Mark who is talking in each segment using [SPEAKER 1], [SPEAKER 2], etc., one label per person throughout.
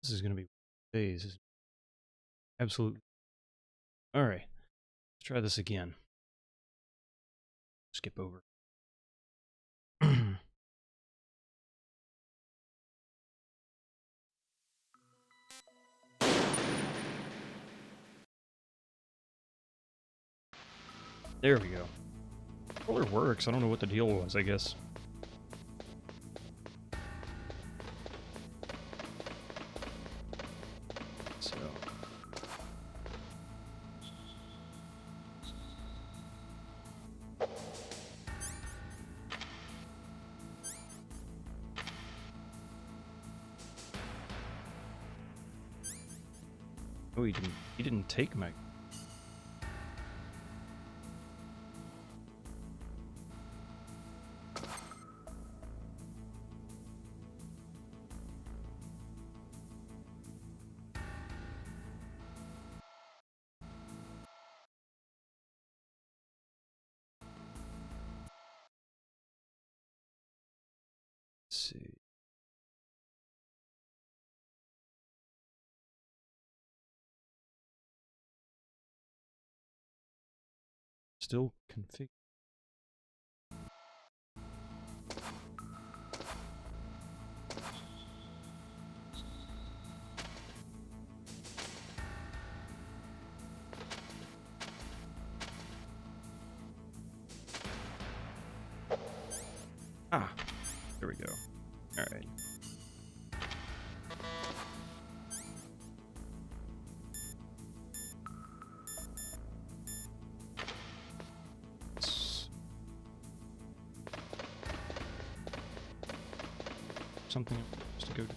[SPEAKER 1] This is going to be days. This is absolutely. All right. Let's try this again. Skip over. There we go. Controller works. I don't know what the deal was, I guess. So. Oh, he didn't take my... Let's see. Still config. Ah, there we go. All right. Something else to go to.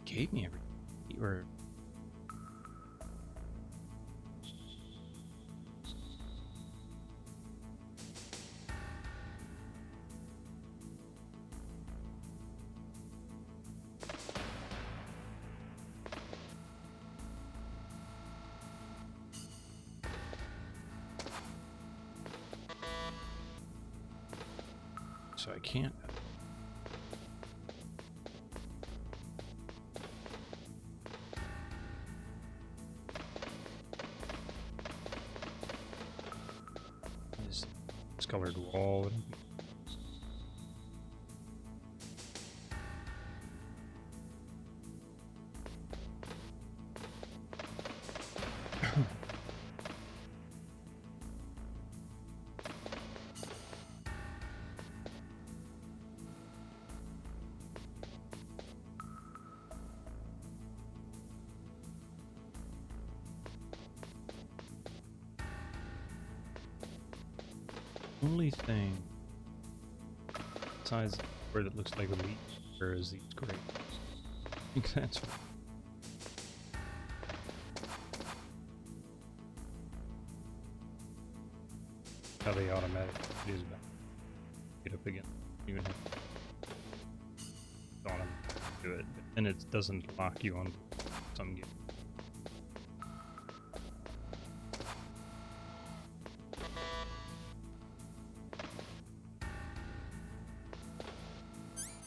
[SPEAKER 1] Gave me everything. Or so I can't. This discolored wall. Only thing besides where it looks like a leech, where is these grapes? I think that's how they automatically is back. Get up again. Even have on them to do it, but then it doesn't lock you on some game.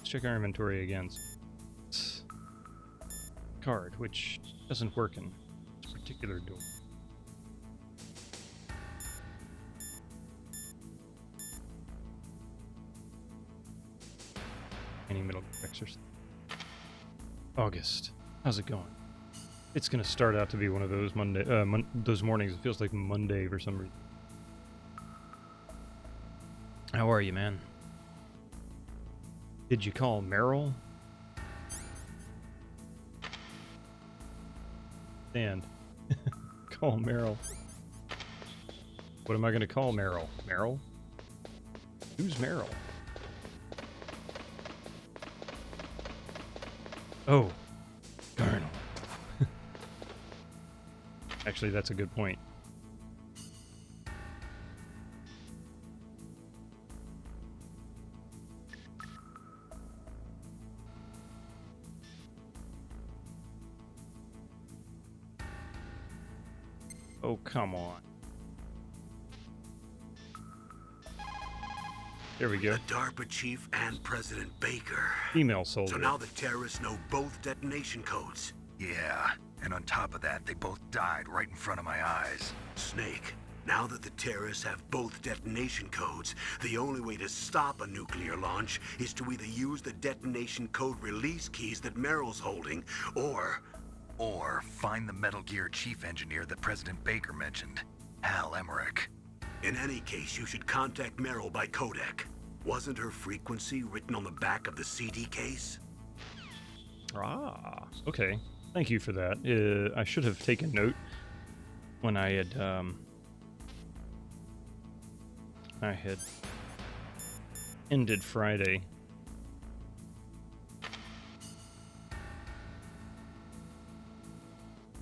[SPEAKER 1] Check our inventory again. Card, which doesn't work in this particular door. Any middle exercise. August, how's it going? It's gonna start out to be one of those those mornings. It feels like Monday for some reason. How are you, man? Did you call Meryl? And call Meryl. What am I going to call Meryl? Meryl? Who's Meryl? Oh, Colonel. Actually, that's a good point. Oh, come on. There we go.
[SPEAKER 2] The DARPA chief and President Baker.
[SPEAKER 1] Female
[SPEAKER 2] So
[SPEAKER 1] soldier.
[SPEAKER 2] now the terrorists know both detonation codes.
[SPEAKER 3] Yeah, and on top of that, they both died right in front of my eyes.
[SPEAKER 2] Snake, now that the terrorists have both detonation codes, the only way to stop a nuclear launch is to either use the detonation code release keys that Merrill's holding,
[SPEAKER 3] Or find the Metal Gear chief engineer that President Baker mentioned, Hal Emmerich.
[SPEAKER 2] in any case, you should contact Merrill by codec. Wasn't her frequency written on the back of the CD case?
[SPEAKER 1] Ah, okay. Thank you for that. I should have taken note when I had ended Friday.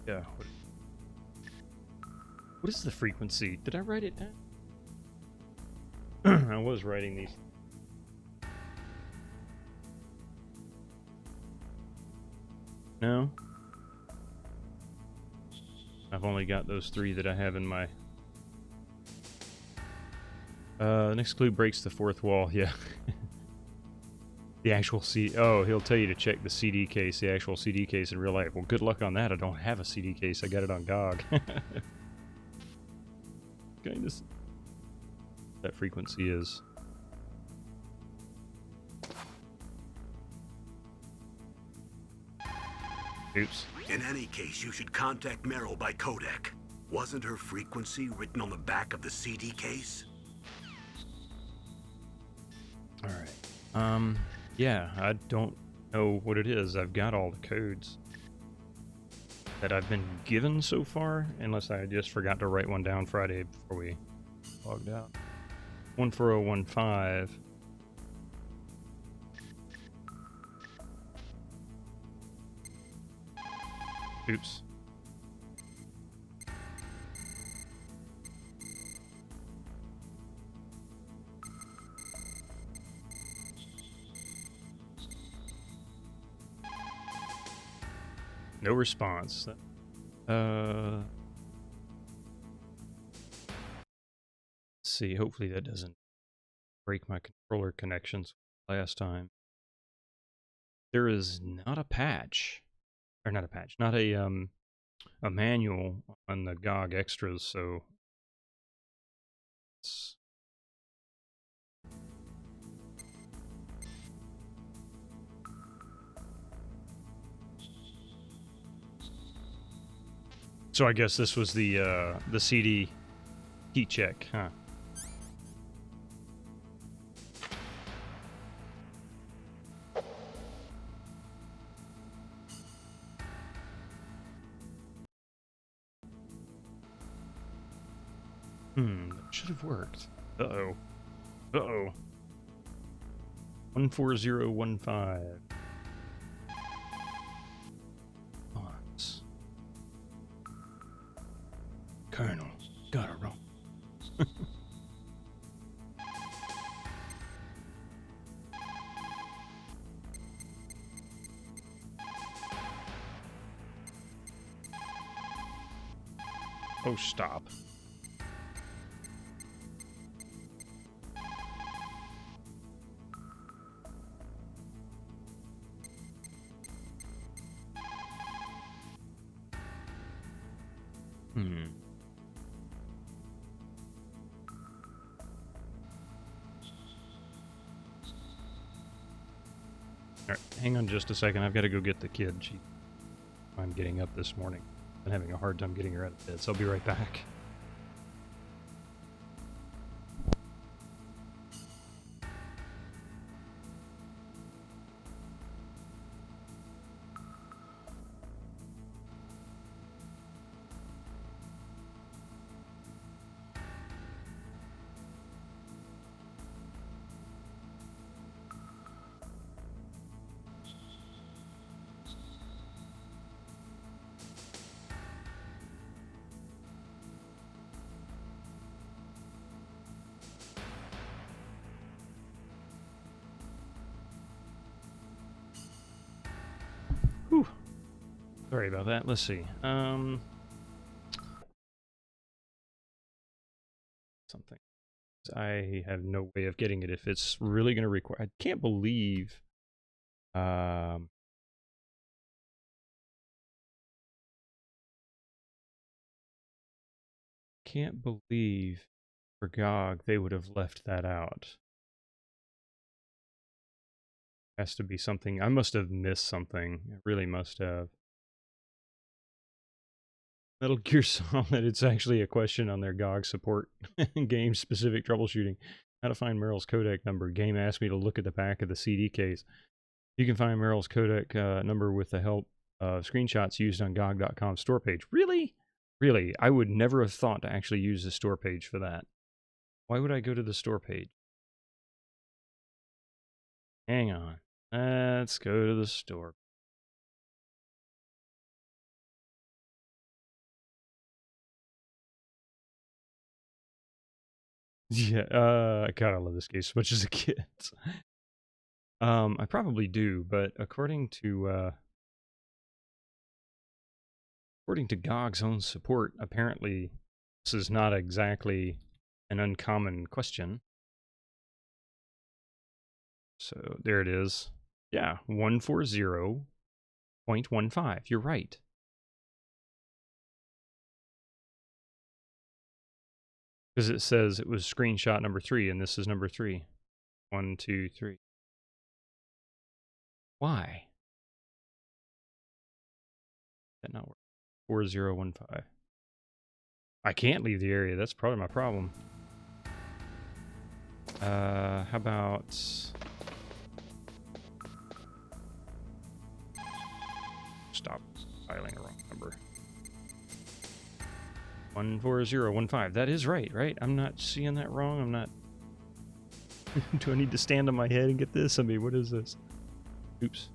[SPEAKER 1] Yeah. What is the frequency? Did I write it down? I was writing these. No? I've only got those 3 that I have in my... The next clue breaks the 4th wall, yeah. The actual CD... Oh, he'll tell you to check the CD case, the actual CD case in real life. Well, good luck on that. I don't have a CD case. I got it on GOG. Kindness. That frequency is... Oops.
[SPEAKER 2] In any case, you should contact Merrill by codec. Wasn't her frequency written on the back of the CD case?
[SPEAKER 1] Alright. Yeah, I don't know what it is. I've got all the codes that I've been given so far, unless I just forgot to write one down Friday before we logged out. 14015. Oops. No response. Let's see. Hopefully that doesn't break my controller connections last time. There is not a patch, or not a patch, not a manual on the GOG extras, so it's... So I guess this was the CD key check, huh? That should have worked. Uh-oh. Uh-oh. 14015. Bonds. Colonel. Got it wrong. Oh, stop. Alright, hang on just a second. I've got to go get the kid. I'm getting up this morning. I'm having a hard time getting her out of bed, so I'll be right back. Sorry about that. Let's see. Something. I have no way of getting it if it's really going to require. I can't believe. Um, can't believe for GOG they would have left that out. Has to be something. I must have missed something. I really must have. Metal Gear Solid, it's actually a question on their GOG support game specific troubleshooting. How to find Meryl's codec number. Game asked me to look at the back of the CD case. You can find Meryl's codec number with the help of screenshots used on GOG.com store page. Really? Really? I would never have thought to actually use the store page for that. Why would I go to the store page? Hang on. Let's go to the store. Yeah, I kind of love this game as much as a kid. I probably do, but according to GOG's own support, apparently this is not exactly an uncommon question. So there it is. Yeah, 140.15. You're right. Because it says it was screenshot number 3, and this is number 3. 1, 2, 3. Why? That not work? 4015. I can't leave the area. That's probably my problem. How about... Stop dialing a wrong number. 14015. That is right, right? I'm not seeing that wrong. I'm not... Do I need to stand on my head and get this? I mean, what is this? Oops.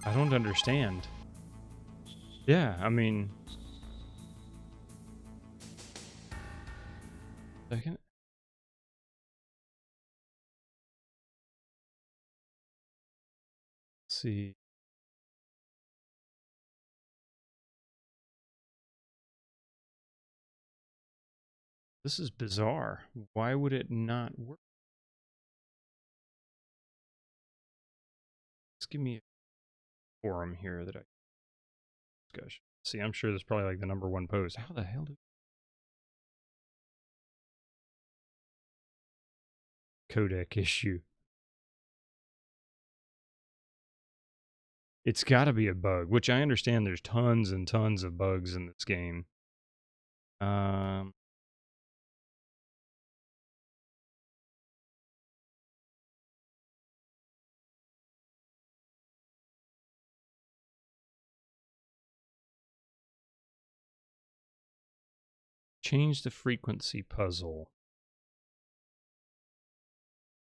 [SPEAKER 1] I don't understand. Yeah, I mean... Second? Let's see. This is bizarre. Why would it not work? Just give me a forum here that I discuss. See, I'm sure there's probably like the #1 post. How the hell do... Codec issue. It's gotta be a bug, which I understand there's tons and tons of bugs in this game. Change the frequency puzzle.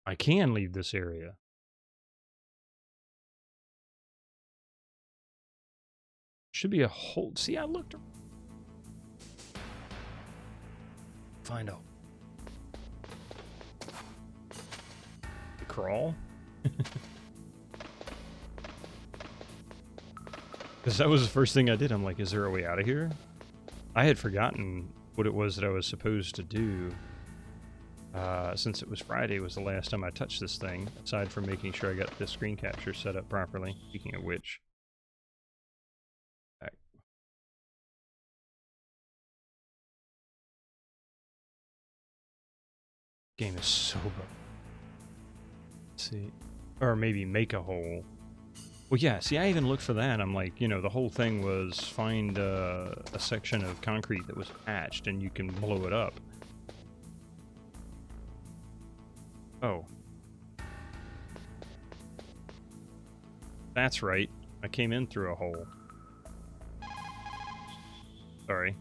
[SPEAKER 1] I can leave this area. Should be a whole... See, I looked... Find out. Crawl? Because that was the first thing I did. I'm like, is there a way out of here? I had forgotten what it was that I was supposed to do. Since it was Friday was the last time I touched this thing, aside from making sure I got the screen capture set up properly. Speaking of which... Back. Game is so bad. Let's see. Or maybe make a hole. Well, yeah, see, I even looked for that. I'm like, you know, the whole thing was find a section of concrete that was patched and you can blow it up. Oh. That's right. I came in through a hole. Sorry.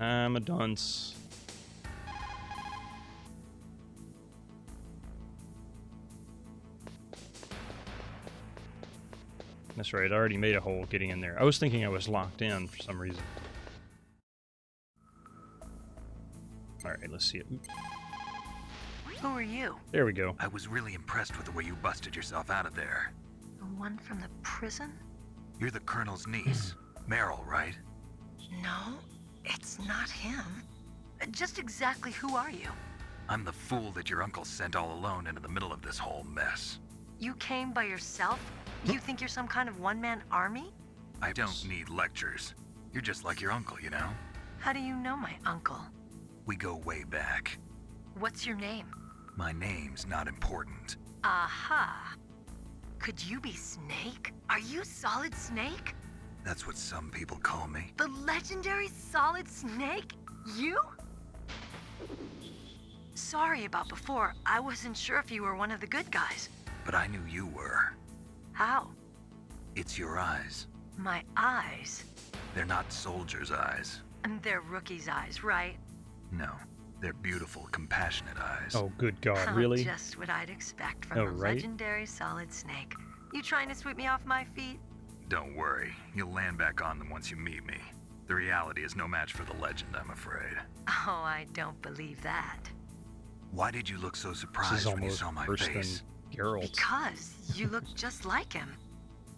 [SPEAKER 1] I'm a dunce. That's right, I already made a hole getting in there. I was thinking I was locked in for some reason. Alright, let's see it. Oops.
[SPEAKER 4] Who are you?
[SPEAKER 1] There we go.
[SPEAKER 3] I was really impressed with the way you busted yourself out of there.
[SPEAKER 4] The one from the prison?
[SPEAKER 3] You're the Colonel's niece, Meryl, right?
[SPEAKER 4] No, it's not him. Just exactly who are you?
[SPEAKER 3] I'm the fool that your uncle sent all alone into the middle of this whole mess.
[SPEAKER 4] You came by yourself? You think you're some kind of one-man army?
[SPEAKER 3] I don't need lectures. You're just like your uncle, you know?
[SPEAKER 4] How do you know my uncle?
[SPEAKER 3] We go way back.
[SPEAKER 4] What's your name?
[SPEAKER 3] My name's not important.
[SPEAKER 4] Aha. Could you be Snake? Are you Solid Snake?
[SPEAKER 3] That's what some people call me.
[SPEAKER 4] The legendary Solid Snake? You? Sorry about before. I wasn't sure if you were one of the good guys.
[SPEAKER 3] But I knew you were.
[SPEAKER 4] How?
[SPEAKER 3] It's your eyes.
[SPEAKER 4] My eyes.
[SPEAKER 3] They're not soldiers' eyes.
[SPEAKER 4] And they're rookies' eyes, right?
[SPEAKER 3] No, they're beautiful, compassionate eyes.
[SPEAKER 1] Oh, good God,
[SPEAKER 4] Oh,
[SPEAKER 1] really?
[SPEAKER 4] just what I'd expect from
[SPEAKER 1] Oh,
[SPEAKER 4] the
[SPEAKER 1] right?
[SPEAKER 4] legendary Solid Snake. You trying to sweep me off my feet?
[SPEAKER 3] Don't worry, you'll land back on them once you meet me. The reality is no match for the legend, I'm afraid.
[SPEAKER 4] Oh, I don't believe that.
[SPEAKER 3] Why did you look so
[SPEAKER 1] This is
[SPEAKER 3] surprised when you
[SPEAKER 1] almost
[SPEAKER 3] saw my
[SPEAKER 1] worse
[SPEAKER 3] face?
[SPEAKER 1] than Geralt.
[SPEAKER 4] Because you look just like him.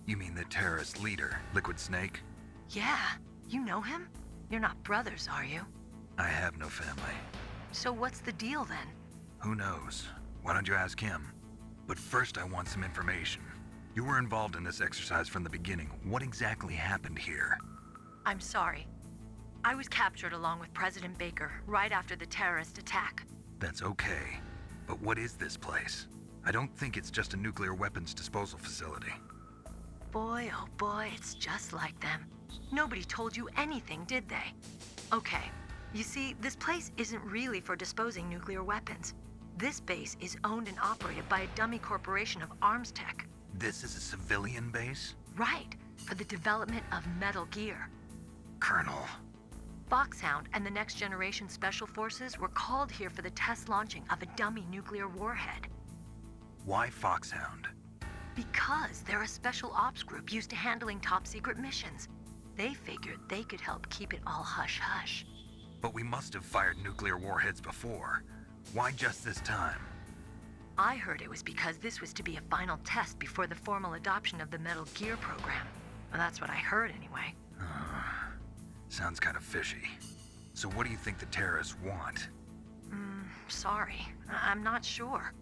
[SPEAKER 3] You mean the terrorist leader, Liquid Snake?
[SPEAKER 4] Yeah, you know him? You're not brothers, are you?
[SPEAKER 3] I have no family.
[SPEAKER 4] So what's the deal then?
[SPEAKER 3] Who knows? Why don't you ask him? But first I want some information. You were involved in this exercise from the beginning. What exactly happened here?
[SPEAKER 4] I'm sorry. I was captured along with President Baker right after the terrorist attack.
[SPEAKER 3] That's okay. But what is this place? I don't think it's just a nuclear weapons disposal facility.
[SPEAKER 4] Boy, oh boy, it's just like them. Nobody told you anything, did they? Okay, you see, this place isn't really for disposing nuclear weapons. This base is owned and operated by a dummy corporation of arms tech.
[SPEAKER 3] This is a civilian base?
[SPEAKER 4] Right, for the development of Metal Gear.
[SPEAKER 3] Colonel.
[SPEAKER 4] Foxhound and the Next Generation Special Forces were called here for the test launching of a dummy nuclear warhead.
[SPEAKER 3] Why Foxhound?
[SPEAKER 4] Because they're a special ops group used to handling top secret missions. They figured they could help keep it all hush-hush.
[SPEAKER 3] But we must have fired nuclear warheads before. Why just this time?
[SPEAKER 4] I heard it was because this was to be a final test before the formal adoption of the Metal Gear program. Well, that's what I heard anyway.
[SPEAKER 3] Sounds kind of fishy. So what do you think the terrorists want?
[SPEAKER 4] Sorry, I'm not sure.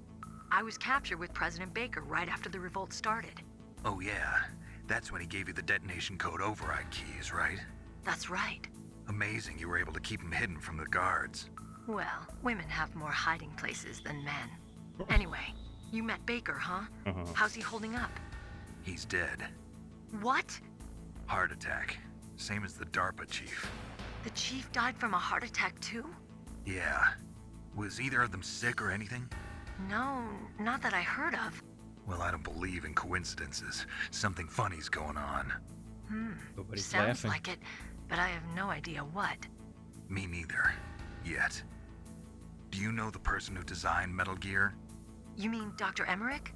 [SPEAKER 4] I was captured with President Baker right after the revolt started.
[SPEAKER 3] Oh yeah, that's when he gave you the detonation code override keys, right?
[SPEAKER 4] That's right.
[SPEAKER 3] Amazing you were able to keep him hidden from the guards.
[SPEAKER 4] Well, women have more hiding places than men. Anyway, you met Baker, huh? How's he holding up?
[SPEAKER 3] He's dead.
[SPEAKER 4] What?
[SPEAKER 3] Heart attack. Same as the DARPA chief.
[SPEAKER 4] The chief died from a heart attack too?
[SPEAKER 3] Yeah. Was either of them sick or anything?
[SPEAKER 4] No, not that I heard of.
[SPEAKER 3] Well, I don't believe in coincidences. Something funny's going on.
[SPEAKER 1] Nobody's
[SPEAKER 4] Sounds
[SPEAKER 1] laughing.
[SPEAKER 4] like it, but I have no idea what.
[SPEAKER 3] Me neither. Yet. Do you know the person who designed Metal Gear?
[SPEAKER 4] You mean Dr. Emmerich?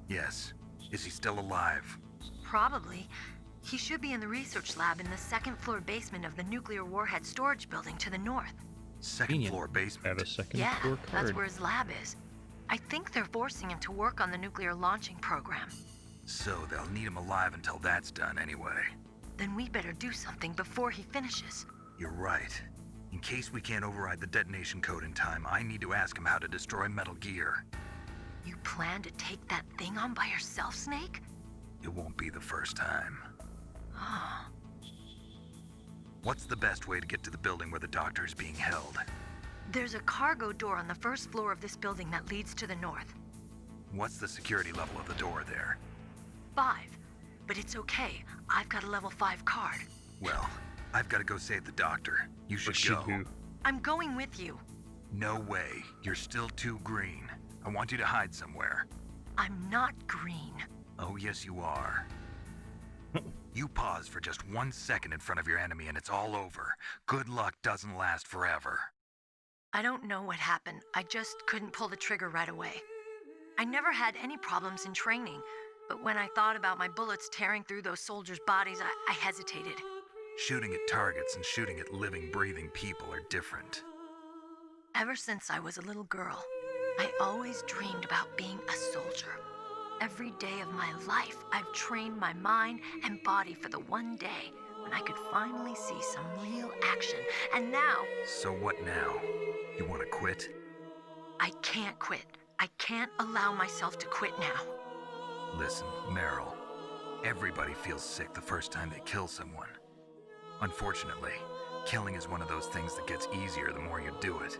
[SPEAKER 3] Yes. Is he still alive?
[SPEAKER 4] Probably. He should be in the research lab in the second floor basement of the nuclear warhead storage building to the north.
[SPEAKER 3] Second
[SPEAKER 1] Convenient.
[SPEAKER 3] floor
[SPEAKER 1] Have
[SPEAKER 3] basement.
[SPEAKER 1] a second
[SPEAKER 4] Yeah,
[SPEAKER 1] floor
[SPEAKER 4] that's
[SPEAKER 1] card.
[SPEAKER 4] where his lab is. I think they're forcing him to work on the nuclear launching program.
[SPEAKER 3] So they'll need him alive until that's done anyway.
[SPEAKER 4] Then we better do something before he finishes.
[SPEAKER 3] You're right. In case we can't override the detonation code in time, I need to ask him how to destroy Metal Gear.
[SPEAKER 4] You plan to take that thing on by yourself, Snake?
[SPEAKER 3] It won't be the first time.
[SPEAKER 4] Oh.
[SPEAKER 3] What's the best way to get to the building where the doctor is being held?
[SPEAKER 4] There's a cargo door on the first floor of this building that leads to the north.
[SPEAKER 3] What's the security level of the door there?
[SPEAKER 4] 5. But it's okay. I've got a level 5 card.
[SPEAKER 3] Well, I've got to go save the doctor. You
[SPEAKER 1] Or
[SPEAKER 3] should go.
[SPEAKER 1] who?
[SPEAKER 4] I'm going with you.
[SPEAKER 3] No way. You're still too green. I want you to hide somewhere.
[SPEAKER 4] I'm not green.
[SPEAKER 3] Oh, yes, you are. You pause for just 1 second in front of your enemy and it's all over. Good luck doesn't last forever.
[SPEAKER 4] I don't know what happened. I just couldn't pull the trigger right away. I never had any problems in training. But when I thought about my bullets tearing through those soldiers' bodies, I hesitated.
[SPEAKER 3] Shooting at targets and shooting at living, breathing people are different.
[SPEAKER 4] Ever since I was a little girl, I always dreamed about being a soldier. Every day of my life, I've trained my mind and body for the one day when I could finally see some real action. And now,
[SPEAKER 3] So what now? You want to quit?
[SPEAKER 4] I can't quit. I can't allow myself to quit now.
[SPEAKER 3] Listen, Meryl, everybody feels sick the first time they kill someone. Unfortunately, killing is one of those things that gets easier the more you do it.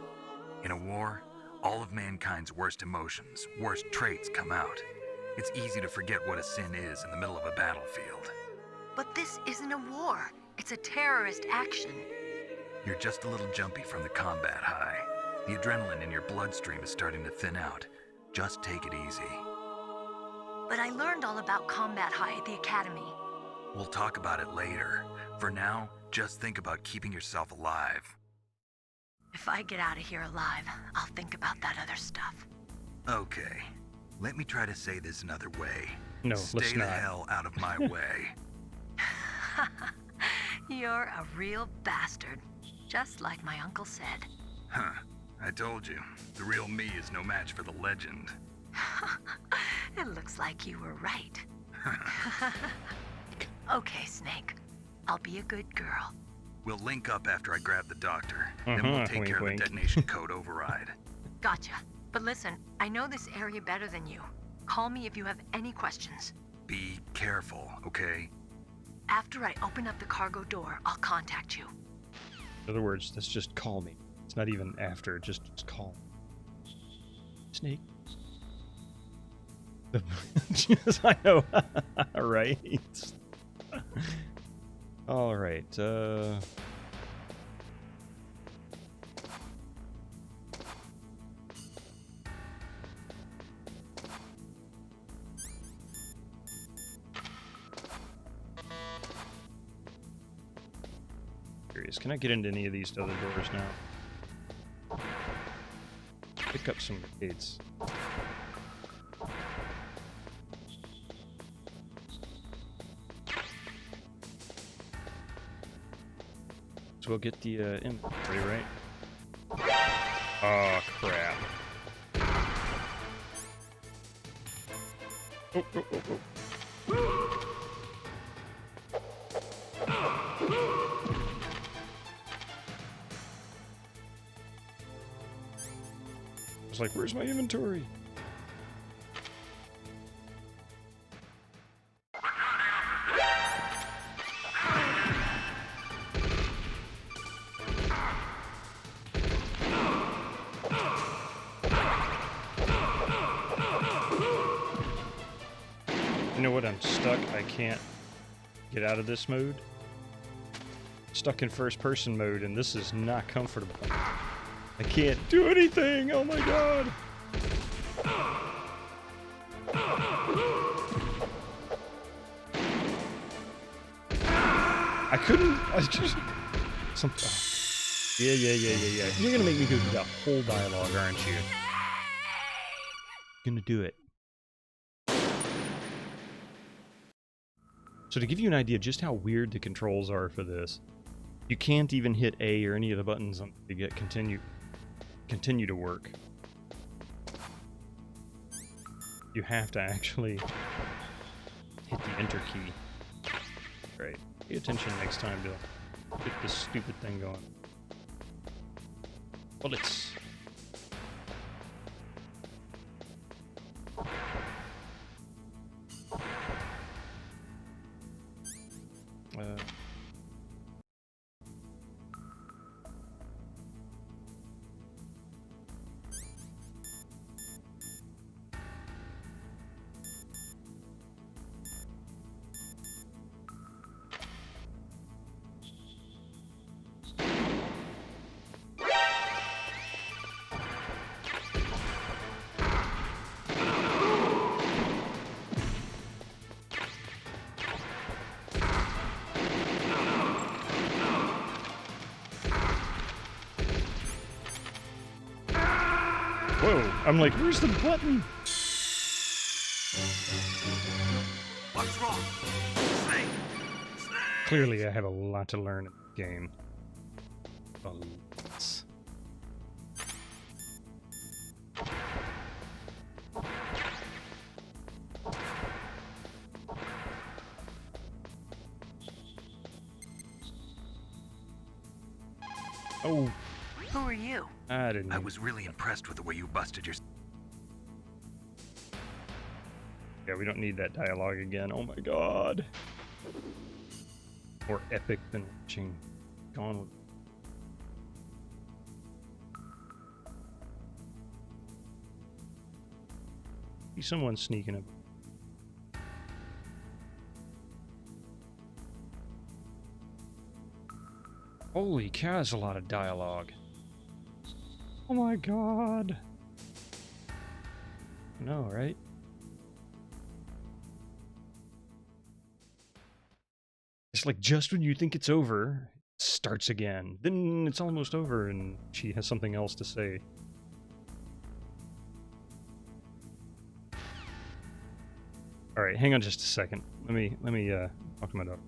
[SPEAKER 3] In a war, all of mankind's worst emotions, worst traits come out. It's easy to forget what a sin is in the middle of a battlefield.
[SPEAKER 4] But this isn't a war. It's a terrorist action.
[SPEAKER 3] You're just a little jumpy from the combat high. The adrenaline in your bloodstream is starting to thin out. Just take it easy.
[SPEAKER 4] But I learned all about combat high at the academy.
[SPEAKER 3] We'll talk about it later. For now, just think about keeping yourself alive.
[SPEAKER 4] If I get out of here alive, I'll think about that other stuff.
[SPEAKER 3] Okay, let me try to say this another way.
[SPEAKER 1] No,
[SPEAKER 3] Stay
[SPEAKER 1] let's
[SPEAKER 3] the
[SPEAKER 1] not.
[SPEAKER 3] hell out of my way.
[SPEAKER 4] You're a real bastard, just like my uncle said.
[SPEAKER 3] Huh, I told you, the real me is no match for the legend.
[SPEAKER 4] It looks like you were right. Okay, Snake. I'll be a good girl.
[SPEAKER 3] We'll link up after I grab the doctor. Then we'll take
[SPEAKER 1] wink,
[SPEAKER 3] care of
[SPEAKER 1] wink.
[SPEAKER 3] the detonation code override.
[SPEAKER 4] Gotcha. But listen, I know this area better than you. Call me if you have any questions.
[SPEAKER 3] Be careful, okay?
[SPEAKER 4] After I open up the cargo door, I'll contact you.
[SPEAKER 1] In other words, that's just call me. It's not even after, just call me. Snake. Yes, I know. Right. All right. Curious. Can I get into any of these other doors now? Pick up some gates. So we'll get the inventory, right? Oh, crap. Oh, oh, oh, oh. I was like, where's my inventory? You know what? I'm stuck. I can't get out of this mode. Stuck in first person mode, and this is not comfortable. I can't do anything. Oh my god. I couldn't. I just. Something. Yeah. You're gonna make me go through that whole dialogue, aren't you? Gonna do it. So to give you an idea just how weird the controls are for this, you can't even hit A or any of the buttons to get continue to work. You have to actually hit the enter key. Right. Pay attention next time to get this stupid thing going. Bullets. Whoa, I'm like, where's the button?
[SPEAKER 2] What's wrong? Snake! Snake!
[SPEAKER 1] Clearly, I have a lot to learn in the game. A lot. Oh,
[SPEAKER 4] Who are you?
[SPEAKER 1] I didn't.
[SPEAKER 3] I was really impressed with the way you busted your...
[SPEAKER 1] Yeah, we don't need that dialogue again. Oh my god. More epic than watching Gone with... See someone sneaking up. Holy cow, that's a lot of dialogue. Oh my god. No, right? It's like just when you think it's over, it starts again. Then it's almost over and she has something else to say. Alright, hang on just a second. Let me talk to my dog.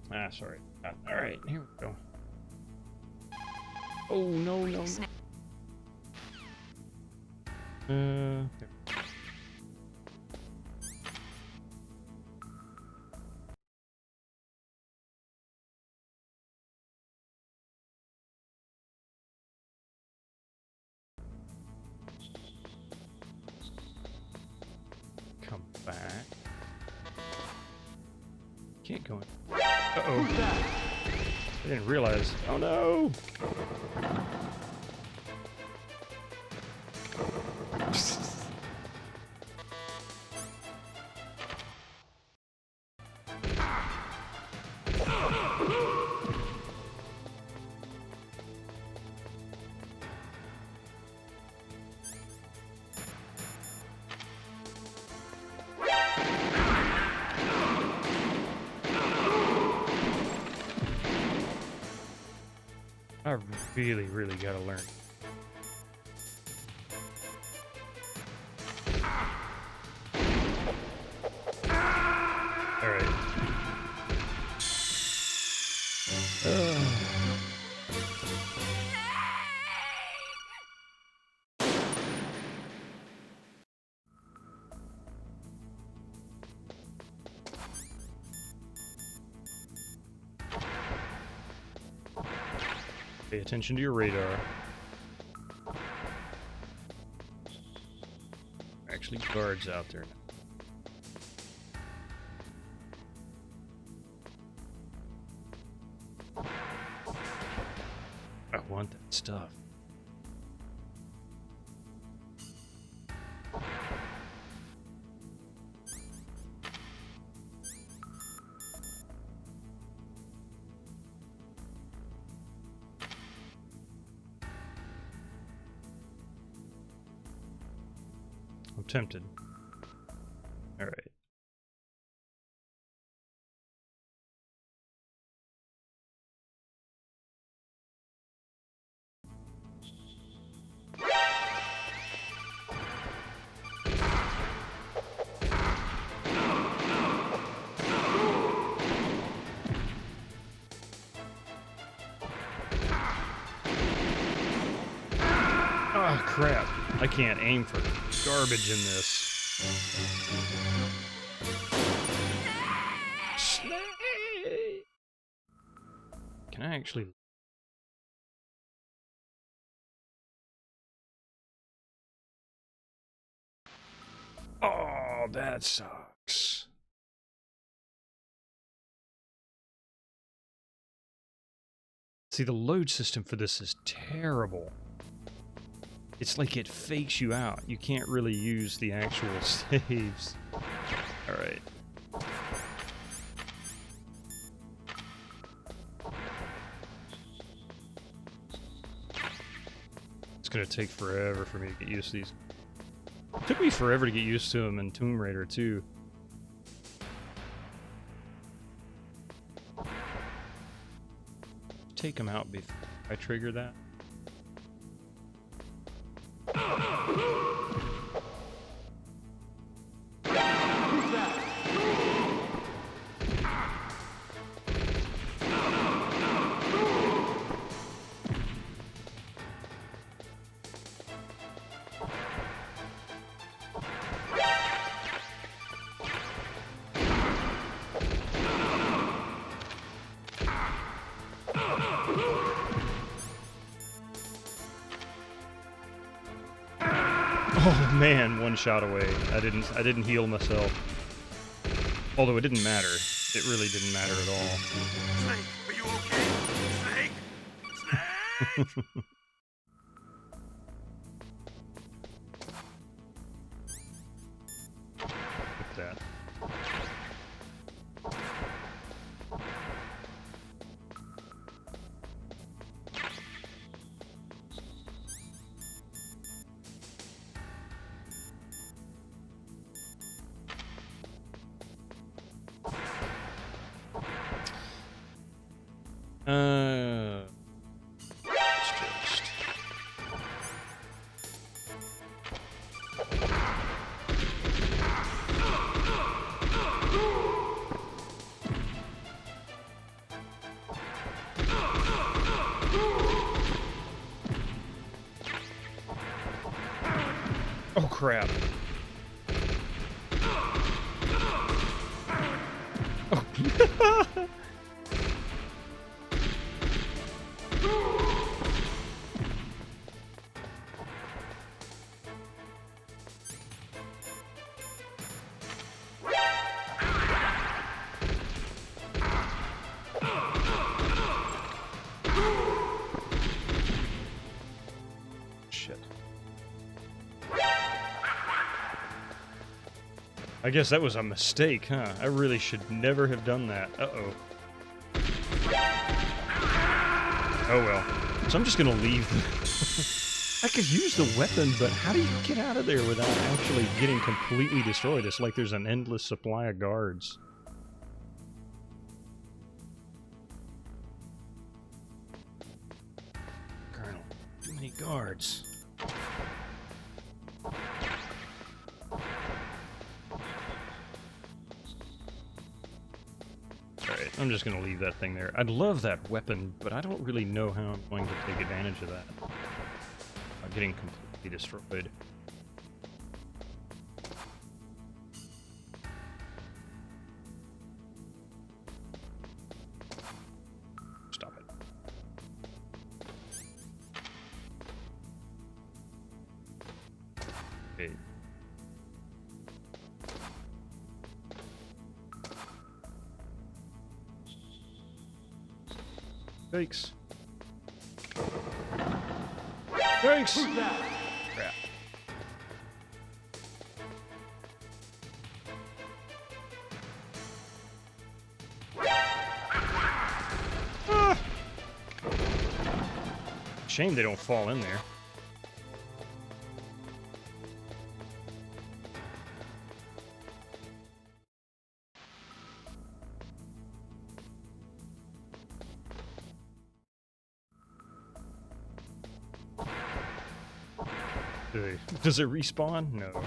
[SPEAKER 1] Ah, sorry. Alright, here we go. Oh, no, no. There. Come back. Can't go in. Uh-oh. I didn't realize. Oh no! I really gotta learn. Alright. Pay attention to your radar. Actually, guards out there now. I want that stuff. I'm tempted. All right. Oh crap. I can't aim for garbage in this. Snake! Can I actually Oh, that sucks. See, the load system for this is terrible. It's like it fakes you out. You can't really use the actual saves. Alright. It's gonna take forever for me to get used to these. It took me forever to get used to them in Tomb Raider too. Take them out before I trigger that. Oh man, one shot away. I didn't heal myself. Although it didn't matter. It really didn't matter at all.
[SPEAKER 2] Snake, are you okay? Snake? Snake?
[SPEAKER 1] With that. Let's just... Oh crap. Oh. Shit. I guess that was a mistake, huh? I really should never have done that. Uh-oh. Oh well. So I'm just gonna leave. I could use the weapon, but how do you get out of there without actually getting completely destroyed? It's like there's an endless supply of guards. Colonel, too many guards. Alright, I'm just gonna leave that thing there. I'd love that weapon, but I don't really know how I'm going to take advantage of that. I'm getting completely destroyed. Stop it. Okay. Thanks. Thanks! Crap. Ah! Shame they don't fall in there. Does it respawn? No.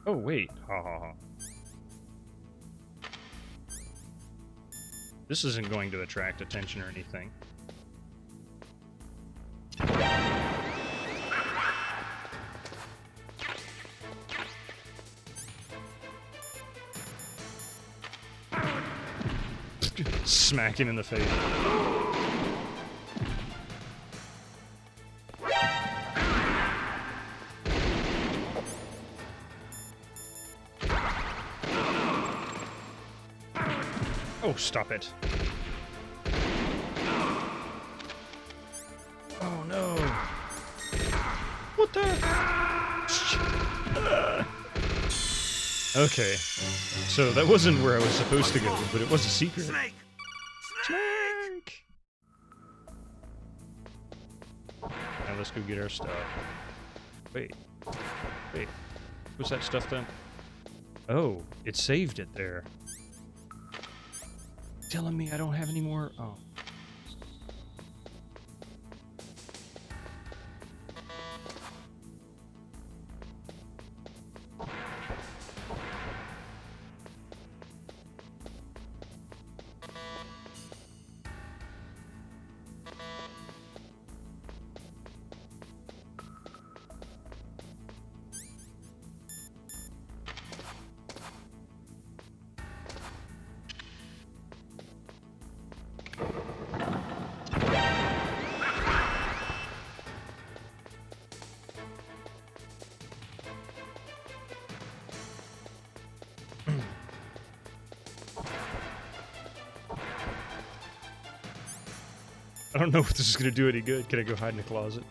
[SPEAKER 1] Oh, wait. Ha ha ha. This isn't going to attract attention or anything. Smacked him in the face. Oh, stop it. Oh no. What the? Okay. So that wasn't where I was supposed to go, but it was a secret.
[SPEAKER 2] Snake!
[SPEAKER 1] Snake! Now let's go get our stuff. Wait. Wait. What's that stuff then? Oh, it saved it there. Telling me I don't have any more? Oh. I don't know if this is going to do any good. Can I go hide in a closet?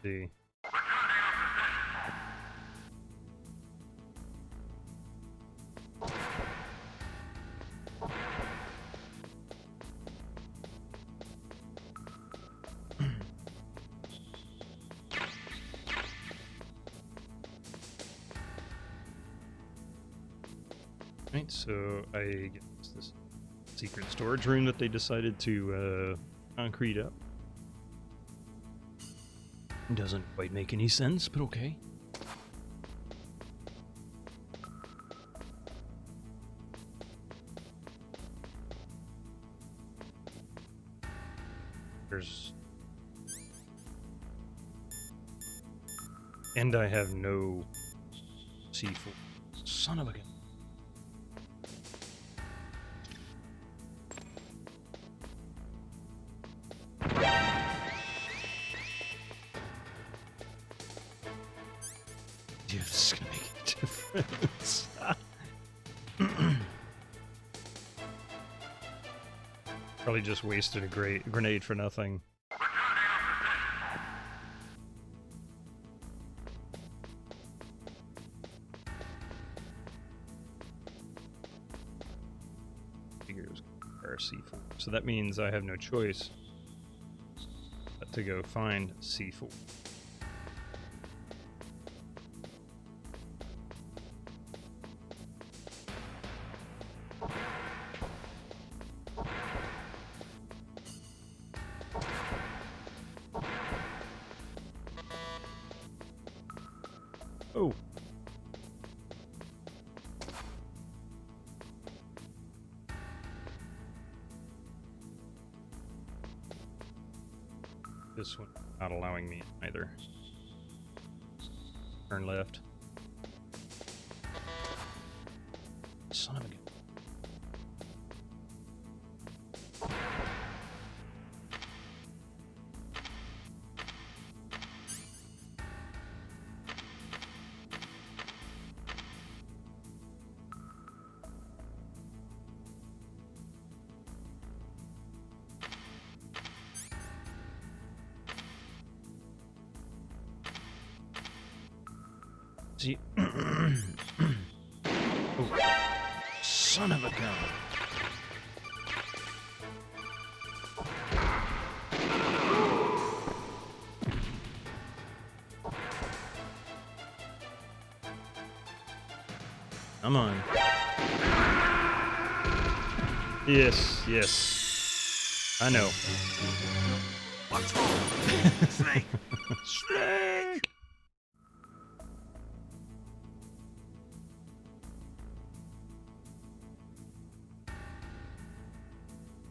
[SPEAKER 1] See. Right, so I guess this secret storage room that they decided to concrete up. Doesn't quite make any sense, but okay. There's... And I have no C4. Son of a gun. Dude, this is gonna make a difference. Probably just wasted a great grenade for nothing. Figure it was C4. So that means I have no choice but to go find C4. Oh. This one not allowing me either. Turn left. Son of a gun. See. Oh. Son of a gun. Come on. Yes, yes. I know.
[SPEAKER 2] What's wrong? Snake!
[SPEAKER 1] Snake!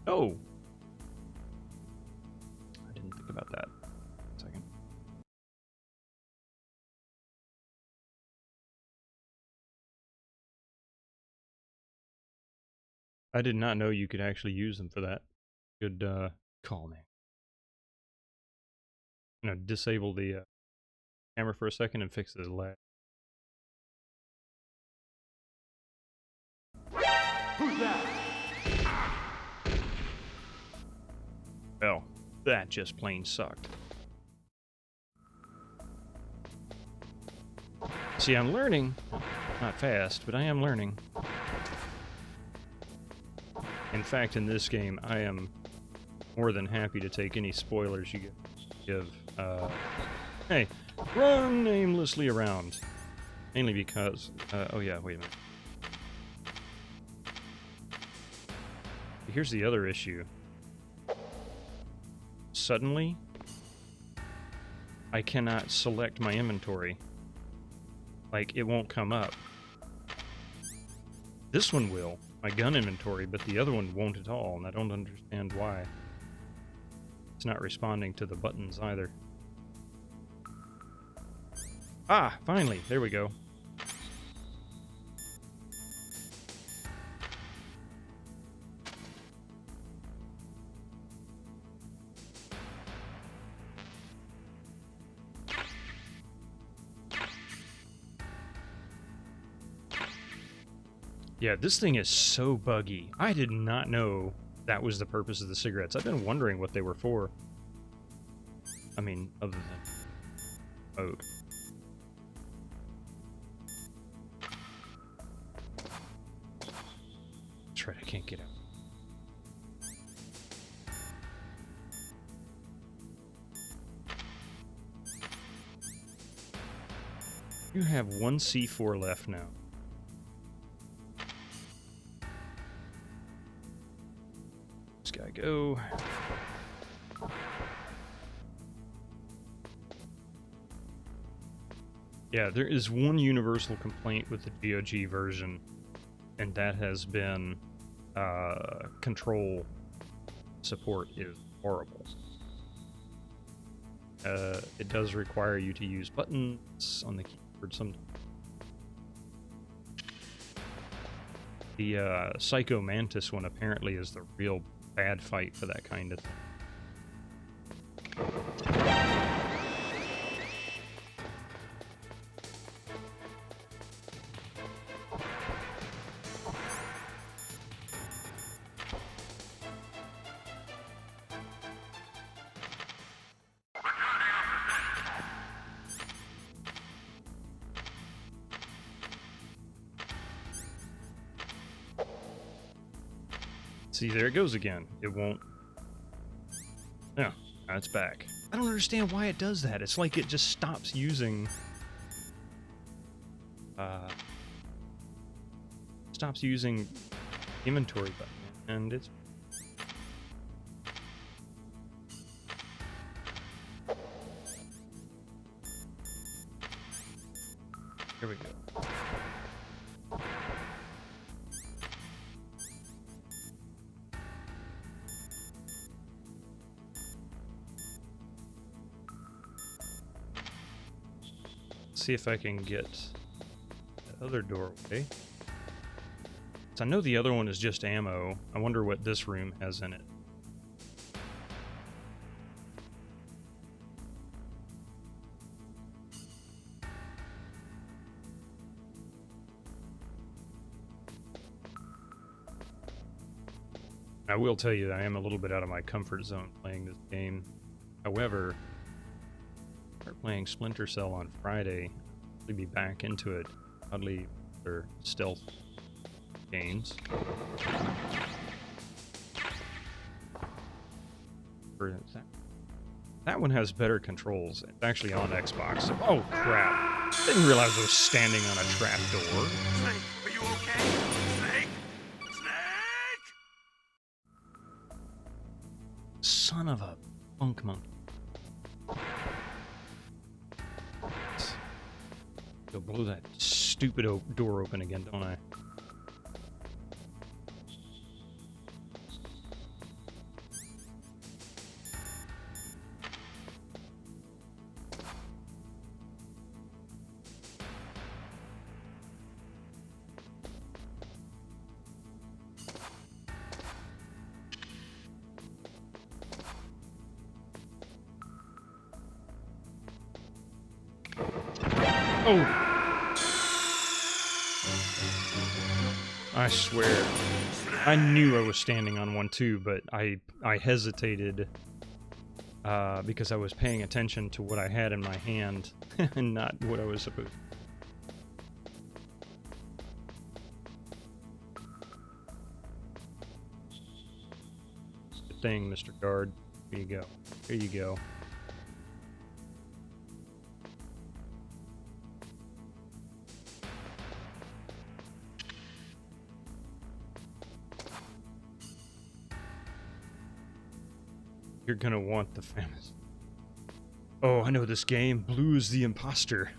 [SPEAKER 1] Oh! I didn't think about that. Second. I did not know you could actually use them for that. Good call, man. I'm gonna disable the camera for a second and fix this lag.
[SPEAKER 5] Who's that?
[SPEAKER 1] Well, that just plain sucked. See, I'm learning. Not fast, but I am learning. In fact, in this game, I am more than happy to take any spoilers you give. Hey, run aimlessly around. Mainly because, oh yeah, wait a minute. Here's the other issue. Suddenly, I cannot select my inventory. Like, it won't come up. This one will, my gun inventory, but the other one won't at all, and I don't understand why. It's not responding to the buttons either. Ah, finally, there we go. Yeah, this thing is so buggy. I did not know that was the purpose of the cigarettes. I've been wondering what they were for. I mean, other than mode. That's right, I can't get out. You have one C4 left now. This guy go. Yeah, there is one universal complaint with the GOG version, and that has been control support is horrible. It does require you to use buttons on the keyboard sometimes. The Psycho Mantis one apparently is the real bad fight for that kind of thing. See, there it goes again. It won't... Yeah, now it's back. I don't understand why it does that. It's like it just stops using... stops using inventory button, and it's... Here we go. See if I can get the other doorway. So I know the other one is just ammo. I wonder what this room has in it. I will tell you that I am a little bit out of my comfort zone playing this game. However, start playing Splinter Cell on Friday. I'll be back into it. Oddly, they're stealth games. That one has better controls. It's actually on Xbox. Oh crap! Didn't realize I was standing on a trap door.
[SPEAKER 2] Snake, are you okay? Snake? Snake?
[SPEAKER 1] Son of a funk monkey. Go blow that stupid door open again, don't I? Oh! I swear. I knew I was standing on one too, but I hesitated because I was paying attention to what I had in my hand and not what I was supposed to. Good thing, Mr. Guard. Here you go. Here you go. You're gonna want the famous. Oh, I know this game. Blue is the imposter.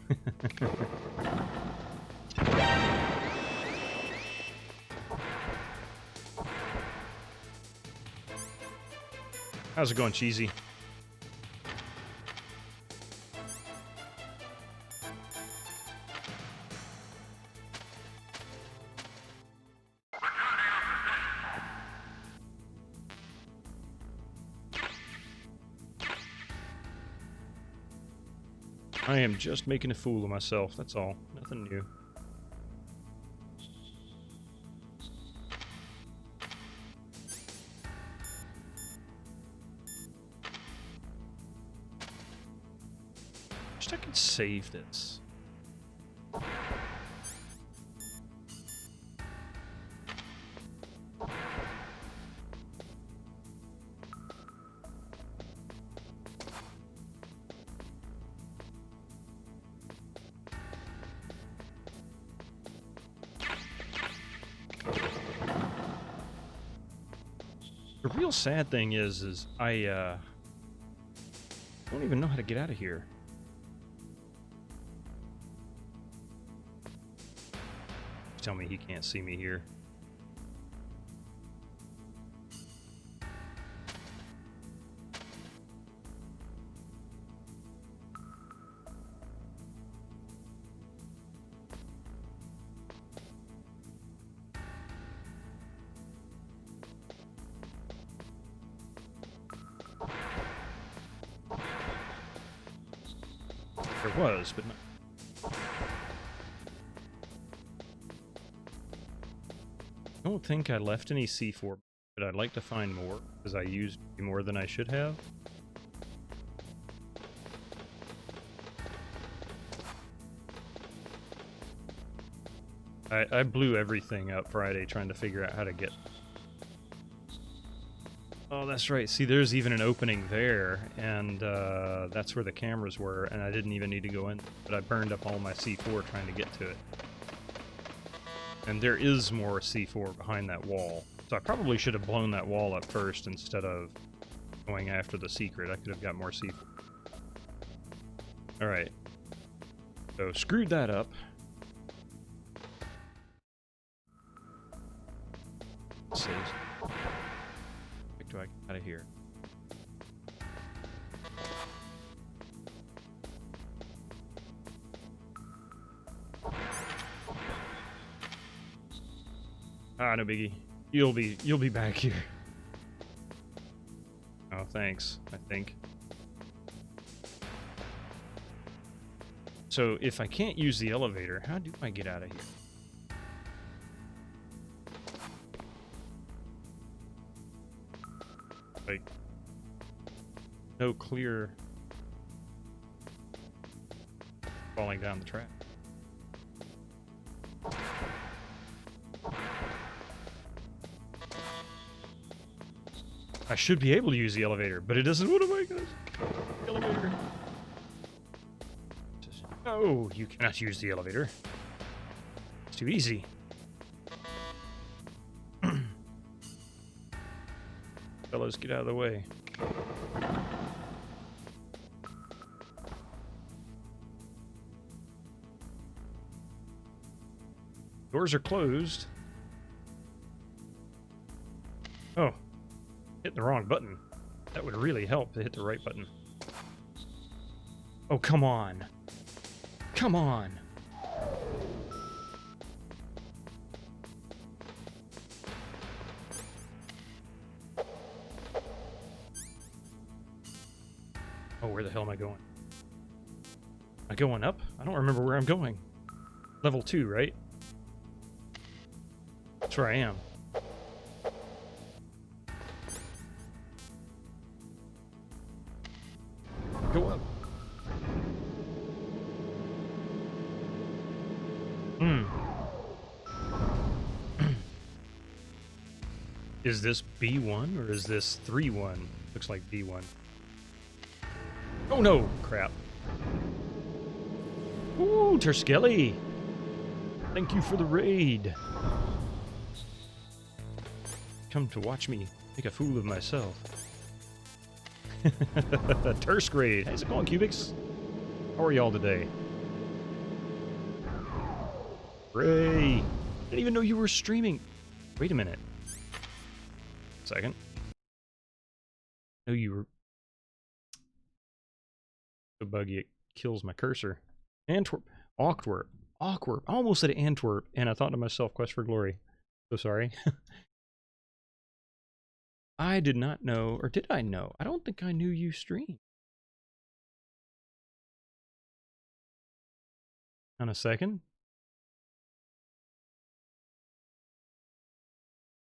[SPEAKER 1] How's it going, Cheesy? I am just making a fool of myself, that's all. Nothing new. Wish I could save this. The real sad thing is I don't even know how to get out of here. Tell me he can't see me here. There was, but not. I don't think I left any C4, but I'd like to find more, because I used more than I should have. I blew everything up Friday trying to figure out how to get... Oh, that's right. See, there's even an opening there, and that's where the cameras were, and I didn't even need to go in. But I burned up all my C4 trying to get to it. And there is more C4 behind that wall. So I probably should have blown that wall up first instead of going after the secret. I could have got more C4. Alright. So screwed that up. Saves. Do I get out of here? Ah, no biggie. You'll be back here. Oh, thanks, I think. So if I can't use the elevator, how do I get out of here? Like, no clear falling down the track. I should be able to use the elevator, but it doesn't. What am I gonna do? Elevator. No, you cannot use the elevator. It's too easy. Fellas, get out of the way. Doors are closed. Oh, hit the wrong button. That would really help to hit the right button. Oh, come on. Come on. Oh, where the hell am I going? I going up? I don't remember where I'm going. Level 2, right? That's where I am. Go up. Is this B1 or is this 3-1? Looks like B1. Oh no! Crap. Ooh, Terskelly! Thank you for the raid. Come to watch me make a fool of myself. Tursk raid. How's it going, Cubics? How are y'all today? Ray! I didn't even know you were streaming. Wait a minute. Second. No, you were so buggy it kills my cursor. Antwerp. Awkward. Awkward. I almost said Antwerp, and I thought to myself, Quest for Glory. So sorry. I did not know, or did I know? I don't think I knew you streamed. On a second.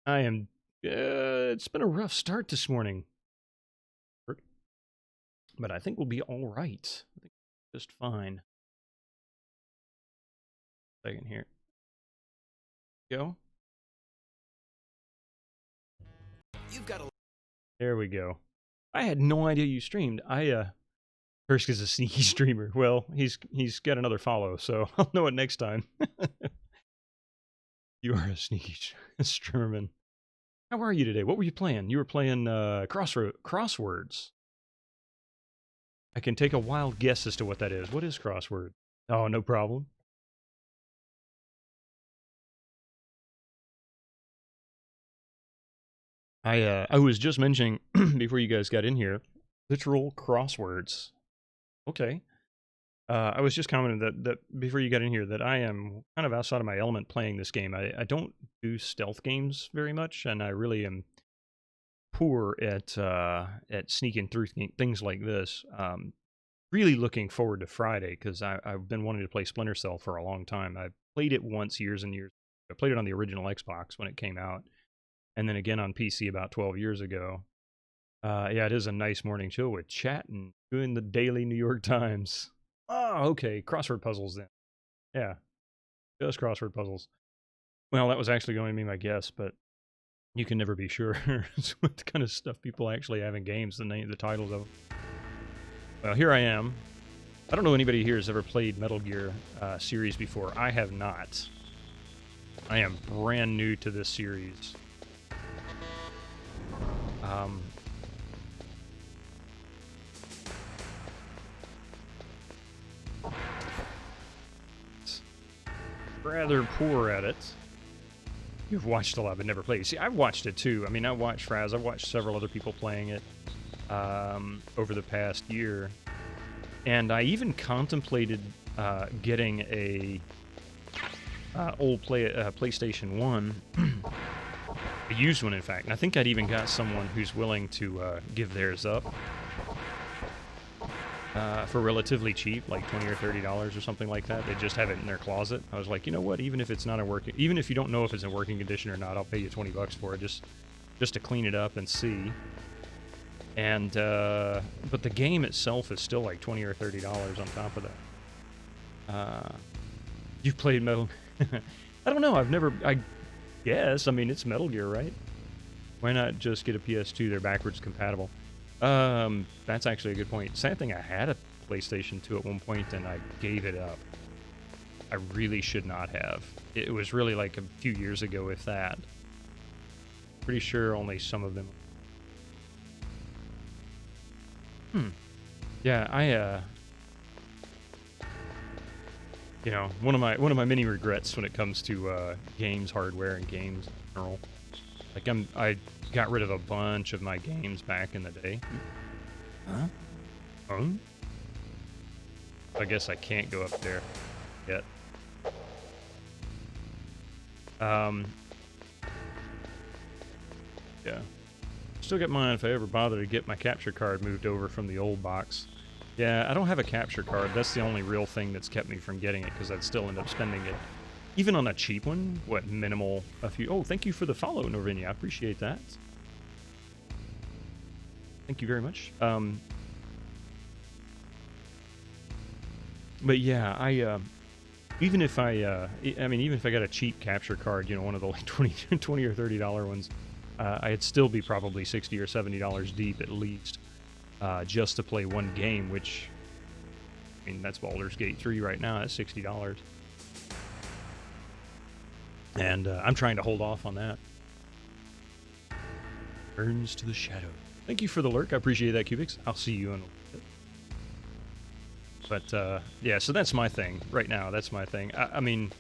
[SPEAKER 1] I am. It's been a rough start this morning. But I think we'll be all right. I think just fine. Second here. Go. You've got a. There we go. I had no idea you streamed. Kursk is a sneaky streamer. Well, he's got another follow, so I'll know it next time. You are a sneaky streamerman. How are you today? What were you playing? You were playing crosswords. I can take a wild guess as to what that is. What is crossword? Oh, no problem. I was just mentioning before you guys got in here, literal crosswords. Okay. I was just commenting that before you got in here that I am kind of outside of my element playing this game. I don't do stealth games very much, and I really am poor at sneaking through things like this. Really looking forward to Friday because I've been wanting to play Splinter Cell for a long time. I played it once years and years. I played it on the original Xbox when it came out, and then again on PC about 12 years ago. Yeah, it is a nice morning chill with chat and doing the daily New York Times. Oh, okay, crossword puzzles then. Yeah, just crossword puzzles. Well, that was actually going to be my guess, but you can never be sure what kind of stuff people actually have in games, the titles of them. Well, here I am. I don't know anybody here has ever played Metal Gear series before. I have not. I am brand new to this series. Rather poor at it. You've watched a lot but never played. See, I've watched it too. I mean, I watched Fraz. I've watched several other people playing it over the past year. And I even contemplated getting a old PlayStation 1, a used one in fact. And I think I'd even got someone who's willing to give theirs up for relatively cheap, like $20 or $30 or something like that. They just have it in their closet. I was like, you know what? Even if it's not a working, even if you don't know if it's in working condition or not, I'll pay you $20 for it just to clean it up and see. And but the game itself is still like $20 or $30 on top of that. You've played Metal? I don't know. I've never. I guess. I mean, it's Metal Gear, right? Why not just get a PS2? They're backwards compatible. That's actually a good point. Sad thing, I had a PlayStation 2 at one point and I gave it up. I really should not have. It was really like a few years ago, if that. Pretty sure only some of them. Yeah, you know, one of my many regrets when it comes to games hardware and games in general. Like I got rid of a bunch of my games back in the day. Huh? I guess I can't go up there yet. Yeah. Still get mine if I ever bother to get my capture card moved over from the old box. Yeah, I don't have a capture card. That's the only real thing that's kept me from getting it, because I'd still end up spending it. Even on a cheap one, what, minimal, a few... Oh, thank you for the follow, Norvinia. I appreciate that. Thank you very much. But yeah, even if I mean, even if I got a cheap capture card, you know, one of the like 20 or $30 ones, I'd still be probably $60 or $70 deep at least, just to play one game, which, I mean, that's Baldur's Gate 3 right now. That's $60. And I'm trying to hold off on that. Turns to the shadow. Thank you for the lurk. I appreciate that, Cubics. I'll see you in a bit. But, yeah, so that's my thing right now. That's my thing. I mean,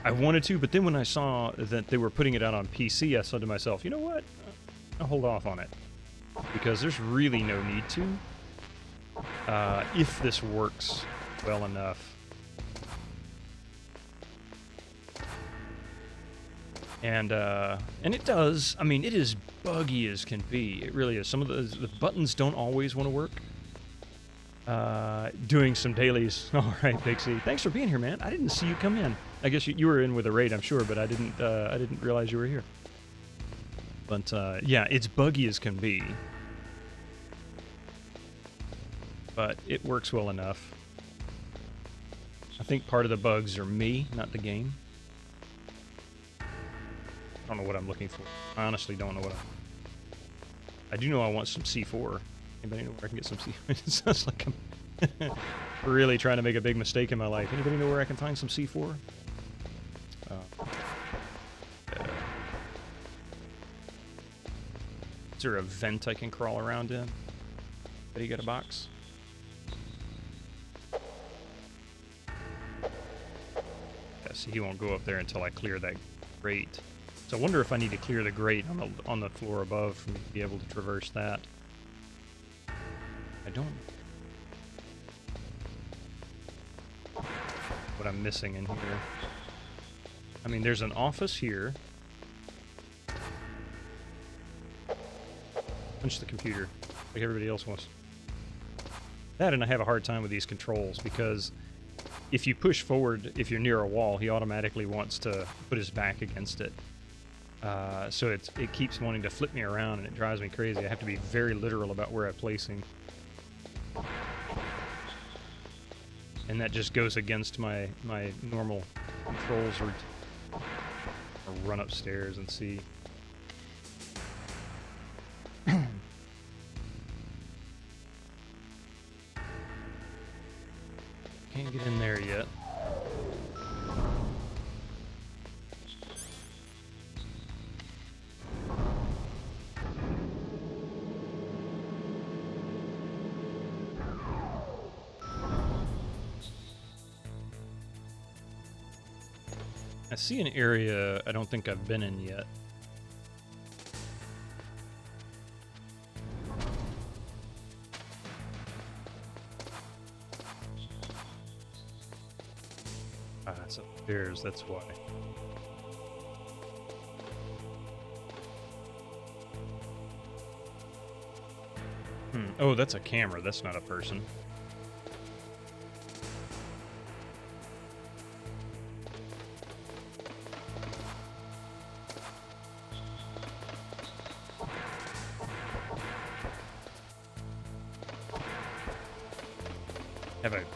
[SPEAKER 1] I wanted to, but then when I saw that they were putting it out on PC, I said to myself, you know what? I'll hold off on it. Because there's really no need to. If this works well enough. And it does. I mean, it is buggy as can be. It really is. Some of the buttons don't always want to work. Doing some dailies. All right, Pixie. Thanks for being here, man. I didn't see you come in. I guess you were in with a raid, I'm sure, but I didn't realize you were here. But yeah, it's buggy as can be. But it works well enough. I think part of the bugs are me, not the game. I don't know what I'm looking for. I honestly don't know what I do know I want some C4. Anybody know where I can get some C4? It sounds like I'm really trying to make a big mistake in my life. Anybody know where I can find some C4? Is there a vent I can crawl around in? Did he get a box? Yeah, see, he won't go up there until I clear that grate. So I wonder if I need to clear the grate on the floor above for me to be able to traverse that. I don't know what I'm missing in here. I mean, there's an office here. Punch the computer, like everybody else wants. That, and I have a hard time with these controls, because if you push forward, if you're near a wall, he automatically wants to put his back against it. So it keeps wanting to flip me around, and it drives me crazy. I have to be very literal about where I'm placing. And that just goes against my normal controls routine. I'll run upstairs and see. Can't get in there yet. I see an area I don't think I've been in yet. Ah, it's upstairs, that's why. Oh, that's a camera, that's not a person.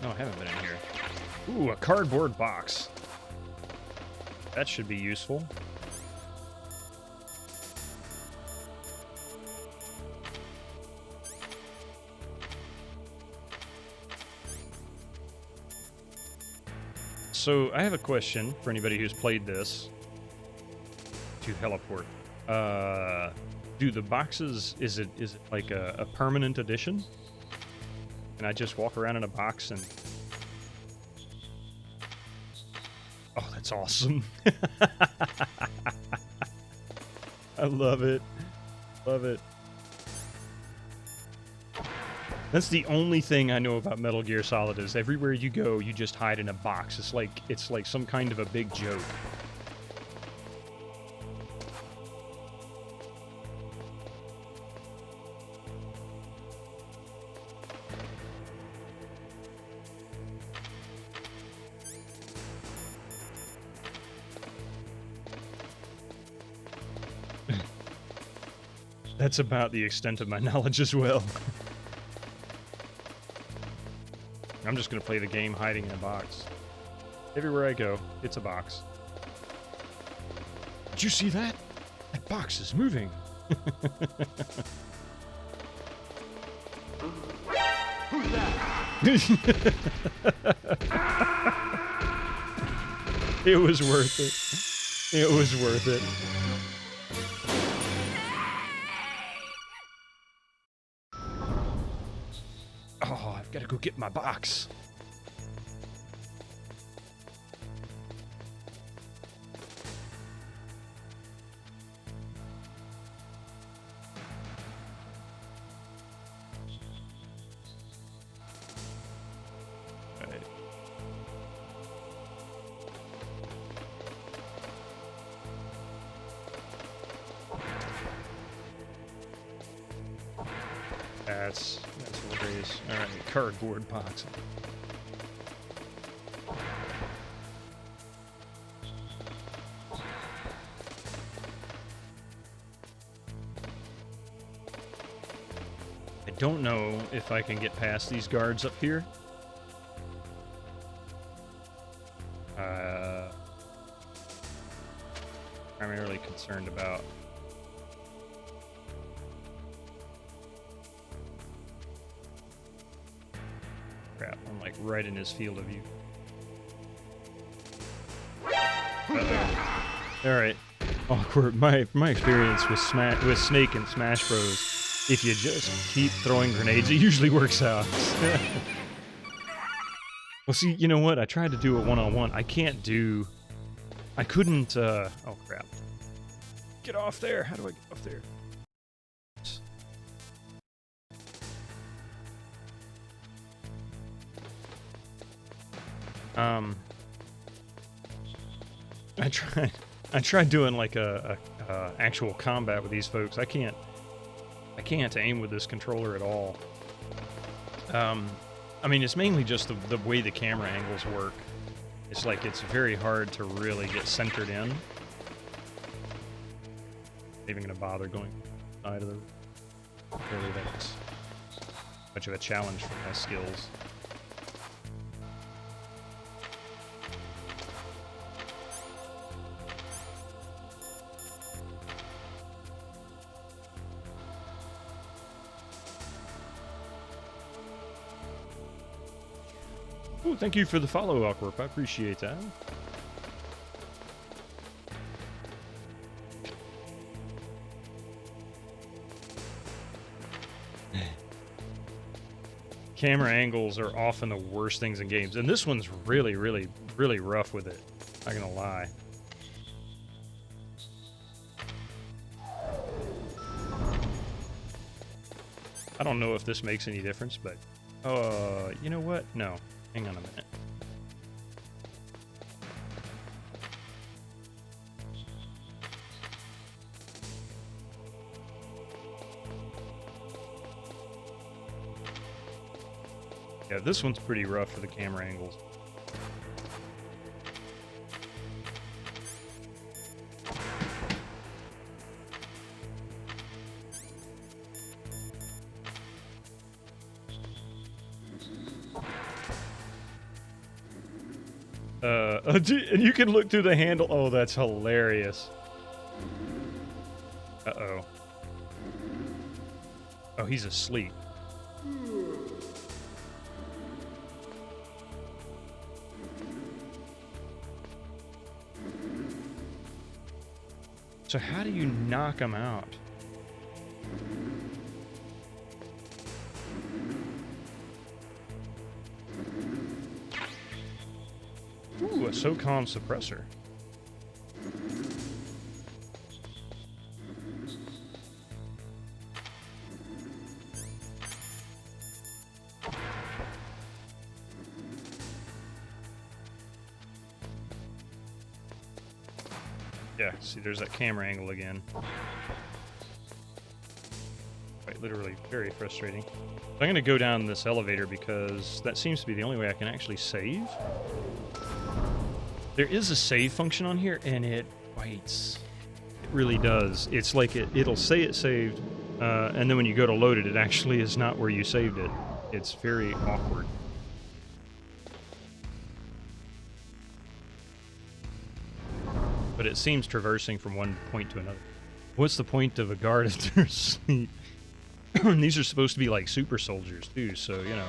[SPEAKER 1] No, I haven't been in here. Ooh, a cardboard box. That should be useful. So, I have a question for anybody who's played this. To teleport. Do the boxes, is it like a permanent addition? Can I just walk around in a box and... Oh, that's awesome. I love it. Love it. That's the only thing I know about Metal Gear Solid is everywhere you go, you just hide in a box. It's like some kind of a big joke. That's about the extent of my knowledge as well. I'm just gonna play the game hiding in a box. Everywhere I go, it's a box. Did you see that? That box is moving.
[SPEAKER 5] Who's that?
[SPEAKER 1] It was worth it. It was worth it. Oh, I've got to go get my box. Right. That's hilarious. All right, cardboard box. I don't know if I can get past these guards up here. Primarily concerned about. Crap, I'm like right in his field of view. Alright. Awkward. My experience with Snake and Smash Bros. If you just keep throwing grenades, it usually works out. Well, see, you know what? I tried to do a one-on-one. I couldn't, oh crap. Get off there! How do I get off there? I tried doing like a actual combat with these folks. I can't aim with this controller at all. I mean, it's mainly just the way the camera angles work. It's like it's very hard to really get centered in. Not even gonna bother going side of the. Really, that's much of a challenge for my skills. Ooh, thank you for the follow, Awkward. I appreciate that. Camera angles are often the worst things in games, and this one's really, really, really rough with it. Not gonna lie. I don't know if this makes any difference, but you know what? No. Hang on a minute. Yeah, this one's pretty rough for the camera angles. And you can look through the handle. Oh, that's hilarious. Uh-oh. Oh, he's asleep. So how do you knock him out? Ooh, a SOCOM suppressor. Yeah, see, there's that camera angle again. Quite literally very frustrating. So I'm going to go down this elevator because that seems to be the only way I can actually save. There is a save function on here, and it bites. It really does. It's like it'll say it saved, And then when you go to load it, it actually is not where you saved it. It's very awkward. But it seems traversing from one point to another. What's the point of a guard if they're asleep? These are supposed to be like super soldiers too, so you know,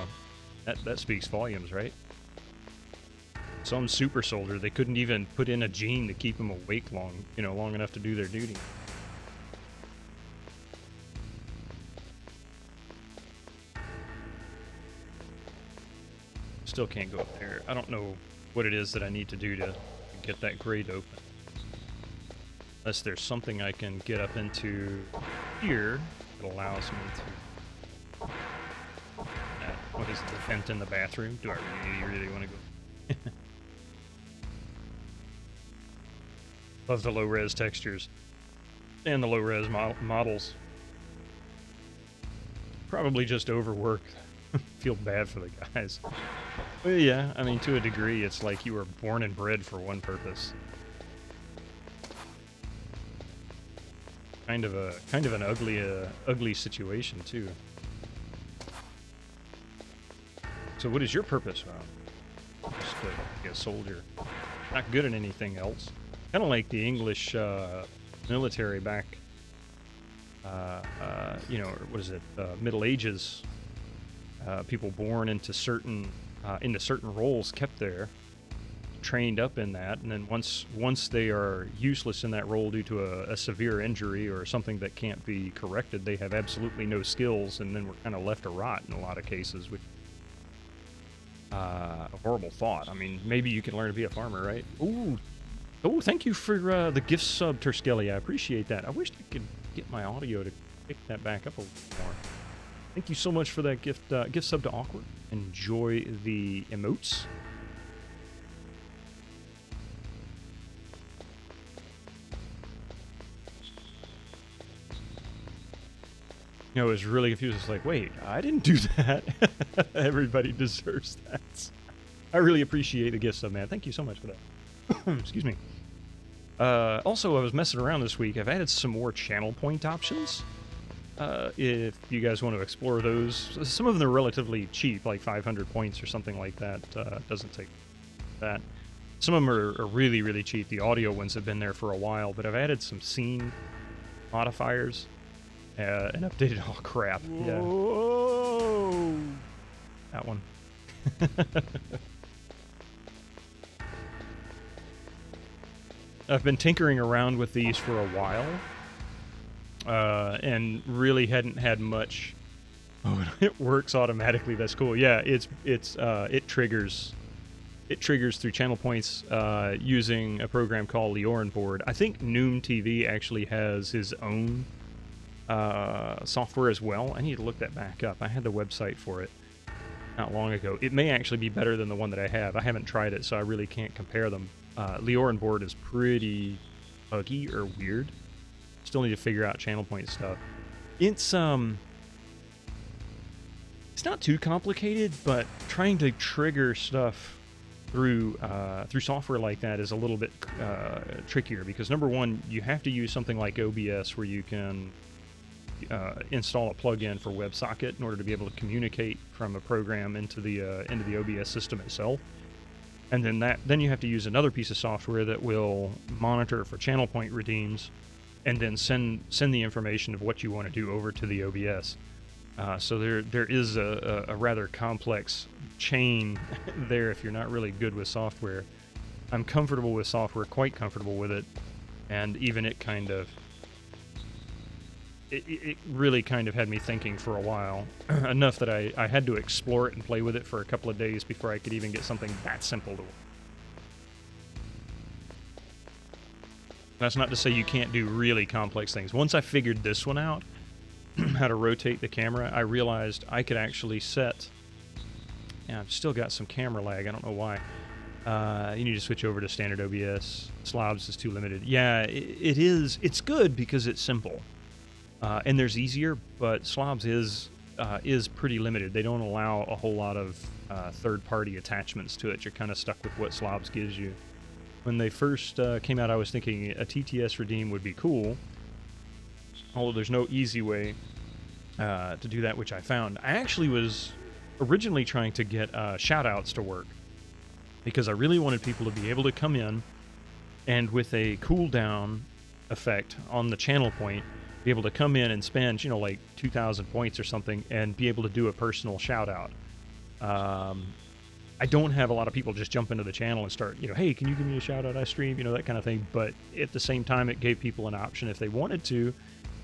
[SPEAKER 1] that speaks volumes, right? Some super soldier, they couldn't even put in a gene to keep them awake long enough to do their duty. Still can't go up there. I don't know what it is that I need to do to get that grate open. Unless there's something I can get up into here that allows me to... what is the vent in the bathroom? Do I really want to go? Love the low-res textures. And the low-res models. Probably just overwork. Feel bad for the guys. But yeah, I mean, to a degree, it's like you were born and bred for one purpose. Kind of an ugly situation too. So, what is your purpose? Well, just to be a soldier. Not good at anything else. Kind of like the English military back. You know, what is it? Middle Ages. People born into certain roles kept there, trained up in that, and then once they are useless in that role due to a severe injury or something that can't be corrected, they have absolutely no skills, and then we're kind of left to rot in a lot of cases, which a horrible thought. I mean, maybe you can learn to be a farmer, right? Ooh, oh, thank you for the gift sub, Terskelly. I appreciate that. I wish I could get my audio to pick that back up a little more. Thank you so much for that gift sub to Awkward. Enjoy the emotes. You know, I was really confused. It's like, wait, I didn't do that. Everybody deserves that. I really appreciate the gift sub, man. Thank you so much for that. Excuse me. Also, I was messing around this week. I've added some more channel point options. If you guys want to explore those, some of them are relatively cheap, like 500 points or something like that. Doesn't take that. Some of them are really, really cheap. The audio ones have been there for a while, but I've added some scene modifiers and updated. Oh crap!
[SPEAKER 5] Whoa.
[SPEAKER 1] Yeah, that one. I've been tinkering around with these for a while. And really hadn't had much. Oh, it works automatically. That's cool. Yeah, it triggers through channel points using a program called Leorin Board. I think Noom TV actually has his own software as well. I need to look that back up. I had the website for it not long ago. It may actually be better than the one that I have. I haven't tried it, so I really can't compare them. Leorin Board is pretty buggy or weird. Still need to figure out channel point stuff. It's not too complicated, but trying to trigger stuff through software like that is a little bit trickier, because number one, you have to use something like OBS where you can install a plugin for WebSocket in order to be able to communicate from a program into the OBS system itself. And then you have to use another piece of software that will monitor for channel point redeems, and then send the information of what you want to do over to the OBS. So there is a rather complex chain there if you're not really good with software. I'm comfortable with software, quite comfortable with it, and even it really kind of had me thinking for a while, enough that I had to explore it and play with it for a couple of days before I could even get something that simple to work. That's not to say you can't do really complex things. Once I figured this one out, how to rotate the camera, I realized I could actually set... Yeah, I've still got some camera lag. I don't know why. You need to switch over to standard OBS. Slobs is too limited. Yeah, it is. It's good because it's simple. And there's easier, but Slobs is pretty limited. They don't allow a whole lot of third-party attachments to it. You're kind of stuck with what Slobs gives you. When they first came out, I was thinking a TTS redeem would be cool, although there's no easy way to do that, which I found. I actually was originally trying to get shoutouts to work because I really wanted people to be able to come in and with a cooldown effect on the channel point, be able to come in and spend, you know, like 2,000 points or something and be able to do a personal shoutout. I don't have a lot of people just jump into the channel and start, you know, hey, can you give me a shout out? I stream, you know, that kind of thing. But at the same time, it gave people an option if they wanted to,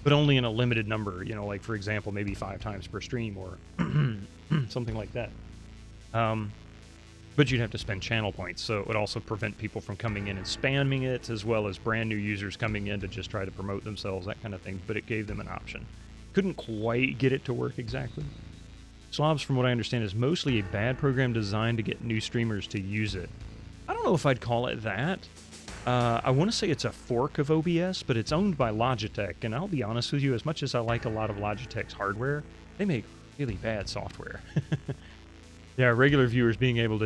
[SPEAKER 1] but only in a limited number, you know, like for example, maybe 5 times per stream or something like that. But you'd have to spend channel points, so it would also prevent people from coming in and spamming it, as well as brand new users coming in to just try to promote themselves, that kind of thing. But it gave them an option. Couldn't quite get it to work exactly. Slobs, from what I understand, is mostly a bad program designed to get new streamers to use it. I don't know if I'd call it that. I want to say it's a fork of OBS, but it's owned by Logitech, and I'll be honest with you, as much as I like a lot of Logitech's hardware, they make really bad software. Yeah, regular viewers being able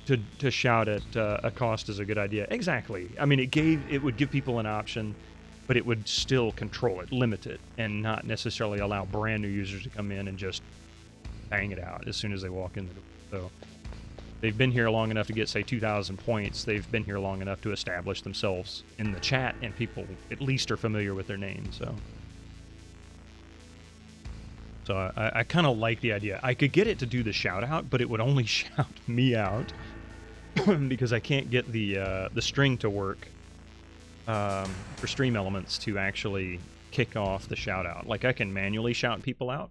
[SPEAKER 1] to shout at a cost is a good idea. Exactly. I mean, it would give people an option, but it would still control it, limit it, and not necessarily allow brand new users to come in and just bang it out as soon as they walk in the door. So they've been here long enough to get, say, 2,000 points. They've been here long enough to establish themselves in the chat, and people at least are familiar with their name. So I kind of like the idea. I could get it to do the shout out, but it would only shout me out because I can't get the string to work for stream elements to actually kick off the shout out. Like I can manually shout people out.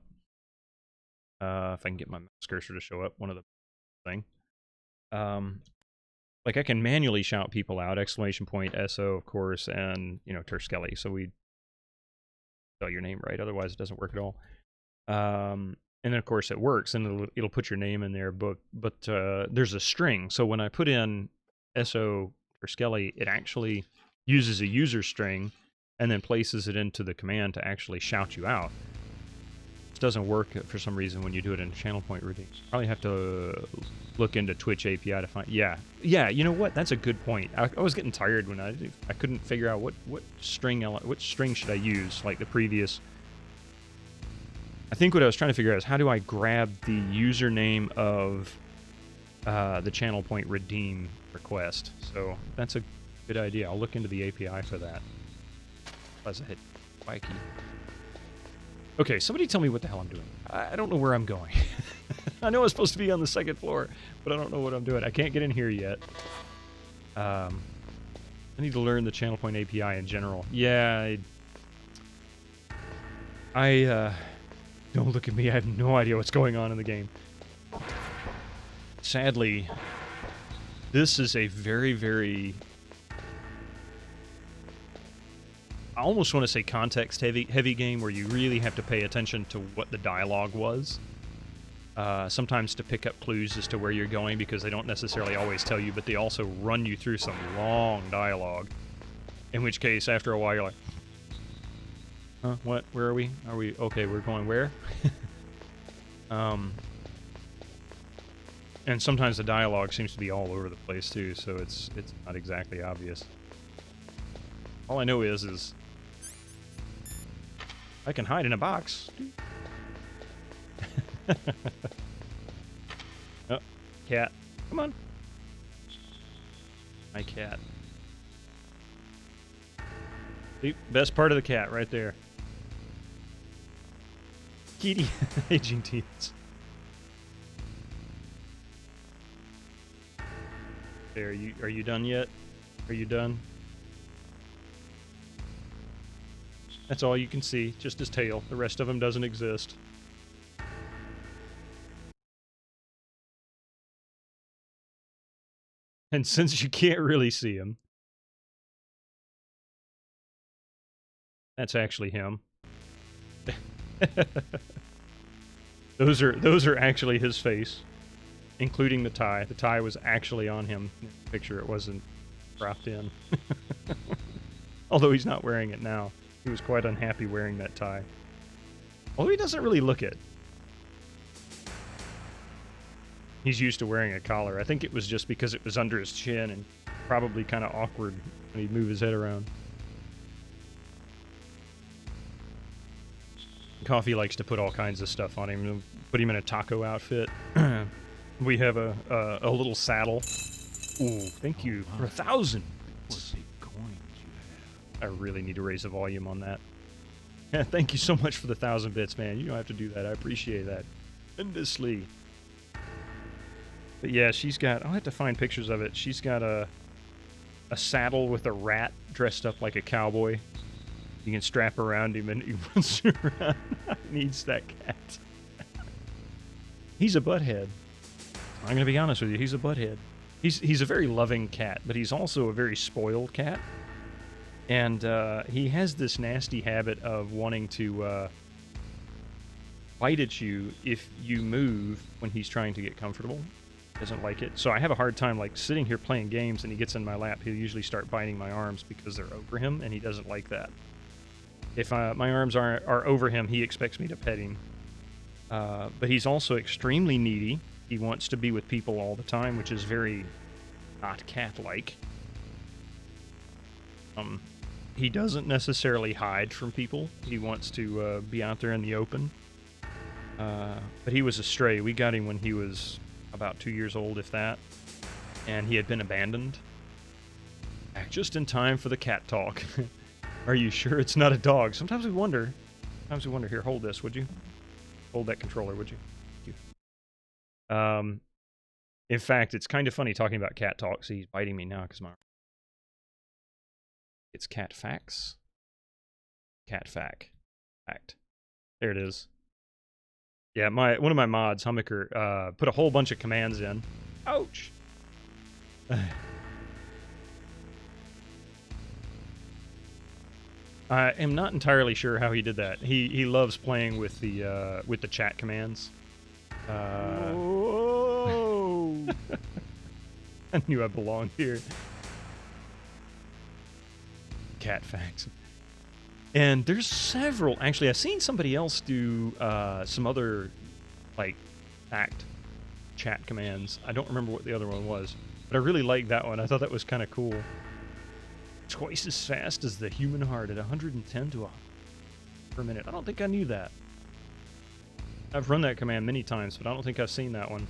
[SPEAKER 1] If I can get my mouse cursor to show up, one of the thing. Like I can manually shout people out, exclamation point, SO, of course, and, you know, Terskelly. So we spell your name right, otherwise it doesn't work at all. And then of course it works, and it'll put your name in there, but there's a string. So when I put in SO Terskelly, it actually uses a user string and then places it into the command to actually shout you out. Doesn't work for some reason when you do it in channel point routine. Probably have to look into Twitch API to find. Yeah, you know what, that's a good point. I was getting tired when I couldn't figure out what string should I use, like the previous. I think what I was trying to figure out is how do I grab the username of the channel point redeem request. So that's a good idea. I'll look into the API for that. As I hit Y key. Okay, somebody tell me what the hell I'm doing. I don't know where I'm going. I know I'm supposed to be on the 2nd floor, but I don't know what I'm doing. I can't get in here yet. I need to learn the channel point API in general. Yeah, I don't look at me. I have no idea what's going on in the game. Sadly, this is a very, very... I almost want to say context-heavy game where you really have to pay attention to what the dialogue was. Sometimes to pick up clues as to where you're going, because they don't necessarily always tell you, but they also run you through some long dialogue. In which case, after a while, you're like, huh, what? Where are we? Are we... Okay, we're going where? And sometimes the dialogue seems to be all over the place, too, so it's not exactly obvious. All I know is I can hide in a box. Oh, cat. Come on. My cat. See, best part of the cat right there. Kitty. Aging teeth. There, are you done yet? Are you done? That's all you can see, just his tail. The rest of him doesn't exist. And since you can't really see him, that's actually him. Those are actually his face, including the tie. The tie was actually on him in the picture. It wasn't dropped in. Although he's not wearing it now. He was quite unhappy wearing that tie. Although he doesn't really look it. He's used to wearing a collar. I think it was just because it was under his chin and probably kind of awkward when he'd move his head around. Coffee likes to put all kinds of stuff on him. Put him in a taco outfit. We have a little saddle. Ooh, thank you for 1,000.
[SPEAKER 5] What big coins you have.
[SPEAKER 1] I really need to raise the volume on that. Yeah, thank you so much for the 1,000 bits, man. You don't have to do that. I appreciate that tremendously. But yeah, she's got... I'll have to find pictures of it. She's got a saddle with a rat dressed up like a cowboy. You can strap around him and he runs around. Needs that cat. He's a butthead. I'm going to be honest with you. He's a butthead. He's a very loving cat, but he's also a very spoiled cat. And he has this nasty habit of wanting to bite at you if you move when he's trying to get comfortable. Doesn't like it. So I have a hard time like sitting here playing games and he gets in my lap. He'll usually start biting my arms because they're over him, and he doesn't like that. If my arms are over him, he expects me to pet him. But he's also extremely needy. He wants to be with people all the time, which is very not cat-like. He doesn't necessarily hide from people. He wants to be out there in the open. But he was a stray. We got him when he was about 2 years old, if that. And he had been abandoned. Back just in time for the cat talk. Are you sure it's not a dog? Sometimes we wonder. Here, hold this, would you? Hold that controller, would you? Thank you. In fact, it's kind of funny talking about cat talk. See, he's biting me now because my... It's cat facts. Cat fact. There it is. Yeah, one of my mods, Hummiker, put a whole bunch of commands in. Ouch! I am not entirely sure how he did that. He loves playing with the chat commands.
[SPEAKER 5] Whoa!
[SPEAKER 1] I knew I belonged here. Cat facts. And there's several. Actually, I've seen somebody else do some other, like, fact chat commands. I don't remember what the other one was, but I really liked that one. I thought that was kind of cool. Twice as fast as the human heart at 110 to 100 per minute. I don't think I knew that. I've run that command many times, but I don't think I've seen that one.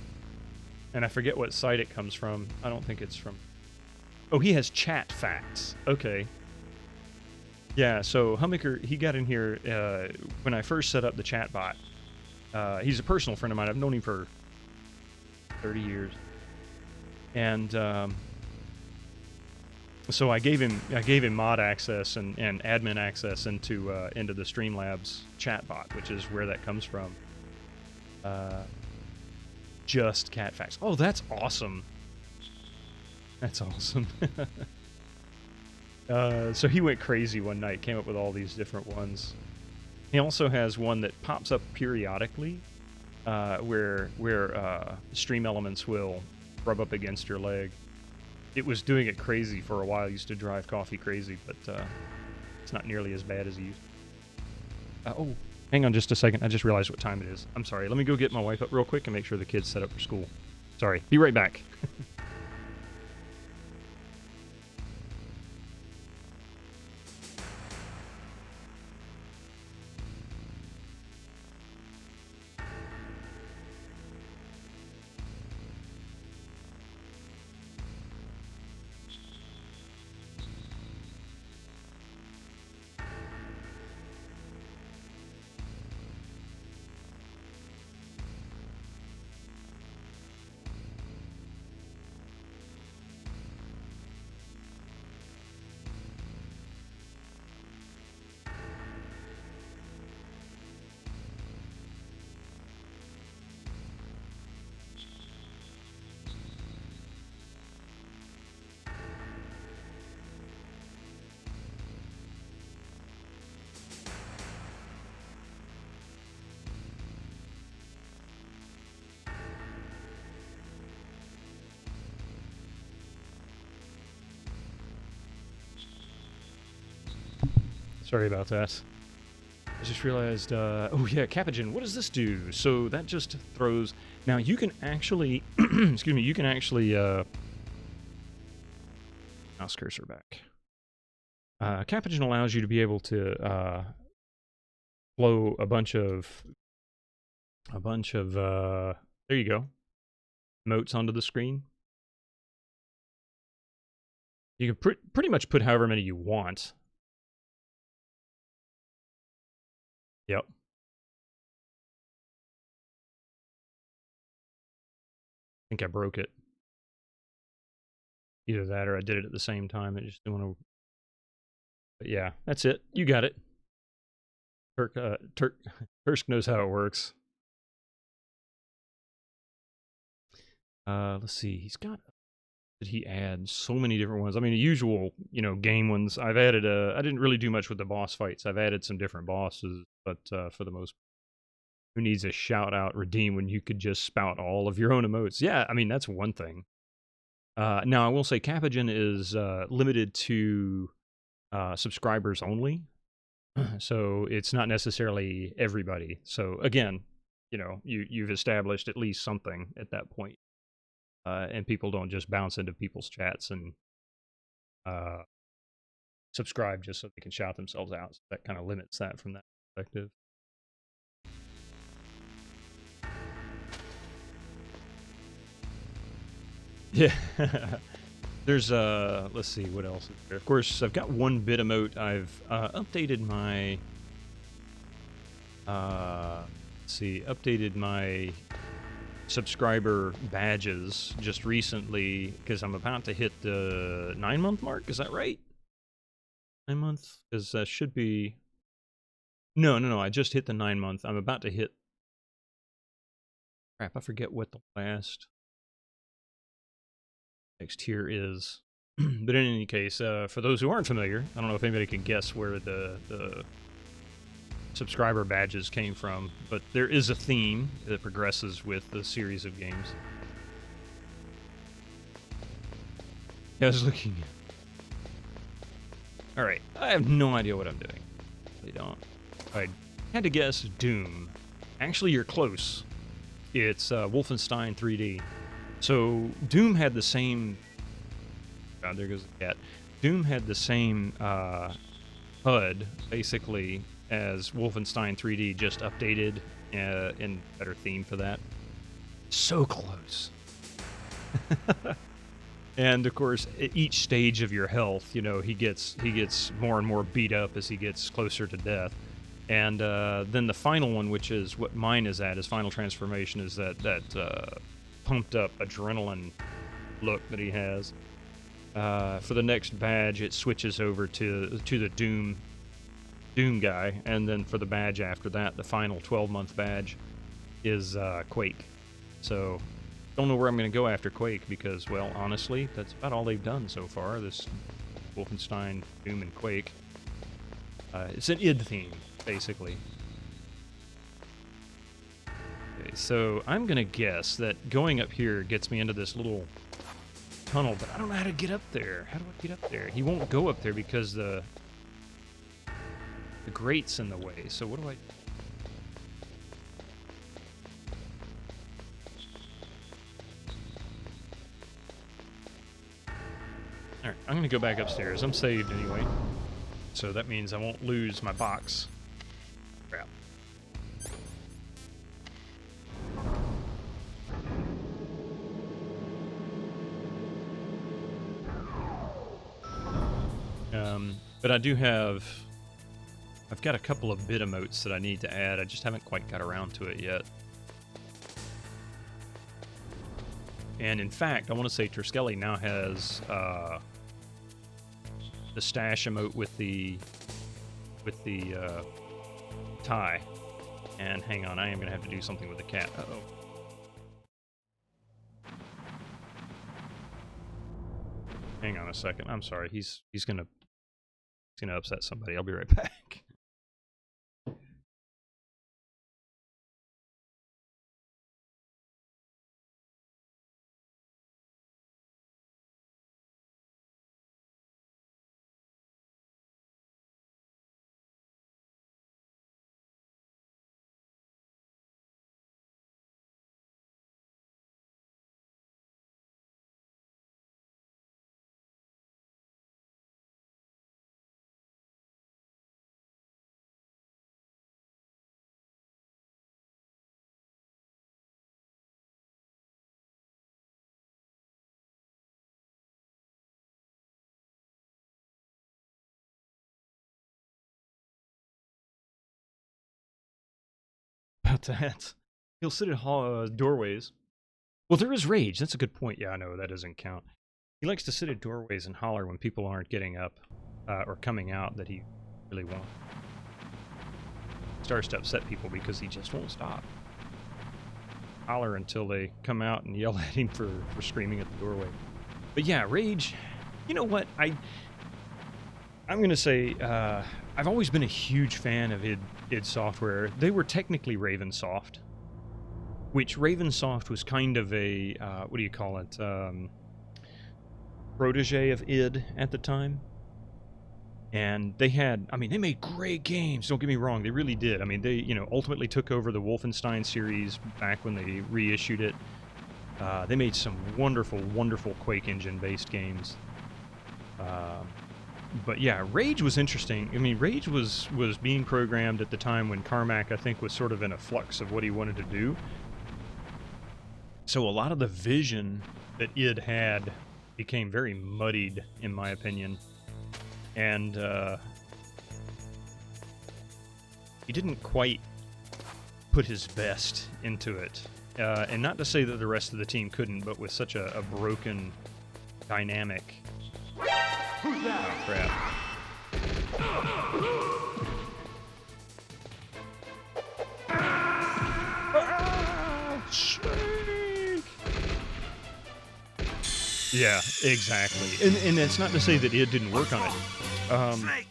[SPEAKER 1] And I forget what site it comes from. I don't think it's from... Oh, he has chat facts. Okay. Yeah, so Hummiker, he got in here when I first set up the chat bot. He's a personal friend of mine. I've known him for 30 years. And so I gave him mod access and admin access into the Streamlabs chat bot, which is where that comes from. Just cat facts. Oh, that's awesome. That's awesome. So he went crazy one night, came up with all these different ones. He also has one that pops up periodically, where stream elements will rub up against your leg. It was doing it crazy for a while. It used to drive Coffee crazy, but it's not nearly as bad as he used. Oh, hang on just a second. I just realized what time it is. I'm sorry. Let me go get my wife up real quick and make sure the kids set up for school. Sorry. Be right back. Sorry about that. I just realized, oh yeah, Capogen, what does this do? So that just throws... Now you can actually, excuse me, you can actually, mouse cursor back. Capogen allows you to be able to flow a bunch of there you go, emotes onto the screen. You can pretty much put however many you want. Yep. I think I broke it. Either that or I did it at the same time. I just don't want to. But yeah, that's it. You got it. Tursk knows how it works. Let's see. He's got. Did he add so many different ones? I mean, the usual, game ones. I've added. I didn't really do much with the boss fights. I've added some different bosses, but for the most, who needs a shout out redeem when you could just spout all of your own emotes? Yeah, I mean that's one thing. Now I will say Capigen is limited to subscribers only. So it's not necessarily everybody. So again, you've established at least something at that point, and people don't just bounce into people's chats and subscribe just so they can shout themselves out. So that kind of limits that from that perspective. Yeah. There's let's see what else is there. Of course, I've got one bit emote. I've updated my updated my subscriber badges just recently because I'm about to hit the 9-month mark. Is that right? 9 month? Because that should be. No. I just hit the 9-month. I'm about to hit. Crap, I forget what the last next tier is. But in any case, for those who aren't familiar, I don't know if anybody can guess where the subscriber badges came from, but there is a theme that progresses with the series of games. I was looking. Alright, I have no idea what I'm doing. They don't. I had to guess Doom. Actually, you're close. It's Wolfenstein 3D. So, Doom had the same... God, there goes the cat. Doom had the same HUD, basically, as Wolfenstein 3D, just updated in better theme for that. So close. And of course, at each stage of your health, he gets more and more beat up as he gets closer to death. And then the final one, which is what mine is at, his final transformation, is that pumped up adrenaline look that he has. For the next badge, it switches over to the Doom guy, and then for the badge after that, the final 12-month badge is Quake. So, don't know where I'm going to go after Quake because, well, honestly, that's about all they've done so far. This Wolfenstein, Doom, and Quake. It's an id theme, basically. Okay, so I'm going to guess that going up here gets me into this little tunnel, but I don't know how to get up there. How do I get up there? He won't go up there because the grate's in the way. So what do I... Alright, I'm going to go back upstairs. I'm saved anyway. So that means I won't lose my box. Crap. But I do have... I've got a couple of bit emotes that I need to add. I just haven't quite got around to it yet. And in fact, I want to say Terskelly now has the stash emote with the tie. And hang on, I am going to have to do something with the cat. Uh-oh. Hang on a second. I'm sorry. He's gonna upset somebody. I'll be right back. about that. He'll sit at doorways. Well, there is rage. That's a good point. Yeah, I know that doesn't count. He likes to sit at doorways and holler when people aren't getting up or coming out that he really wants. Starts to upset people because he just won't stop. Holler until they come out and yell at him for screaming at the doorway. But yeah, rage. You know what? I'm gonna say I've always been a huge fan of id Software. They were technically Ravensoft, which Ravensoft was kind of a what do you call it? Protege of id at the time. And they had, I mean, they made great games, don't get me wrong, they really did. I mean, they, ultimately took over the Wolfenstein series back when they reissued it. They made some wonderful, wonderful Quake Engine-based games. But yeah, Rage was interesting. I mean, Rage was being programmed at the time when Carmack, I think, was sort of in a flux of what he wanted to do. So a lot of the vision that id had became very muddied, in my opinion. And he didn't quite put his best into it. And not to say that the rest of the team couldn't, but with such a broken dynamic.
[SPEAKER 5] Who's that?
[SPEAKER 1] Oh, crap. Yeah, exactly. And it's not to say that id didn't work on it.
[SPEAKER 2] Snake!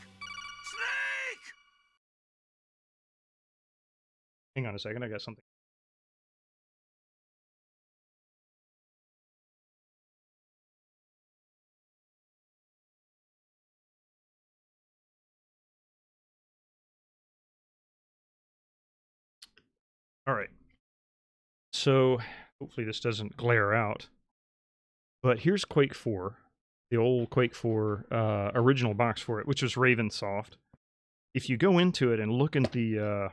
[SPEAKER 2] Snake!
[SPEAKER 1] Hang on a second, I got something. All right. So, hopefully this doesn't glare out. But here's Quake 4, the old Quake 4 original box for it, which was Ravensoft. If you go into it and look at the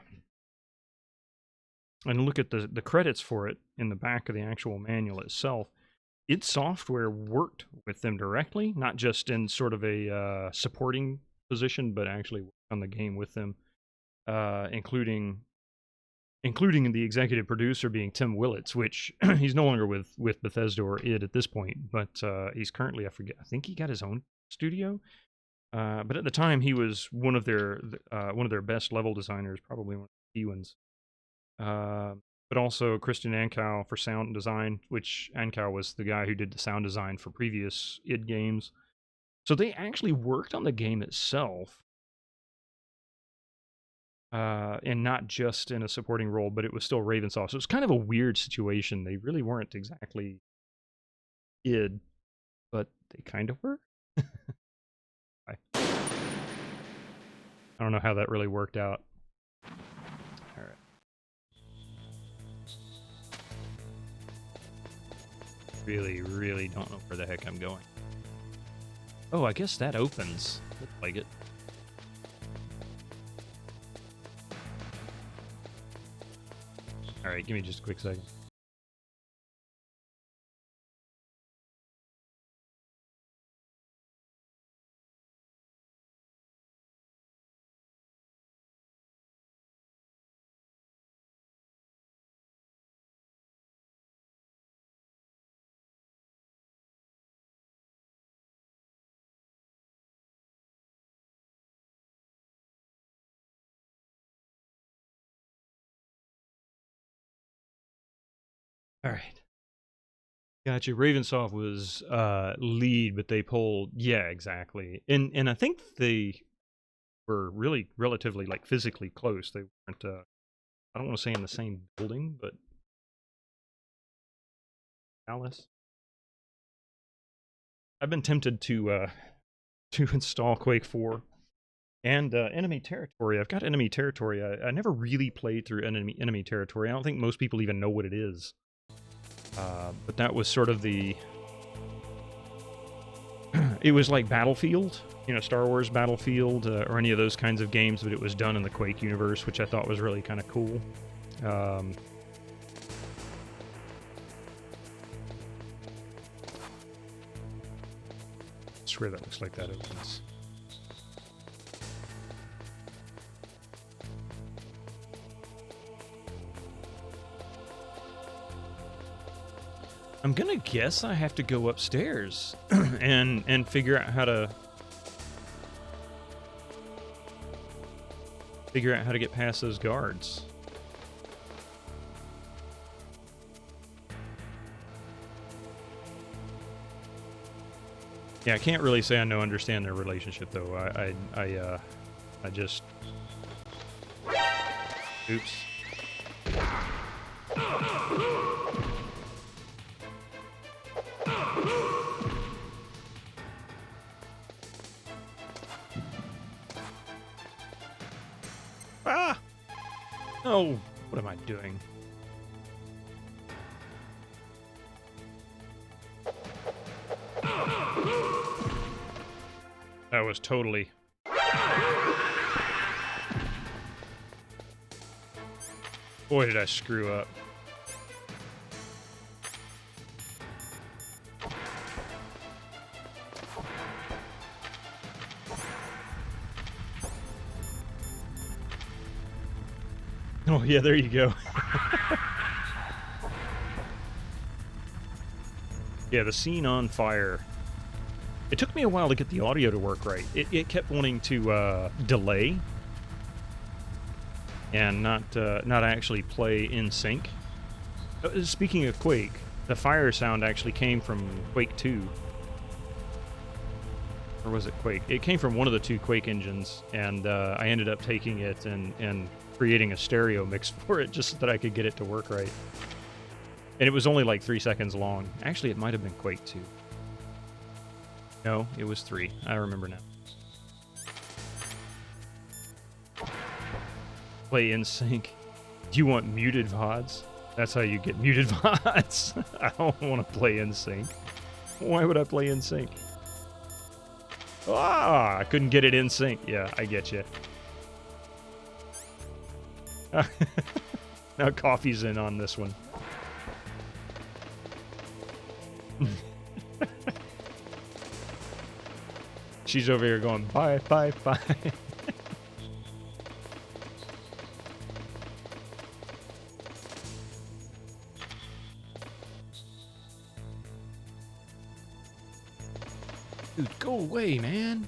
[SPEAKER 1] credits for it in the back of the actual manual itself, id Software worked with them directly, not just in sort of a supporting position, but actually worked on the game with them, including the executive producer being Tim Willits, which he's no longer with Bethesda or id at this point, but he's currently, I think he got his own studio. But at the time, he was one of their best level designers, probably one of the key ones. But also Christian Ankow for sound design, which Ankow was the guy who did the sound design for previous id games. So they actually worked on the game itself, and not just in a supporting role, but it was still Ravensoft. So it's kind of a weird situation. They really weren't exactly id, but they kind of were. I don't know how that really worked out. All right. Really, really don't know where the heck I'm going. Oh, I guess that opens. Looks like it. All right, give me just a quick second. All right. Gotcha. Ravensoft was lead, but they pulled. Yeah, exactly. And I think they were really relatively like physically close. They weren't. I don't want to say in the same building, but Alice. I've been tempted to install Quake 4 and Enemy Territory. I've got Enemy Territory. I never really played through Enemy Territory. I don't think most people even know what it is. But that was sort of the... it was like Battlefield, Star Wars Battlefield, or any of those kinds of games, but it was done in the Quake universe, which I thought was really kind of cool. I swear that looks like that opens. I'm gonna guess I have to go upstairs and figure out how to get past those guards. Yeah, I can't really say I understand their relationship though. I just oops. Ah! Oh, what am I doing? That was totally... Boy, did I screw up. Oh, yeah, there you go. Yeah, the scene on fire. It took me a while to get the audio to work right. It kept wanting to delay and not actually play in sync. Speaking of Quake, the fire sound actually came from Quake 2. Or was it Quake? It came from one of the two Quake engines, and I ended up taking it and creating a stereo mix for it just so that I could get it to work right. And it was only like 3 seconds long. Actually, it might have been Quake 2. No, it was 3. I remember now. Play in sync. Do you want muted VODs? That's how you get muted VODs. I don't want to play in sync. Why would I play in sync? Ah, I couldn't get it in sync. Yeah, I get you. Now Coffee's in on this one. She's over here going, bye, bye, bye. Dude, go away, man.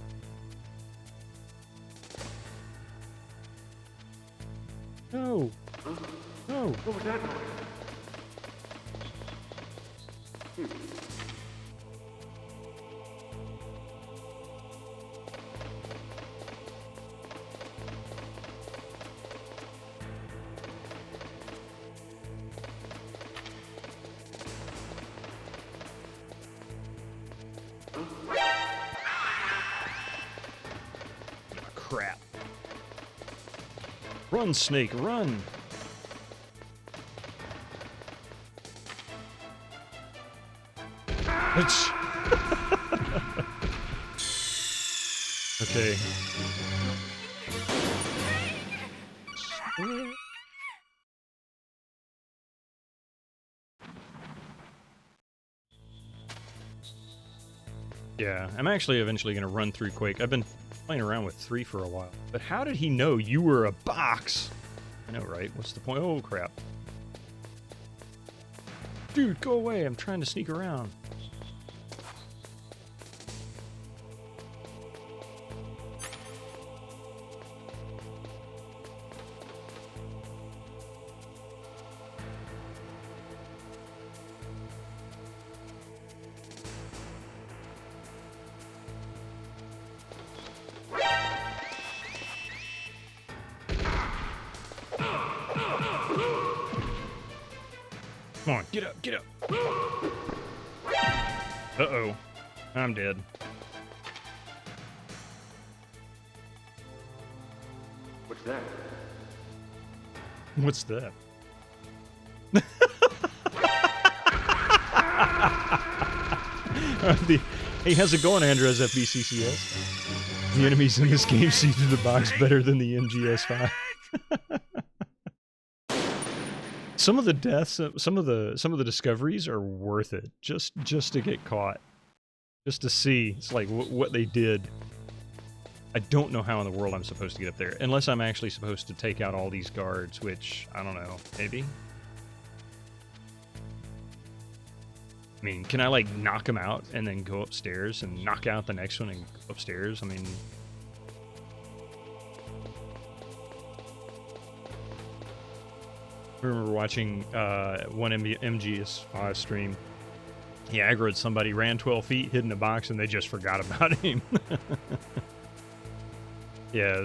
[SPEAKER 1] No. No.
[SPEAKER 5] What was that noise?
[SPEAKER 1] Crap. Run, Snake, run. Okay. Yeah, I'm actually eventually going to run through Quake. I've been playing around with 3 for a while. But how did he know you were a box? I know, right? What's the point? Oh, crap. Dude, go away. I'm trying to sneak around. Come on, get up, get up. Uh-oh. I'm dead.
[SPEAKER 5] What's that?
[SPEAKER 1] What's that? Hey, how's it going, Andrew, as FBCCS? The enemies in this game see through the box better than the MGS5. Some of the deaths, some of the discoveries are worth it, just to get caught, just to see. It's like what they did. I don't know how in the world I'm supposed to get up there, unless I'm actually supposed to take out all these guards, which I don't know. Maybe. I mean, can I, like, knock him out and then go upstairs and knock out the next one and go upstairs? I mean... I remember watching one MGS5 stream. He aggroed somebody, ran 12 feet, hid in a box, and they just forgot about him. Yeah,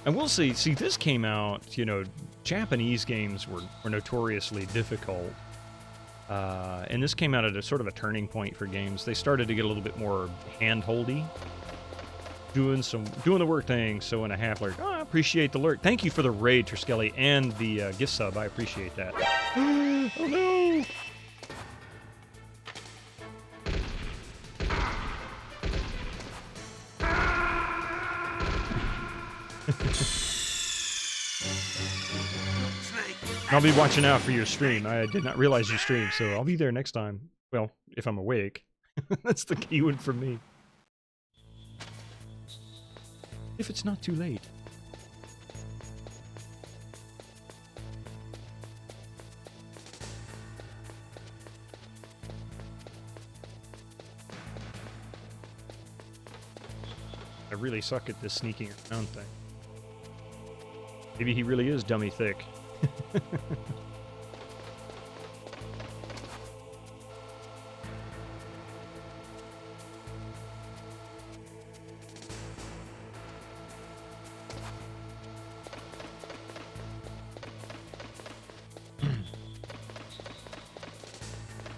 [SPEAKER 1] and we'll see. See, this came out, you know, Japanese games were notoriously difficult. And this came out at a sort of a turning point for games. They started to get a little bit more hand-holdy. Doing the work thing, so in a half lurk. Oh, I appreciate the lurk. Thank you for the raid, Triskelly, and the gift sub. I appreciate that. Oh no! I'll be watching out for your stream. I did not realize you streamed, so I'll be there next time. Well, if I'm awake. That's the keyword for me. If it's not too late. I really suck at this sneaking around thing. Maybe he really is dummy thick.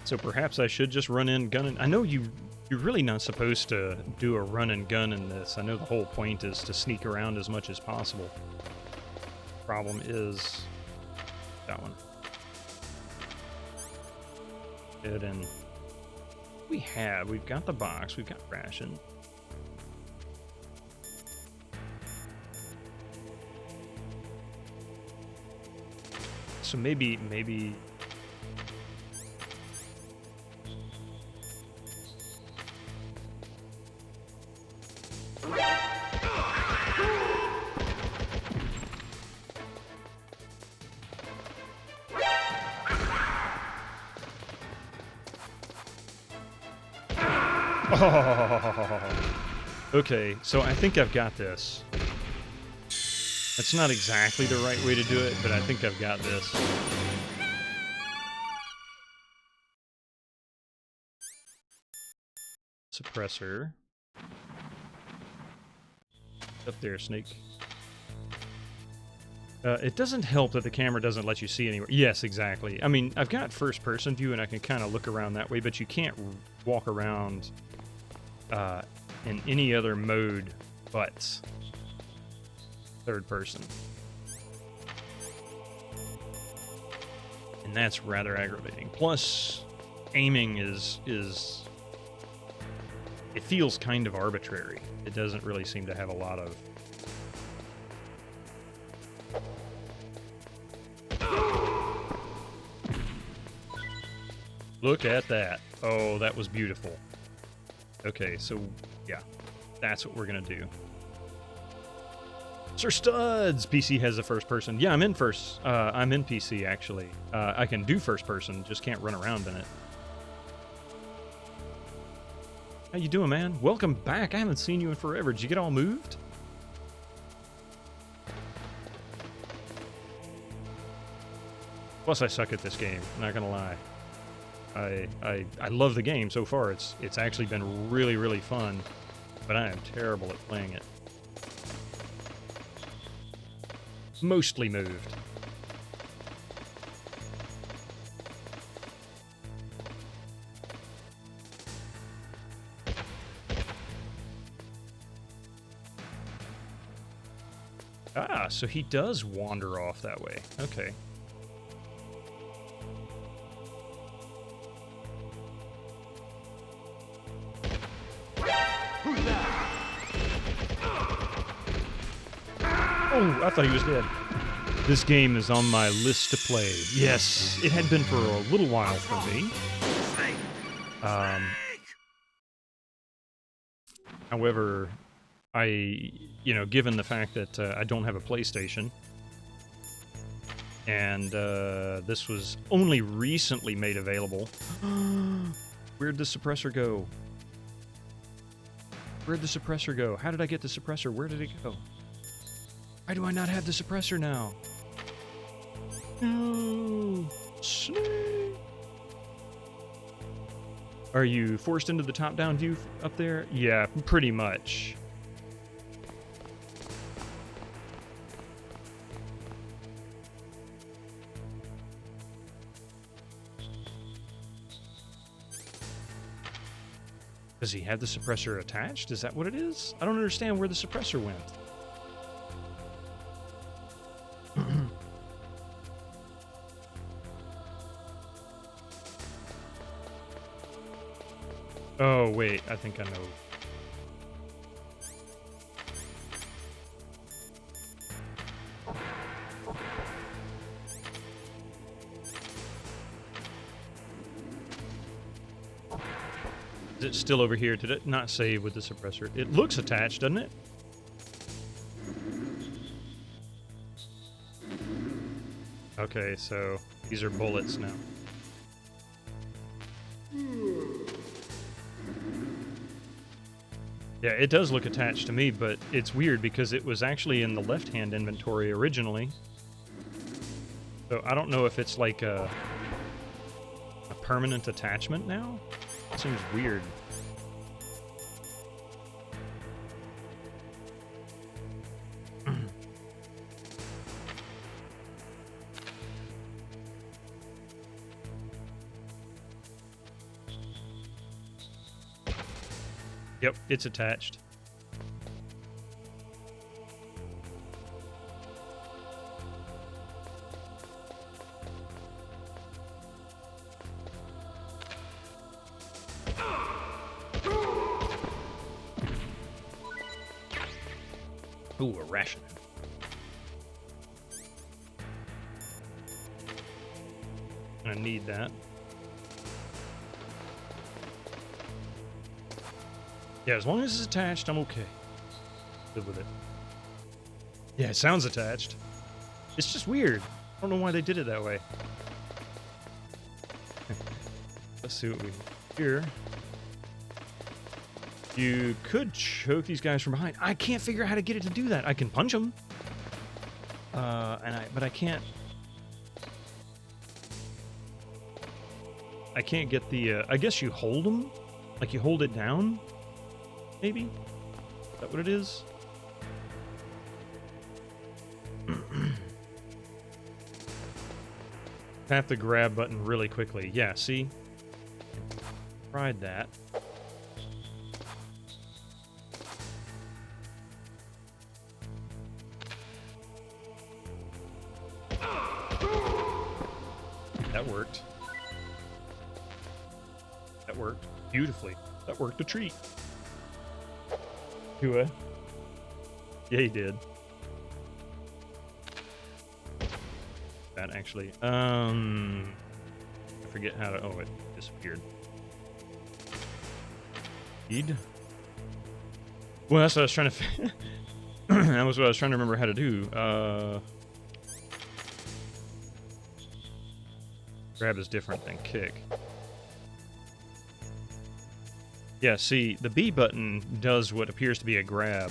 [SPEAKER 1] So perhaps I should just run in, gun and... I know you're really not supposed to do a run and gun in this. I know the whole point is to sneak around as much as possible. Problem is that one. Good, and we've got the box, we've got ration. So maybe okay, so I think I've got this. That's not exactly the right way to do it, but I think I've got this. Suppressor. Up there, Snake. It doesn't help that the camera doesn't let you see anywhere. Yes, exactly. I mean, I've got first-person view, and I can kind of look around that way, but you can't walk around in any other mode but third person. And that's rather aggravating. Plus, aiming is it feels kind of arbitrary. It doesn't really seem to have a lot of... Look at that. Oh, that was beautiful. Okay, so, yeah. That's what we're gonna do. Sir Studs! PC has a first person. Yeah, I'm in PC, actually. I can do first person, just can't run around in it. How you doing, man? Welcome back. I haven't seen you in forever. Did you get all moved? Plus, I suck at this game, not gonna lie. I love the game so far. It's actually been really, really fun, but I am terrible at playing it. Mostly moved. Ah, so he does wander off that way. Okay. Oh, I thought he was dead. This game is on my list to play. Yes, it had been for a little while for me. However, given the fact that I don't have a PlayStation, and this was only recently made available. Where'd the suppressor go? Where'd the suppressor go? How did I get the suppressor? Where did it go? Why do I not have the suppressor now? No! Snake! Are you forced into the top-down view up there? Yeah, pretty much. Does he have the suppressor attached? Is that what it is? I don't understand where the suppressor went. Oh, wait. I think I know. Is it still over here? Did it not save with the suppressor? It looks attached, doesn't it? Okay, so these are bullets now. Yeah, it does look attached to me, but it's weird because it was actually in the left-hand inventory originally. So I don't know if it's like a permanent attachment now. It seems weird. Yep, it's attached. Ooh, a ration. I need that. Yeah, as long as it's attached, I'm okay. Good with it. Yeah, it sounds attached. It's just weird. I don't know why they did it that way. Let's see what we have here. You could choke these guys from behind. I can't figure out how to get it to do that. I can punch them. But I can't. I can't get the, I guess you hold them? Like you hold it down? Maybe? Is that what it is? Tap the grab button really quickly. Yeah, see? Tried that. That worked. That worked beautifully. That worked a treat. Yeah, he did. That actually. I forget how to. Oh, it disappeared. Well, that's what I was trying to. That was what I was trying to remember how to do. Grab is different than kick. Yeah, see, the B button does what appears to be a grab.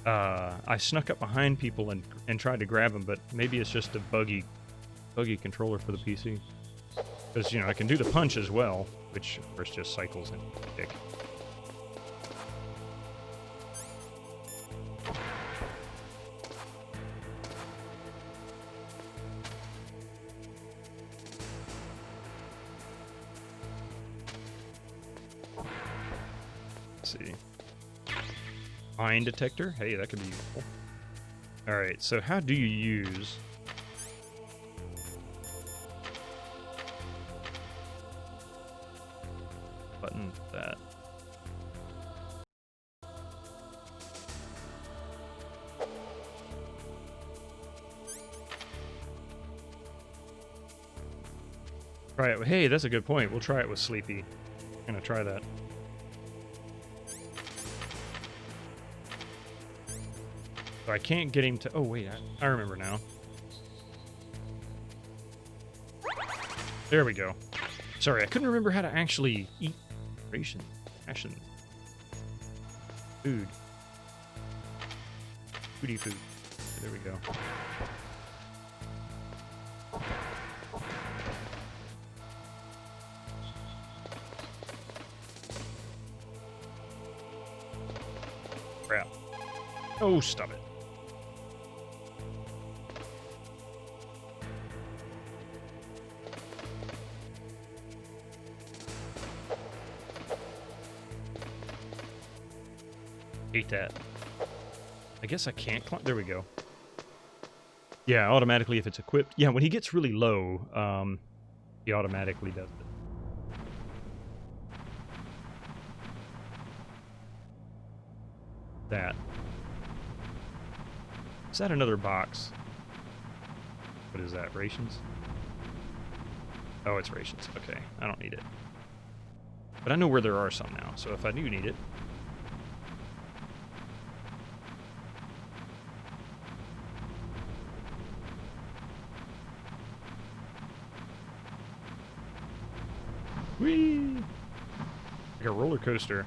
[SPEAKER 1] I snuck up behind people and tried to grab them, but maybe it's just a buggy controller for the PC. Because, you know, I can do the punch as well, which, of course, just cycles and kick. See. Mine detector? Hey, that could be useful. Alright, so how do you use... button for that? Try it. Hey, that's a good point. We'll try it with Sleepy. I'm gonna try that. I can't get him to... Oh, wait. I remember now. There we go. Sorry, I couldn't remember how to actually eat rations. Ration. Food. Foodie food. There we go. Crap. Oh, stop it. Hate that. I guess I can't climb. There we go. Yeah, automatically if it's equipped. Yeah, when he gets really low, he automatically does it. That. Is that another box? What is that? Rations? Oh, it's rations. Okay, I don't need it. But I know where there are some now, so if I do need it. Whee! Like a roller coaster.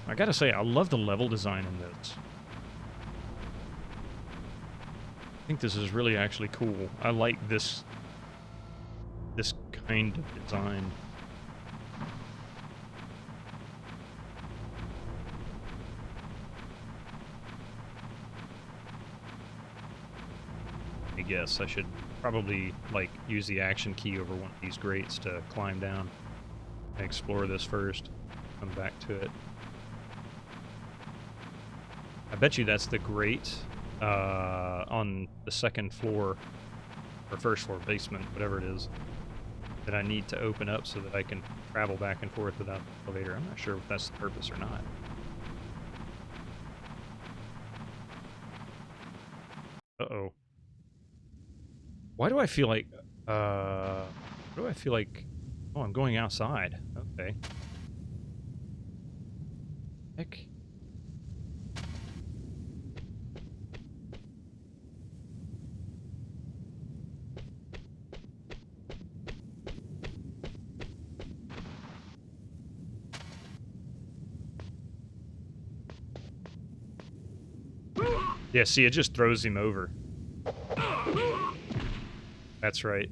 [SPEAKER 1] I gotta say, I love the level design in this. I think this is really actually cool. I like this kind of design. I guess I should probably like use the action key over one of these grates to climb down and explore this first. Come back to it. I bet you that's the grate on the second floor, or first floor basement, whatever it is, that I need to open up so that I can travel back and forth without the elevator. I'm not sure if that's the purpose or not. Uh-oh. Why do I feel like, what do I feel like, oh, I'm going outside. Okay. Heck. Yeah, see, it just throws him over. That's right.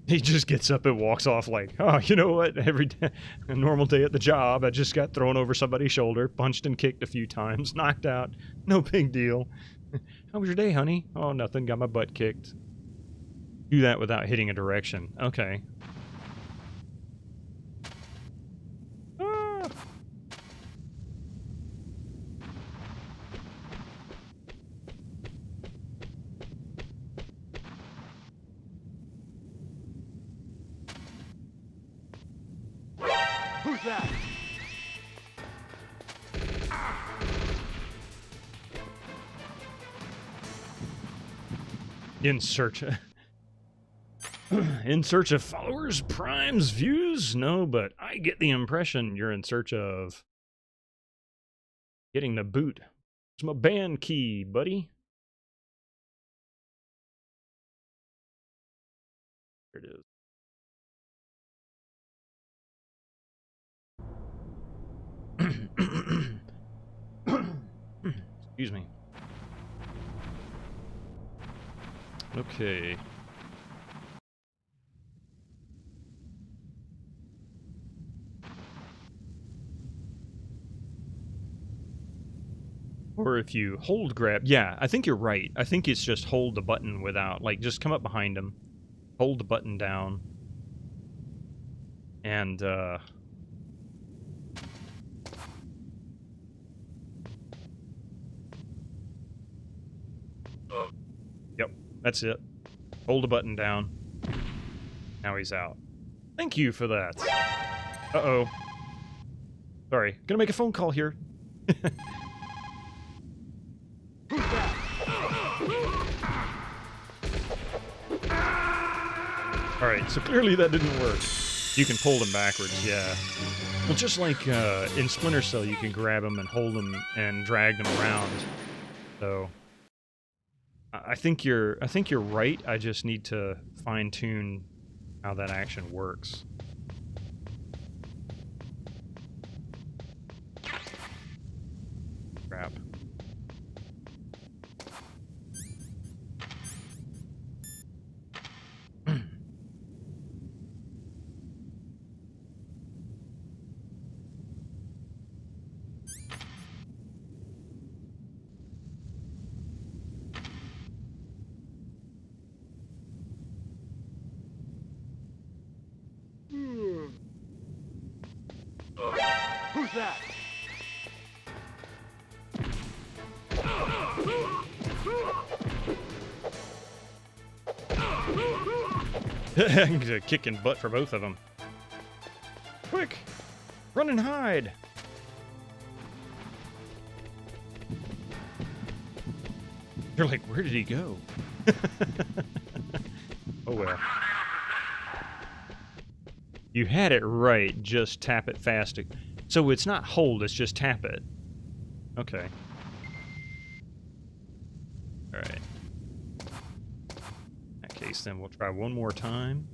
[SPEAKER 1] He just gets up and walks off like, oh, you know what? Every day, a normal day at the job, I just got thrown over somebody's shoulder, punched and kicked a few times, knocked out. No big deal. How was your day, honey? Oh, nothing. Got my butt kicked. Do that without hitting a direction. Okay. Ah.
[SPEAKER 5] Who's that?
[SPEAKER 1] In search of... in search of followers, primes, views? No, but I get the impression you're in search of getting the boot. It's my band key, buddy. There it is. Excuse me. Okay. Or if you hold grab, yeah, I think you're right. I think it's just hold the button without, like, just come up behind him, hold the button down, and, yep, that's it. Hold the button down. Now he's out. Thank you for that. Uh-oh. Sorry, gonna make a phone call here. Alright, so clearly that didn't work. You can pull them backwards, yeah. Well, just like in Splinter Cell, you can grab them and hold them and drag them around. So I think you're right. I just need to fine tune how that action works. Crap.
[SPEAKER 5] Who's that?
[SPEAKER 1] Kicking butt for both of them. Quick! Run and hide! You're like, where did he go? Oh well. You had it right, just tap it fast. So it's not hold, it's just tap it. Okay. Alright. In that case, then we'll try one more time.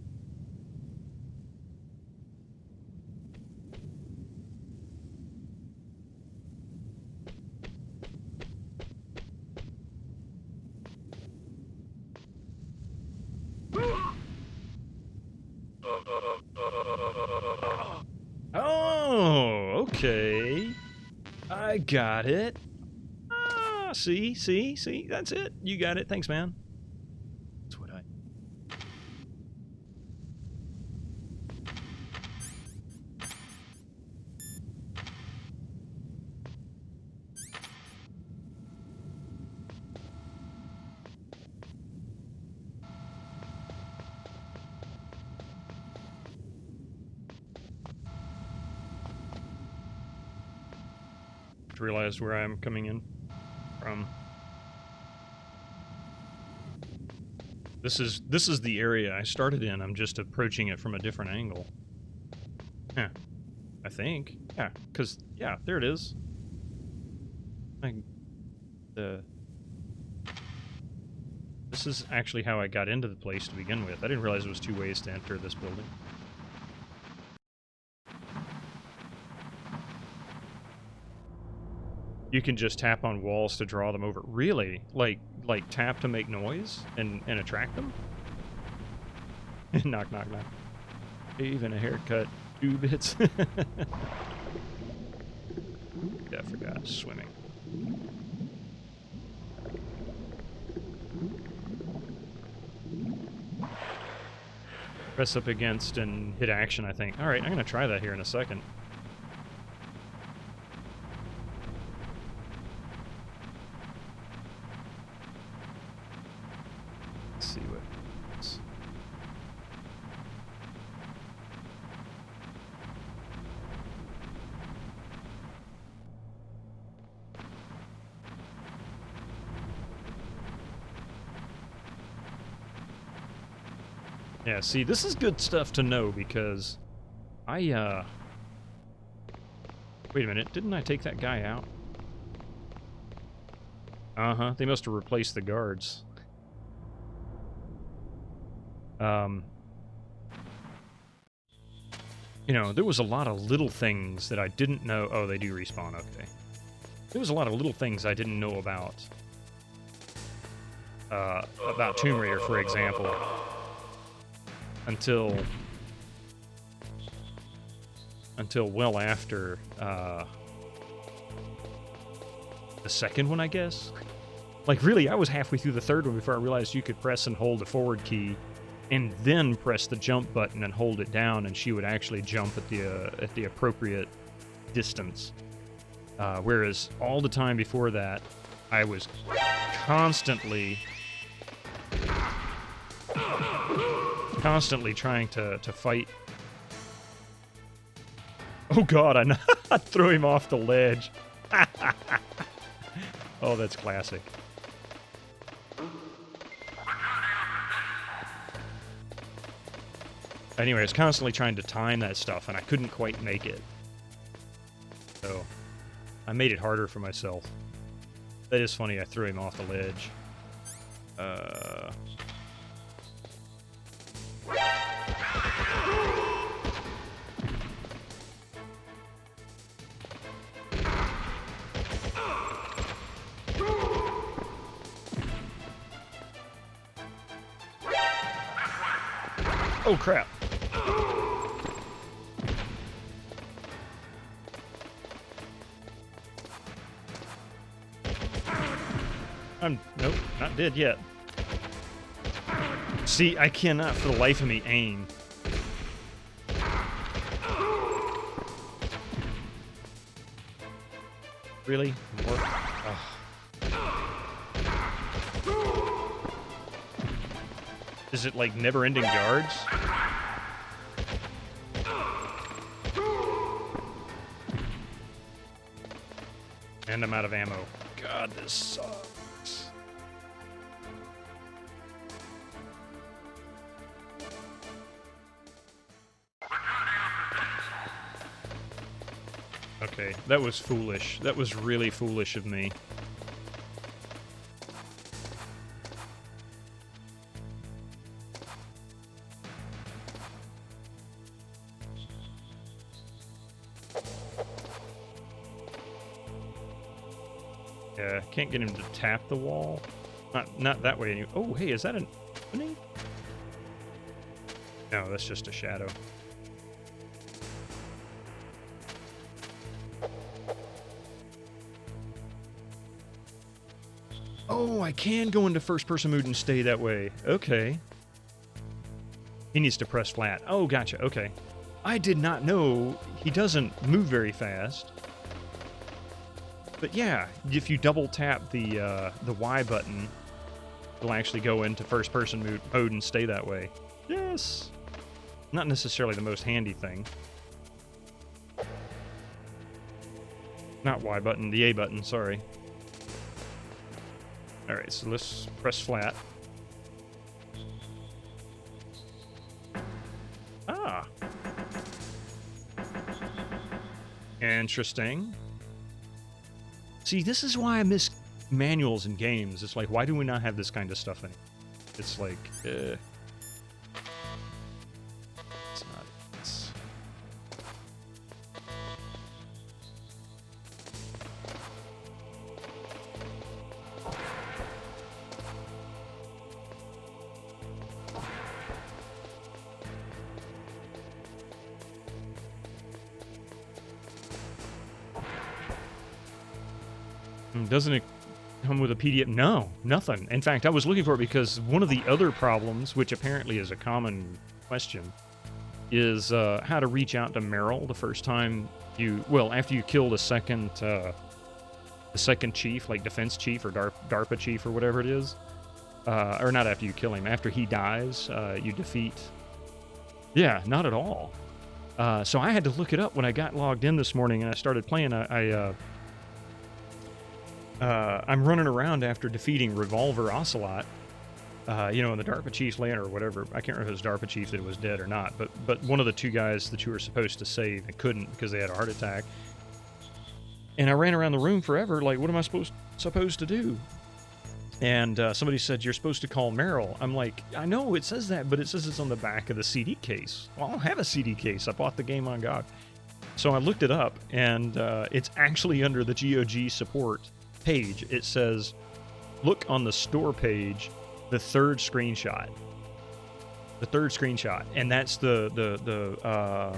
[SPEAKER 1] Oh, okay. I got it. Ah, see, that's it. You got it. Thanks, man. That's what I... realized where I'm coming in from. This is the area I started in. I'm just approaching it from a different angle. Yeah, I think. Yeah, because yeah, there it is. This is actually how I got into the place to begin with. I didn't realize there was 2 ways to enter this building. You can just tap on walls to draw them over. Really? Like tap to make noise and attract them? Knock, knock, knock. Even a haircut. 2 bits. Yeah, I forgot. Swimming. Press up against and hit action, I think. Alright, I'm gonna try that here in a second. See what happens. Yeah, see, this is good stuff to know because wait a minute, didn't I take that guy out? Uh-huh, they must have replaced the guards. You know, there was a lot of little things that I didn't know. Oh, they do respawn, okay. There was a lot of little things I didn't know about Tomb Raider, for example, until well after the second one, I guess. Like, really, I was halfway through the third one before I realized you could press and hold the forward key and then press the jump button and hold it down, and she would actually jump at the appropriate distance. Whereas all the time before that, I was constantly trying to fight. Oh god, I threw him off the ledge. Oh, that's classic. Anyway, I was constantly trying to time that stuff, and I couldn't quite make it. So, I made it harder for myself. That is funny, I threw him off the ledge. Oh, crap. Nope, not dead yet. See, I cannot for the life of me aim. Really? More? Is it like never-ending yards? And I'm out of ammo. God, this sucks. Okay, that was foolish. That was really foolish of me. Yeah, can't get him to tap the wall. Not that way anyway. Oh, hey, is that an opening? No, that's just a shadow. Oh, I can go into first-person mode and stay that way. Okay. He needs to press flat. Oh, gotcha. Okay. I did not know he doesn't move very fast. But yeah, if you double tap the Y button, it'll actually go into first-person mode and stay that way. Yes. Not necessarily the most handy thing. Not Y button, the A button, sorry. Alright, so let's press flat. Ah. Interesting. See, this is why I miss manuals in games. It's like, why do we not have this kind of stuff in it? It's like, it's not... It's... Doesn't it come with a PDF? No, nothing. In fact, I was looking for it because one of the other problems, which apparently is a common question, is how to reach out to Meryl the first time you... Well, after you kill the second chief, like defense chief or DARPA chief or whatever it is. Or not after you kill him. After he dies, you defeat... Yeah, not at all. So I had to look it up when I got logged in this morning and I started playing. I'm running around after defeating Revolver Ocelot, you know, in the DARPA Chief's land or whatever. I can't remember if it was DARPA Chief that was dead or not, but one of the two guys that you were supposed to save and couldn't because they had a heart attack. And I ran around the room forever, like, what am I supposed to do? And somebody said, you're supposed to call Meryl. I'm like, I know it says that, but it says it's on the back of the CD case. Well, I don't have a CD case. I bought the game on GOG. So I looked it up, and it's actually under the GOG support page. It says, look on the store page, the third screenshot. The third screenshot. And that's the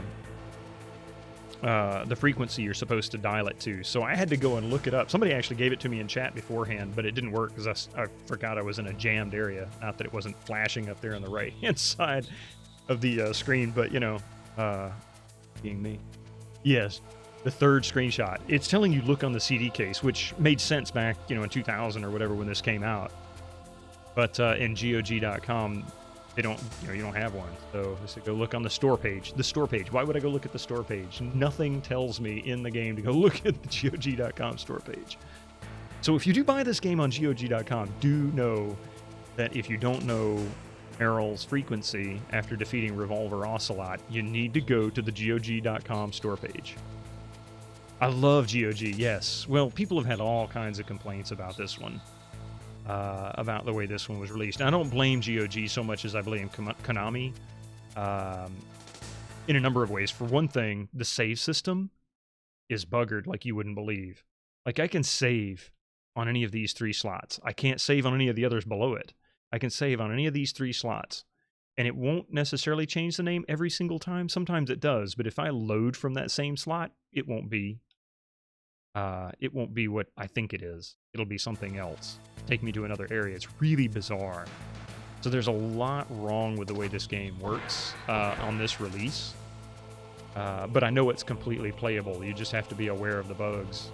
[SPEAKER 1] frequency you're supposed to dial it to. So I had to go and look it up. Somebody actually gave it to me in chat beforehand, but it didn't work because I forgot I was in a jammed area. Not that it wasn't flashing up there on the right-hand side of the screen, but, you know, being me. Yes, the third screenshot. It's telling you look on the CD case, which made sense back, you know, in 2000 or whatever when this came out. But in GOG.com, they don't, you know, you don't have one. So they said, go look on the store page. The store page. Why would I go look at the store page? Nothing tells me in the game to go look at the GOG.com store page. So if you do buy this game on GOG.com, do know that if you don't know Meryl's frequency after defeating Revolver Ocelot, you need to go to the GOG.com store page. I love GOG, yes. Well, people have had all kinds of complaints about this one, about the way this one was released. I don't blame GOG so much as I blame Konami in a number of ways. For one thing, the save system is buggered like you wouldn't believe. Like, I can save on any of these 3 slots. I can't save on any of the others below it. I can save on any of these 3 slots. And it won't necessarily change the name every single time. Sometimes it does, but if I load from that same slot, it won't be what I think it is. It'll be something else. Take me to another area. It's really bizarre. So there's a lot wrong with the way this game works on this release. But I know it's completely playable. You just have to be aware of the bugs.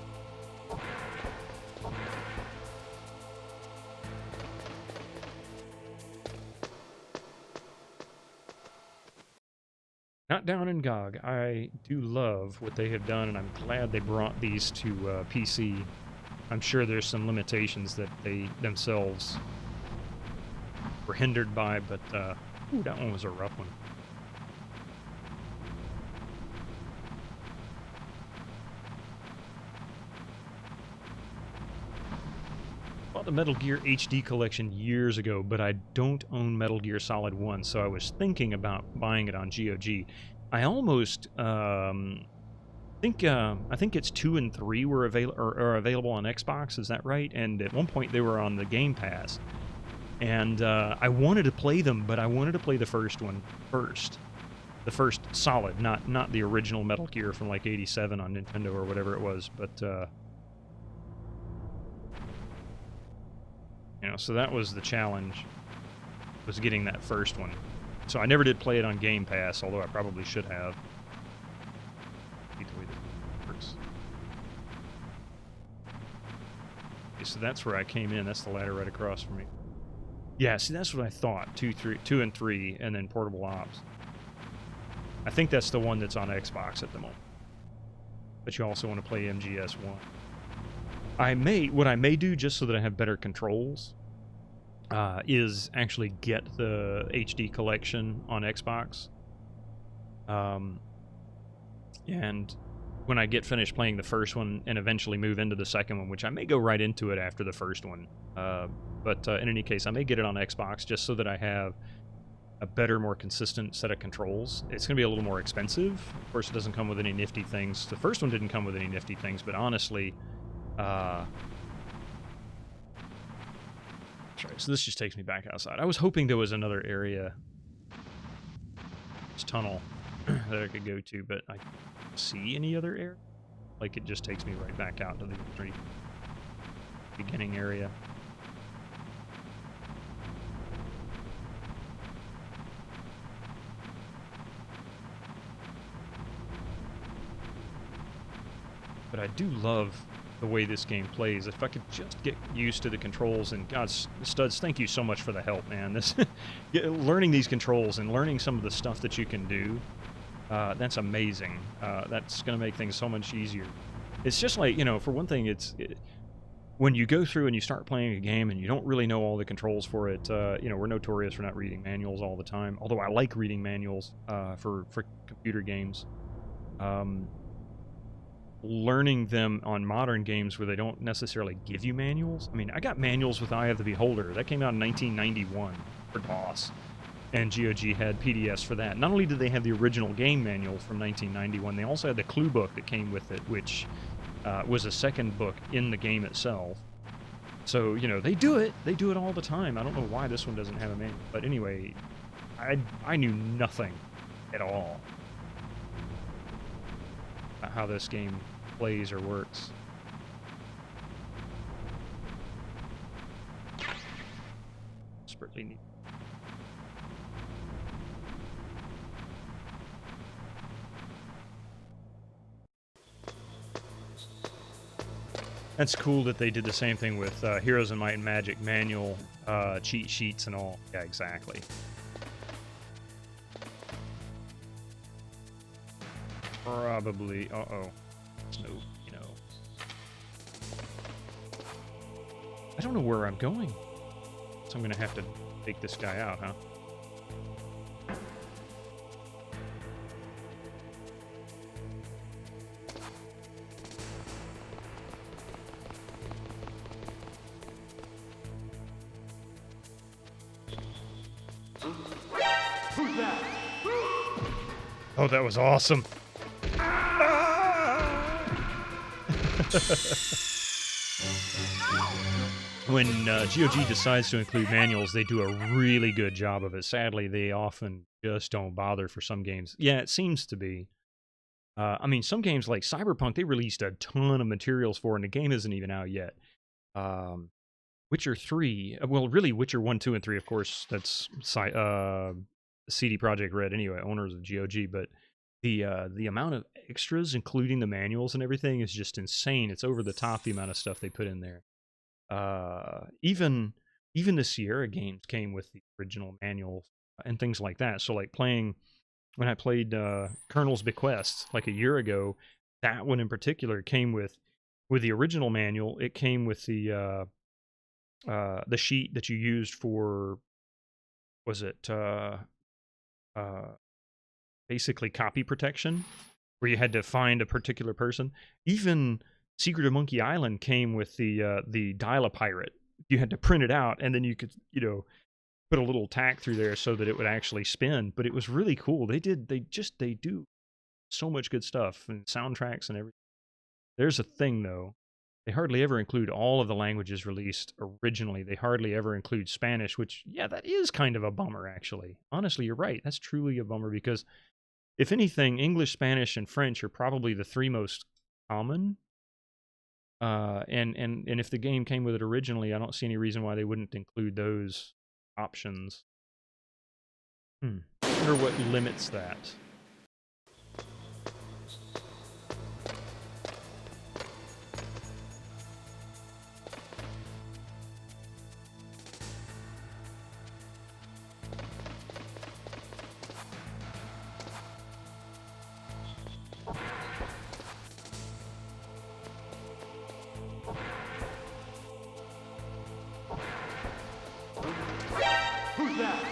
[SPEAKER 1] Not down in GOG. I do love what they have done, and I'm glad they brought these to PC. I'm sure there's some limitations that they themselves were hindered by, but ooh, that one was a rough one. Bought the Metal Gear HD collection years ago, but I don't own Metal Gear Solid 1, so I was thinking about buying it on GOG. I almost I think it's 2 and 3 were available on Xbox, is that right? And at one point they were on the Game Pass. And I wanted to play them, but I wanted to play the first one first. The first Solid, not the original Metal Gear from like 87 on Nintendo or whatever it was, but you know, so that was the challenge, was getting that first one. So I never did play it on Game Pass, although I probably should have. The way this works. Okay, so that's where I came in. That's the ladder right across from me. Yeah, see, that's what I thought. 2 and 3, and then Portable Ops. I think that's the one that's on Xbox at the moment. But you also want to play MGS1. What I may do, just so that I have better controls, is actually get the HD collection on Xbox. And when I get finished playing the first one and eventually move into the second one, which I may go right into it after the first one. But in any case, I may get it on Xbox just so that I have a better, more consistent set of controls. It's going to be a little more expensive. Of course, it doesn't come with any nifty things. The first one didn't come with any nifty things, but honestly, sorry, so this just takes me back outside. I was hoping there was another area, this tunnel, that I could go to, but I don't see any other area. Like, it just takes me right back out to the beginning area. But I do love the way this game plays. If I could just get used to the controls, and God, Studs, thank you so much for the help, man. This learning these controls and learning some of the stuff that you can do, that's amazing. That's going to make things so much easier. It's just like, you know, for one thing, when you go through and you start playing a game and you don't really know all the controls for it, you know, we're notorious for not reading manuals all the time, although I like reading manuals for computer games. Learning them on modern games where they don't necessarily give you manuals. I mean, I got manuals with Eye of the Beholder. That came out in 1991 for DOS, and GOG had PDFs for that. Not only did they have the original game manual from 1991, they also had the clue book that came with it, which was a second book in the game itself. So, you know, they do it. They do it all the time. I don't know why this one doesn't have a manual. But anyway, I knew nothing at all about how this game plays or works. Desperately neat. That's cool that they did the same thing with Heroes of Might and Magic manual, cheat sheets and all. Yeah, exactly. Probably. Uh-oh. No, you know. I don't know where I'm going. So I'm going to have to take this guy out, huh? Oh, that was awesome. When GOG decides to include manuals, they do a really good job of it. Sadly, they often just don't bother for some games. Yeah, it seems to be. I mean, some games like Cyberpunk, they released a ton of materials for, and the game isn't even out yet. Witcher 3, well, really, Witcher 1, 2, and 3, of course, that's CD Projekt Red anyway, owners of GOG, but the amount of extras, including the manuals and everything, is just insane. It's over the top, the amount of stuff they put in there. Even the Sierra games came with the original manual and things like that. So like when I played Colonel's Bequest like a year ago, that one in particular came with the original manual. It came with the sheet that you used for, was it basically copy protection, where you had to find a particular person. Even Secret of Monkey Island came with the Dial-A-Pirate. You had to print it out, and then you could, put a little tack through there so that it would actually spin. But it was really cool. They do so much good stuff, and soundtracks and everything. There's a thing though. They hardly ever include all of the languages released originally. They hardly ever include Spanish, which, yeah, that is kind of a bummer, actually. Honestly, you're right. That's truly a bummer because, if anything, English, Spanish, and French are probably the three most common. And if the game came with it originally, I don't see any reason why they wouldn't include those options. I wonder what limits that.
[SPEAKER 5] Who's that?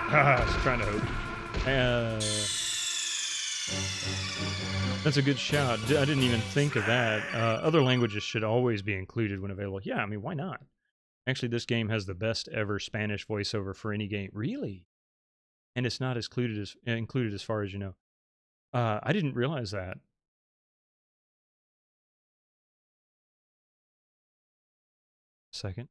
[SPEAKER 1] I was trying to hope. That's a good shout. I didn't even think of that. Other languages should always be included when available. Yeah, I mean, why not? Actually, this game has the best ever Spanish voiceover for any game. Really? And it's not included as far as you know. I didn't realize that. Second.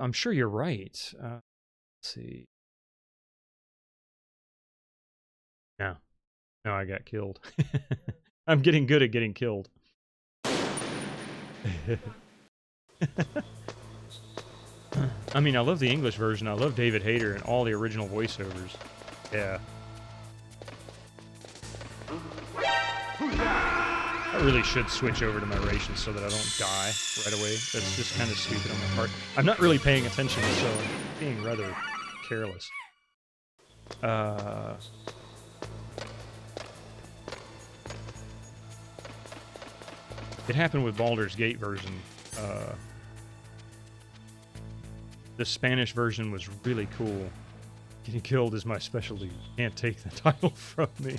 [SPEAKER 1] I'm sure you're right. Let's see. No, I got killed. I'm getting good at getting killed. I mean, I love the English version. I love David Hayter and all the original voiceovers. Yeah. I really should switch over to my rations so that I don't die right away. That's just kind of stupid on my part. I'm not really paying attention, so I'm being rather careless. It happened with Baldur's Gate version. The Spanish version was really cool. Getting killed is my specialty. You can't take the title from me.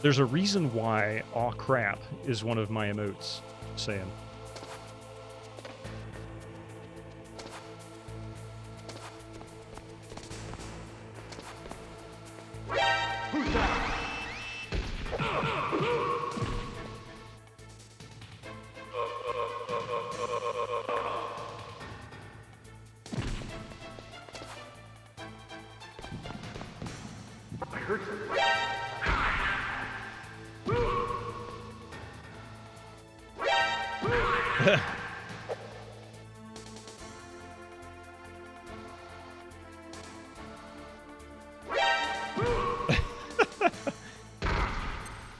[SPEAKER 1] There's a reason why "aw crap" is one of my emotes. Saying.
[SPEAKER 5] Who's that? I heard something.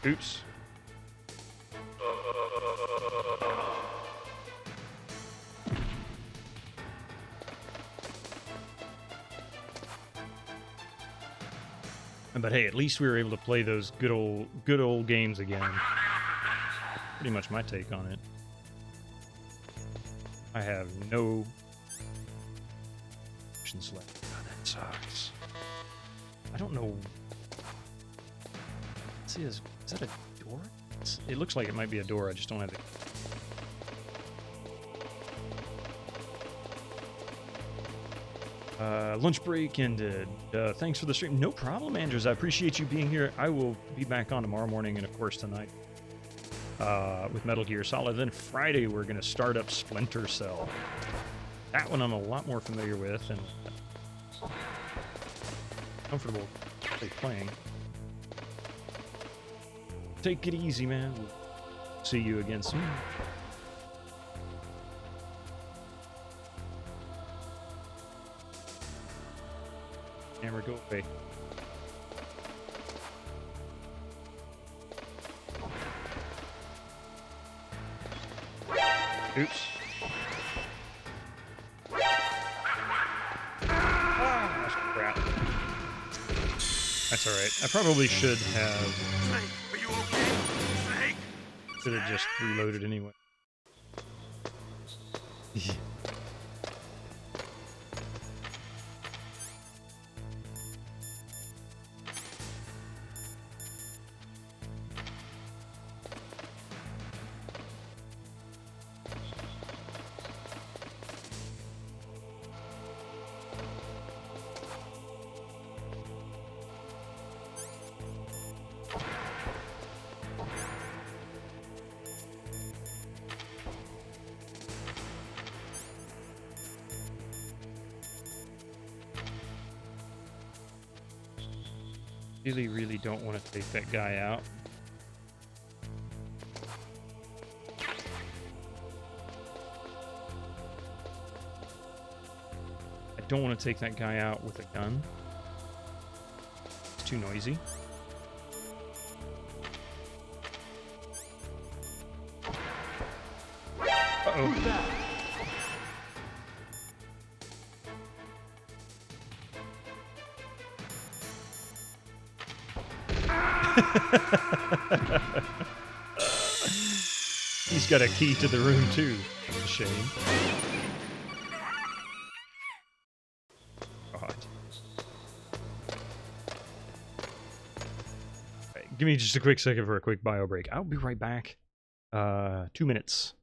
[SPEAKER 1] Oops. But hey, at least we were able to play those good old games again. Pretty much my take on it. I have no options left. God, that sucks. I don't know. Let's see, is that a door? It looks like it might be a door. I just don't have it. Lunch break ended. Thanks for the stream. No problem, Andrews. I appreciate you being here. I will be back on tomorrow morning and, of course, tonight with Metal Gear Solid. Then Friday, we're going to start up Splinter Cell. That one I'm a lot more familiar with and comfortable playing. Take it easy, man. We'll see you again soon. Camera, go away. Oops. Ah, crap. That's alright. I probably should have...
[SPEAKER 2] Snake, are you okay? Snake?
[SPEAKER 1] Should have just reloaded anyway. Really don't want to take that guy out. I don't want to take that guy out with a gun. It's too noisy. Uh-oh.
[SPEAKER 5] Who's that?
[SPEAKER 1] He's got a key to the room too. That's a shame. God. Right, give me just a quick second for a quick bio break. I'll be right back. 2 minutes.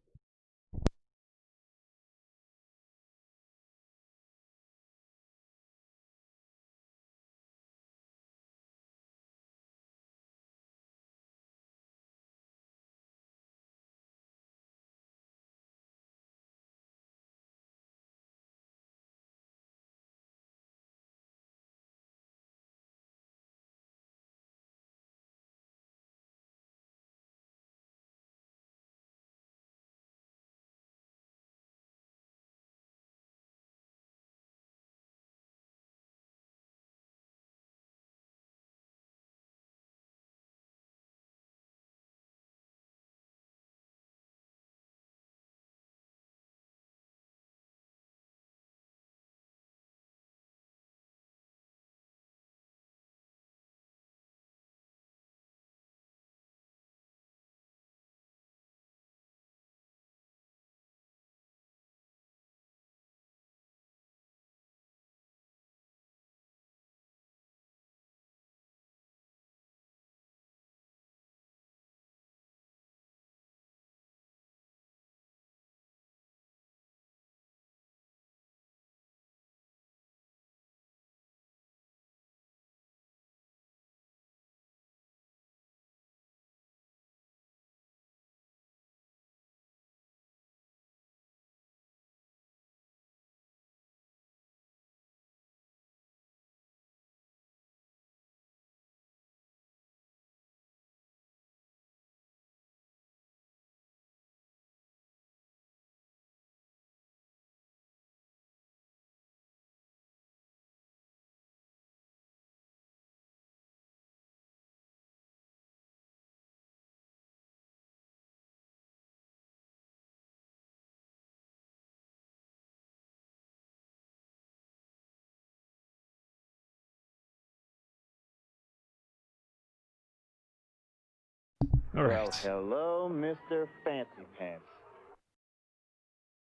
[SPEAKER 1] All right.
[SPEAKER 6] Well, hello, Mr. Fancy Pants.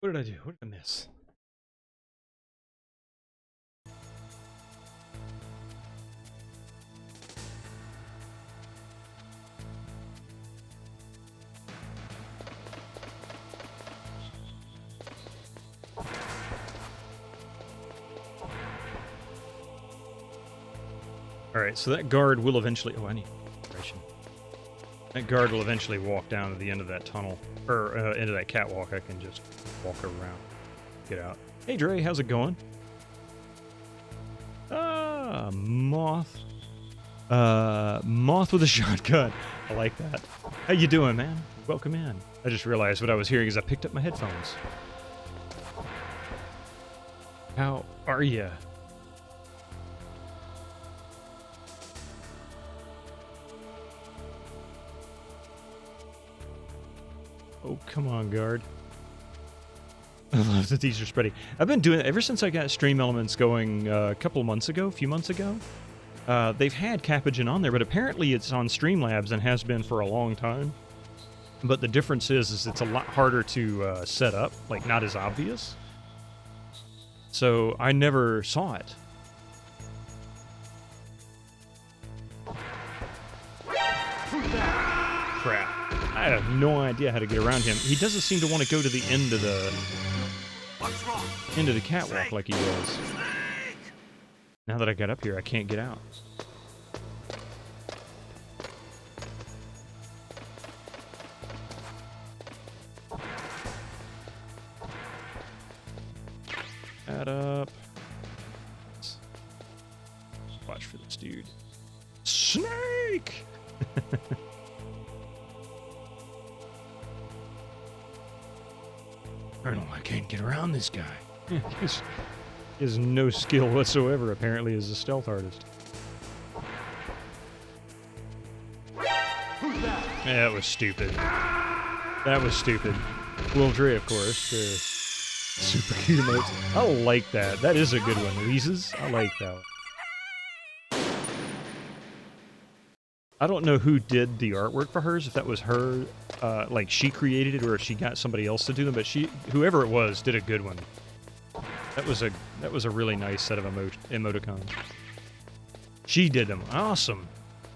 [SPEAKER 1] What did I do? What did I miss? Alright, so that guard will eventually... Oh, I need concentration. That guard will eventually walk down to the end of that tunnel. Or, into that catwalk. I can just walk around. Get out. Hey, Dre, how's it going? Ah, moth. Moth with a shotgun. I like that. How you doing, man? Welcome in. I just realized what I was hearing as I picked up my headphones. How are ya? Oh, come on, guard. I love that these are spreading. I've been doing it ever since I got Stream Elements going a few months ago. They've had Capigen on there, but apparently it's on Streamlabs and has been for a long time. But the difference is it's a lot harder to set up, like not as obvious. So I never saw it. Crap. I have no idea how to get around him. He doesn't seem to want to go to the end of the catwalk like he was. Now that I got up here, I can't get out. Add up. Watch for this dude. Snake! Colonel, I can't get around this guy. He has no skill whatsoever, apparently, as a stealth artist.
[SPEAKER 5] Who's that?
[SPEAKER 1] Yeah, that was stupid. That was stupid. Will Dre, of course, the super cute emotes. I like that. That is a good one. Lisa's? I like that one. I don't know who did the artwork for hers, if that was her, like she created it, or if she got somebody else to do them, but whoever it was, did a good one. That was a really nice set of emoticons. She did them. Awesome.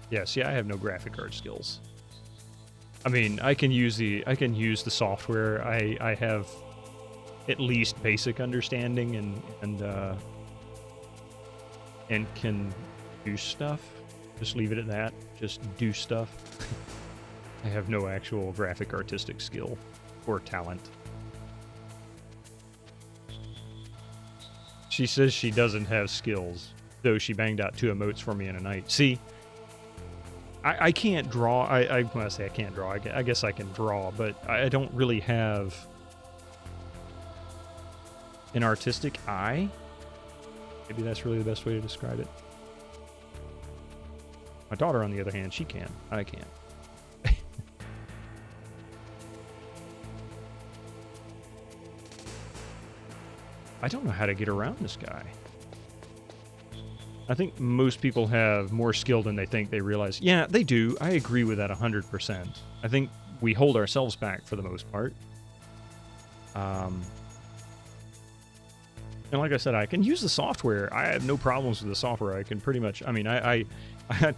[SPEAKER 1] Yeah, see, I have no graphic art skills. I mean, I can use the software. I have at least basic understanding and can do stuff. Just leave it at that. Just do stuff. I have no actual graphic artistic skill or talent. She says she doesn't have skills, though she banged out 2 emotes for me in a night. See, I can't draw. I want to say I can't draw. I guess I can draw, but I don't really have an artistic eye. Maybe that's really the best way to describe it. My daughter, on the other hand, she can. I can't. I don't know how to get around this guy. I think most people have more skill than they think they realize. Yeah, they do. I agree with that 100%. I think we hold ourselves back for the most part. And like I said, I can use the software. I have no problems with the software. I can pretty much... I mean, I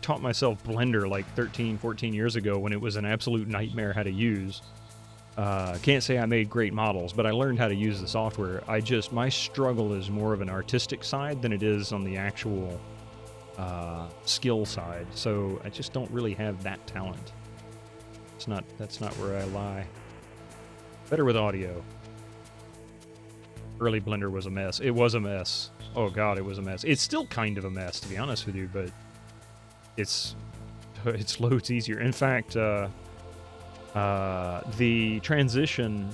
[SPEAKER 1] taught myself Blender like 13, 14 years ago when it was an absolute nightmare how to use. Can't say I made great models, but I learned how to use the software. My struggle is more of an artistic side than it is on the actual skill side. So I just don't really have that talent. That's not where I lie. Better with audio. Early Blender was a mess. It was a mess. Oh god, it was a mess. It's still kind of a mess, to be honest with you, but it's loads easier. In fact, the transition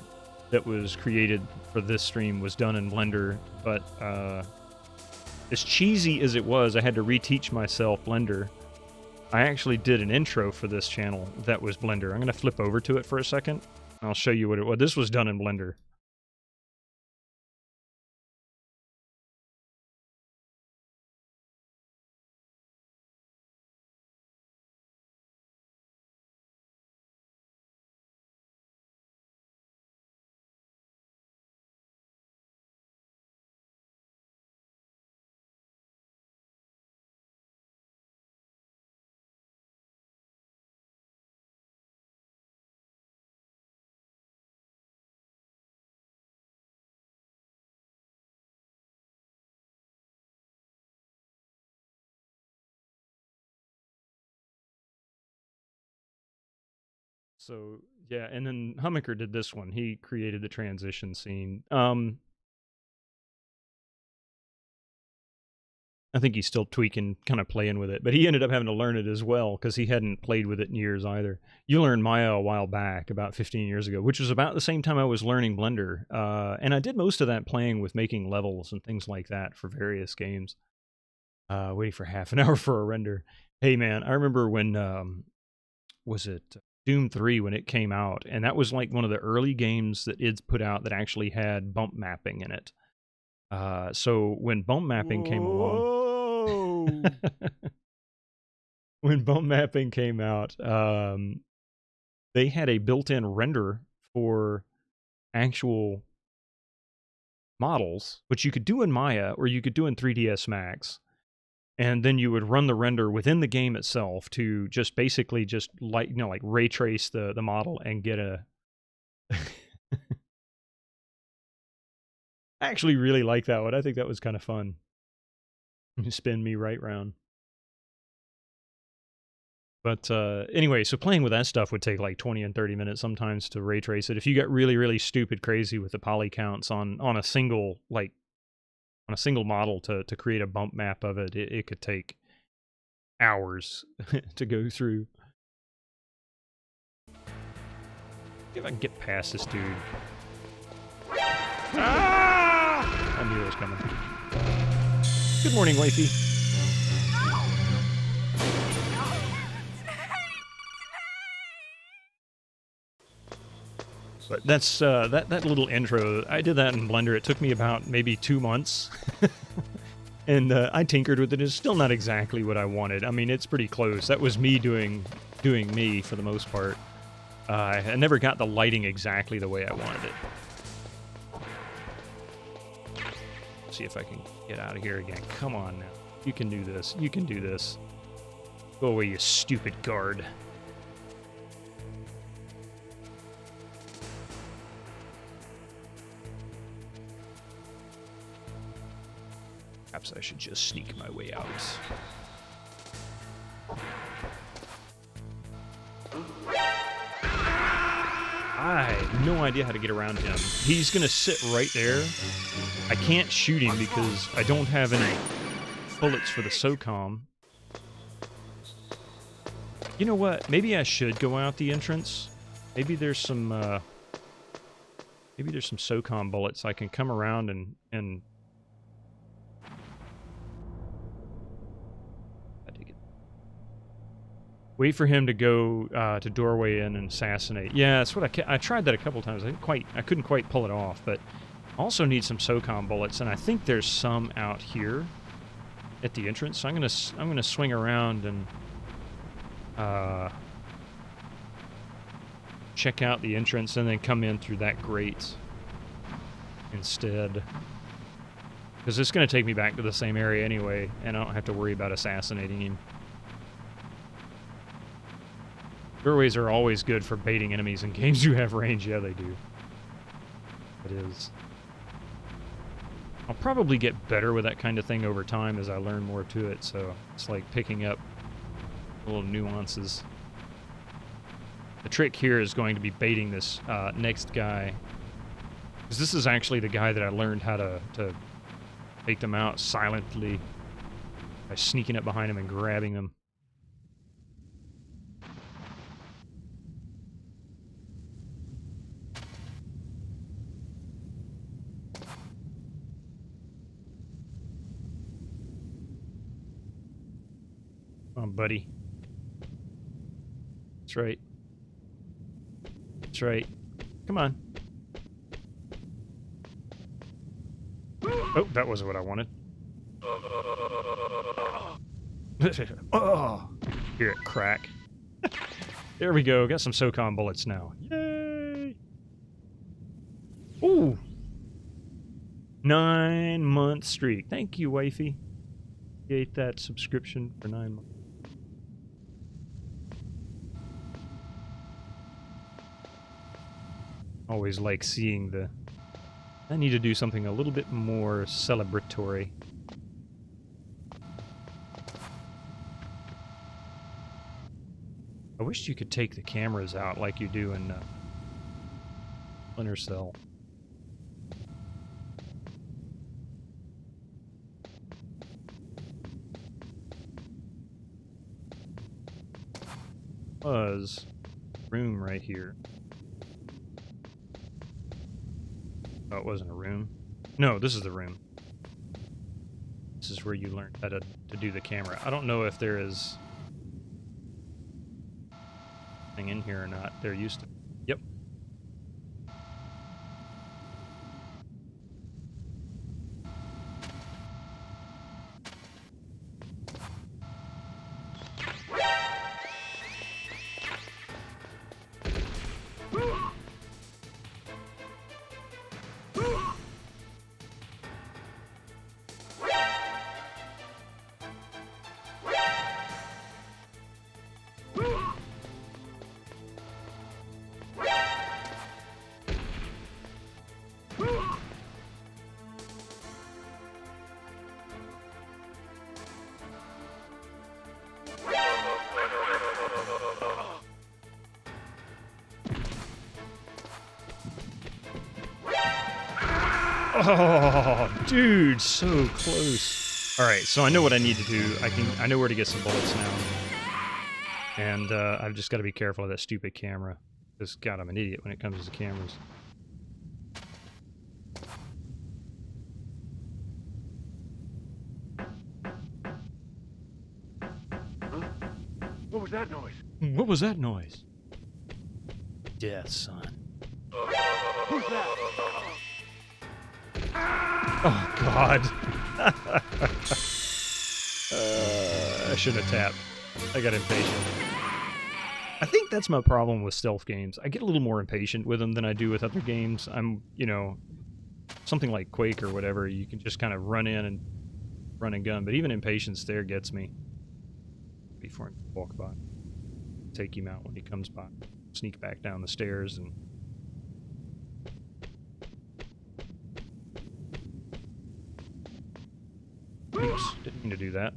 [SPEAKER 1] that was created for this stream was done in Blender, but as cheesy as it was, I had to reteach myself Blender. I actually did an intro for this channel that was Blender. I'm going to flip over to it for a second. I'll show you what it was. This was done in Blender. So yeah, and then Hummaker did this one. He created the transition scene. I think he's still tweaking, kind of playing with it, but he ended up having to learn it as well because he hadn't played with it in years either. You learned Maya a while back, about 15 years ago, which was about the same time I was learning Blender. And I did most of that playing with making levels and things like that for various games. Waiting for half an hour for a render. Hey man, I remember when, was it Doom 3 when it came out, and that was like one of the early games that id's put out that actually had bump mapping in it. So when bump mapping came along, when bump mapping came out, they had a built-in render for actual models, which you could do in Maya or you could do in 3ds Max. And then you would run the render within the game itself to just basically just like, like ray trace the model and get a... I actually really like that one. I think that was kind of fun. Spin me right round. But anyway, so playing with that stuff would take like 20 and 30 minutes sometimes to ray trace it. If you got really, really stupid crazy with the poly counts on a single, like, on a single model to create a bump map of it, it could take hours to go through. See if I can get past this dude. Ah! I knew it was coming. Good morning, wifey. But that's that little intro. I did that in Blender. It took me about maybe 2 months, and I tinkered with it. It's still not exactly what I wanted. I mean, it's pretty close. That was me doing me for the most part. I never got the lighting exactly the way I wanted it. See if I can get out of here again. Come on now. You can do this. You can do this. Go away, you stupid guard. Perhaps I should just sneak my way out. I have no idea how to get around him. He's gonna sit right there. I can't shoot him because I don't have any bullets for the SOCOM. You know what? Maybe I should go out the entrance. Maybe there's some SOCOM bullets. I can come around and wait for him to go to doorway in and assassinate. Yeah, that's what I tried that a couple times. I couldn't quite pull it off, but I also need some SOCOM bullets, and I think there's some out here at the entrance. So I'm gonna swing around and check out the entrance, and then come in through that grate instead, because it's gonna take me back to the same area anyway, and I don't have to worry about assassinating him. Doorways are always good for baiting enemies in games you have range. Yeah, they do. It is. I'll probably get better with that kind of thing over time as I learn more to it, so it's like picking up little nuances. The trick here is going to be baiting this next guy, because this is actually the guy that I learned how to take them out silently by sneaking up behind him and grabbing them. Come on, buddy. That's right. That's right. Come on. Oh, that wasn't what I wanted. Oh, hear it crack. There we go. Got some SOCOM bullets now. Yay! Ooh. 9-month streak. Thank you, wifey. Appreciate that subscription for 9 months. Always like seeing the... I need to do something a little bit more celebratory. I wish you could take the cameras out like you do in Splinter Cell. Was room right here. Oh, it wasn't a room. No, this is the room. This is where you learned how to do the camera. I don't know if there is anything in here or not. There used to. Yep. Oh, dude, so close. All right, so I know what I need to do. I know where to get some bullets now, and I've just got to be careful of that stupid camera. Because God, I'm an idiot when it comes to cameras.
[SPEAKER 5] Huh? What was that noise?
[SPEAKER 1] What was that noise? Death, son.
[SPEAKER 5] Who's that?
[SPEAKER 1] Oh, God. I shouldn't have tapped. I got impatient. I think that's my problem with stealth games. I get a little more impatient with them than I do with other games. I'm, you know, something like Quake or whatever, you can just kind of run in and run and gun. But even impatience there gets me. Before I walk by. Take him out when he comes by. Sneak back down the stairs and... Oops, didn't mean to do that.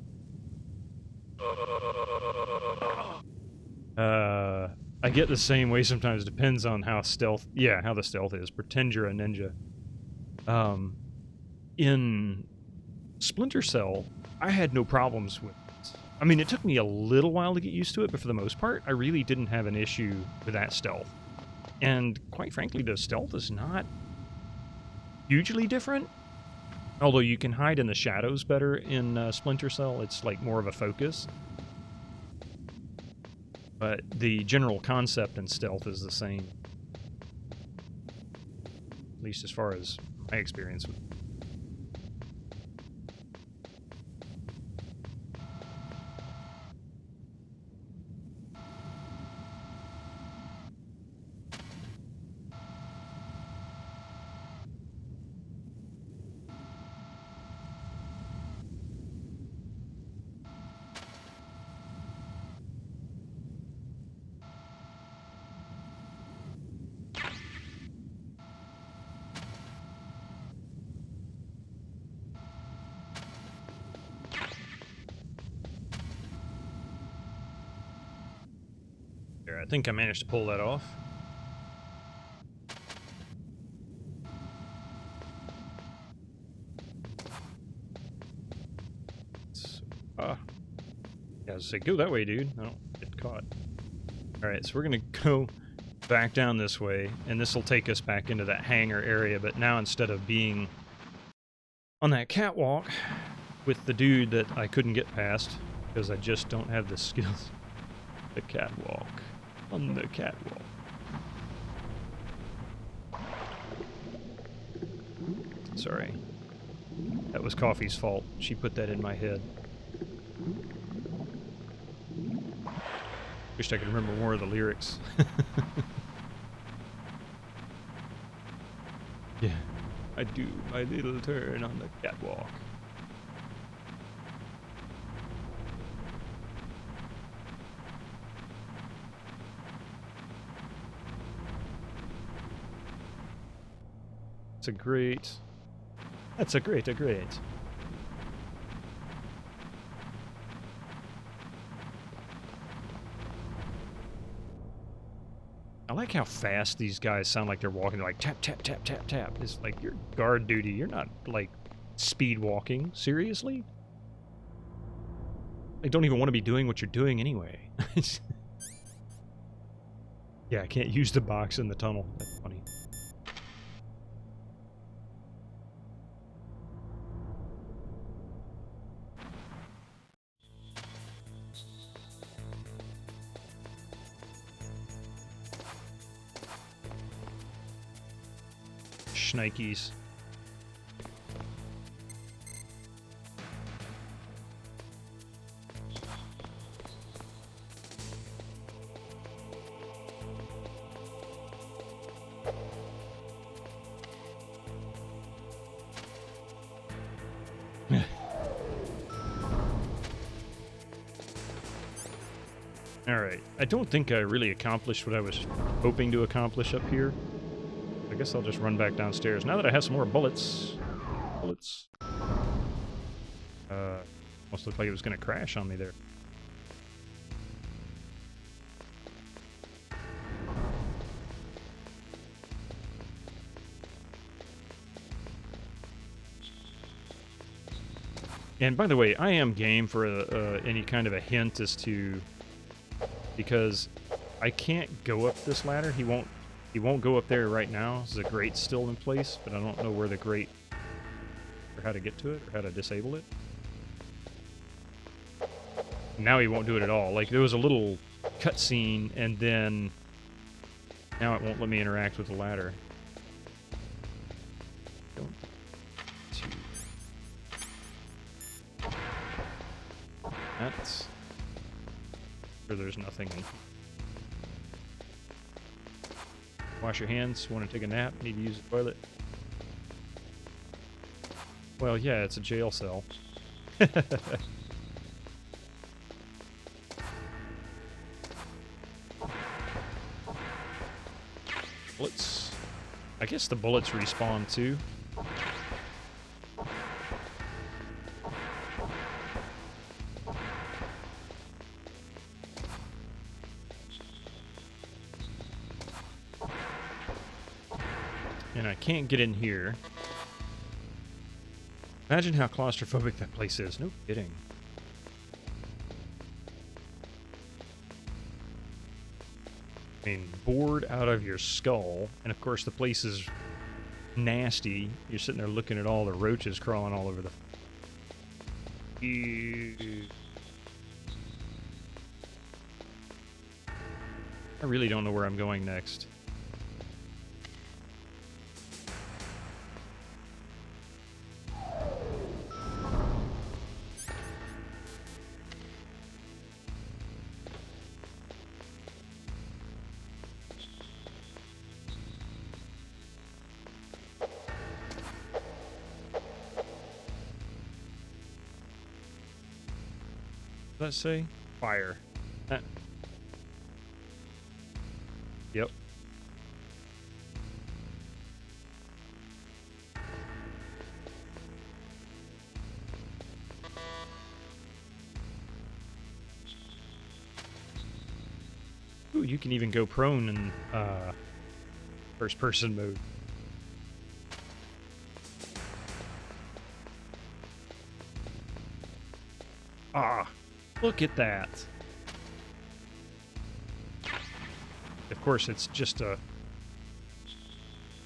[SPEAKER 1] I get the same way sometimes, depends on how stealth... Yeah, how the stealth is. Pretend you're a ninja. In Splinter Cell, I had no problems with it. I mean, it took me a little while to get used to it, but for the most part, I really didn't have an issue with that stealth. And quite frankly, the stealth is not hugely different. Although you can hide in the shadows better in Splinter Cell, it's like more of a focus. But the general concept in stealth is the same. At least as far as my experience with it. I think I managed to pull that off. Yeah, I was say, go that way, dude. I don't get caught. Alright, so we're gonna go back down this way, and this will take us back into that hangar area, but now instead of being on that catwalk with the dude that I couldn't get past, because I just don't have the skills. The catwalk. On the catwalk. Sorry. That was Coffee's fault. She put that in my head. Wished I could remember more of the lyrics. Yeah. I do my little turn on the catwalk. That's a great. I like how fast these guys sound like they're walking. They're like tap, tap, tap, tap, tap. It's like you're guard duty. You're not like speed walking. Seriously? I don't even want to be doing what you're doing anyway. Yeah, I can't use the box in the tunnel. That's funny. Schnikes. Alright, I don't think I really accomplished what I was hoping to accomplish up here. I guess I'll just run back downstairs. Now that I have some more bullets... Bullets. Almost looked like it was going to crash on me there. And by the way, I am game for any kind of a hint as to... Because I can't go up this ladder. He won't go up there right now. The grate's still in place, but I don't know where the grate... or how to get to it, or how to disable it. Now he won't do it at all. Like, there was a little cutscene, and then... Now it won't let me interact with the ladder. That's... Sure there's nothing in. Wash your hands, want to take a nap, need to use the toilet. Well, yeah, it's a jail cell. Bullets. I guess the bullets respawn too. And I can't get in here. Imagine how claustrophobic that place is. No kidding. I mean, bored out of your skull. And of course the place is nasty. You're sitting there looking at all the roaches crawling all over the... Ew. I really don't know where I'm going next. Let's say fire. Yep. Ooh, you can even go prone in first person mode. Ah, look at that. Of course, it's just a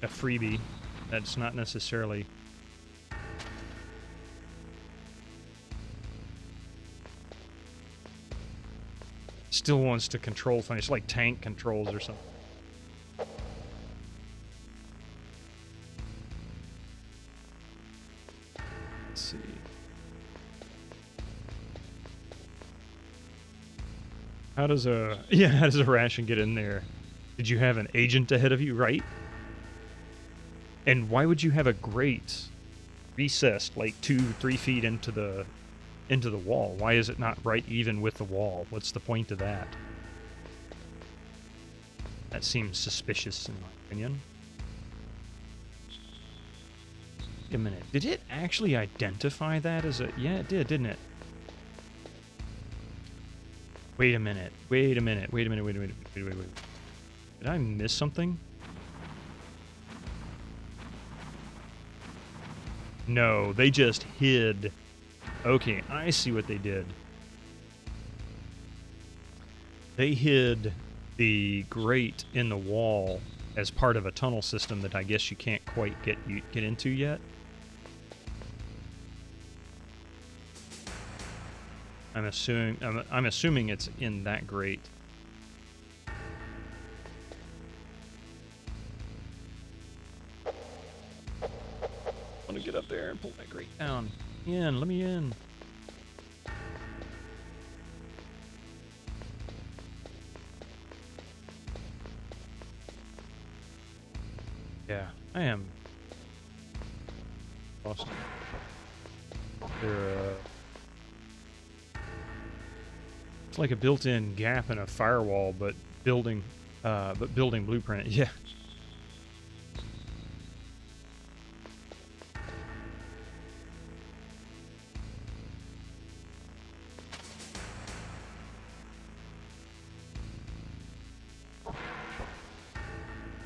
[SPEAKER 1] freebie. That's not necessarily... Still wants to control things. It's like tank controls or something. Let's see. How does a... Yeah, how does a ration get in there? Did you have an agent ahead of you, right? And why would you have a grate recessed like 2-3 feet into the wall? Why is it not right even with the wall? What's the point of that? That seems suspicious in my opinion. Wait a minute. Did it actually identify that as a... Yeah, it did, didn't it? Wait a minute. Wait a minute. Wait a minute. Wait a minute. Wait. Did Did I miss something? No, they just hid. Okay, I see what they did. They hid the grate in the wall as part of a tunnel system that I guess you can't quite get into yet. I'm assuming it's in that grate. I want to get up there and pull that grate down. Let me in. Yeah, I am. Lost. It's like a built-in gap in a firewall, but building blueprint. Yeah.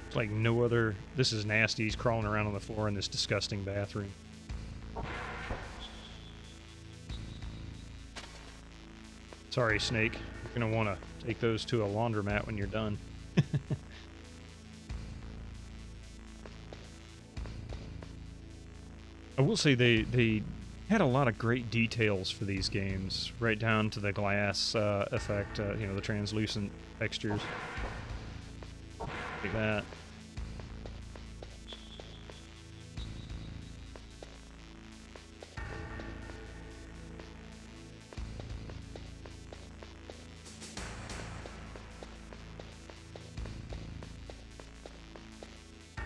[SPEAKER 1] It's like no other. This is nasty. He's crawling around on the floor in this disgusting bathroom. Sorry, Snake. You're going to want to take those to a laundromat when you're done. I will say they had a lot of great details for these games, right down to the glass effect, you know, the translucent textures. Like that.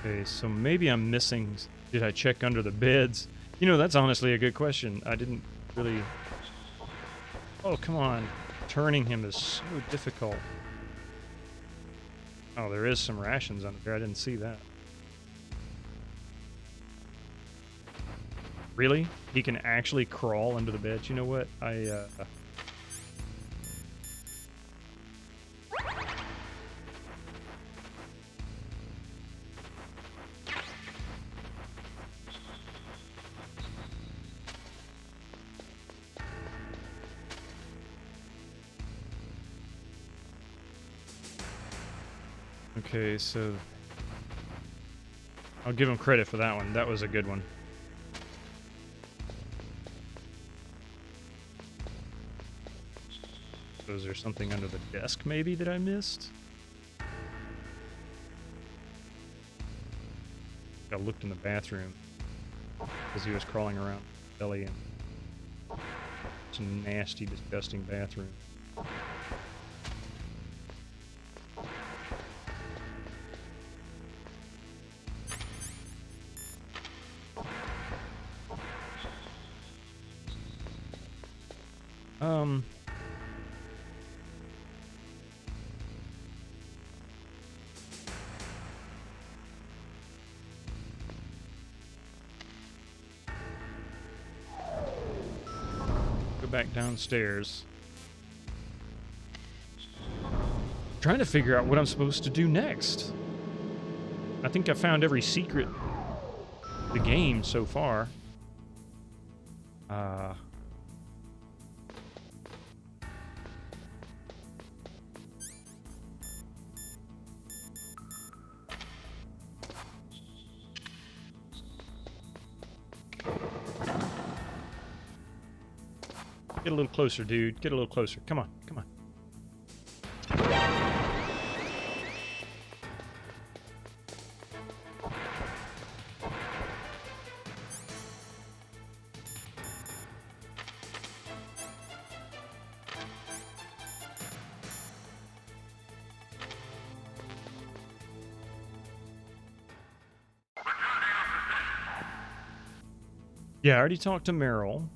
[SPEAKER 1] Okay, so maybe I'm missing... Did I check under the beds? You know, that's honestly a good question. I didn't really... Oh, come on. Turning him is so difficult. Oh, there is some rations under there. I didn't see that. Really? He can actually crawl under the bed? You know what? Okay, so... I'll give him credit for that one. That was a good one. So is there something under the desk, maybe, that I missed? I looked in the bathroom because he was crawling around belly in some nasty, disgusting bathroom. Go back downstairs. Trying to figure out what I'm supposed to do next. I think I found every secret in the game so far. Get a little closer, dude. Get a little closer. Come on, come on. Yeah, I already talked to Meryl.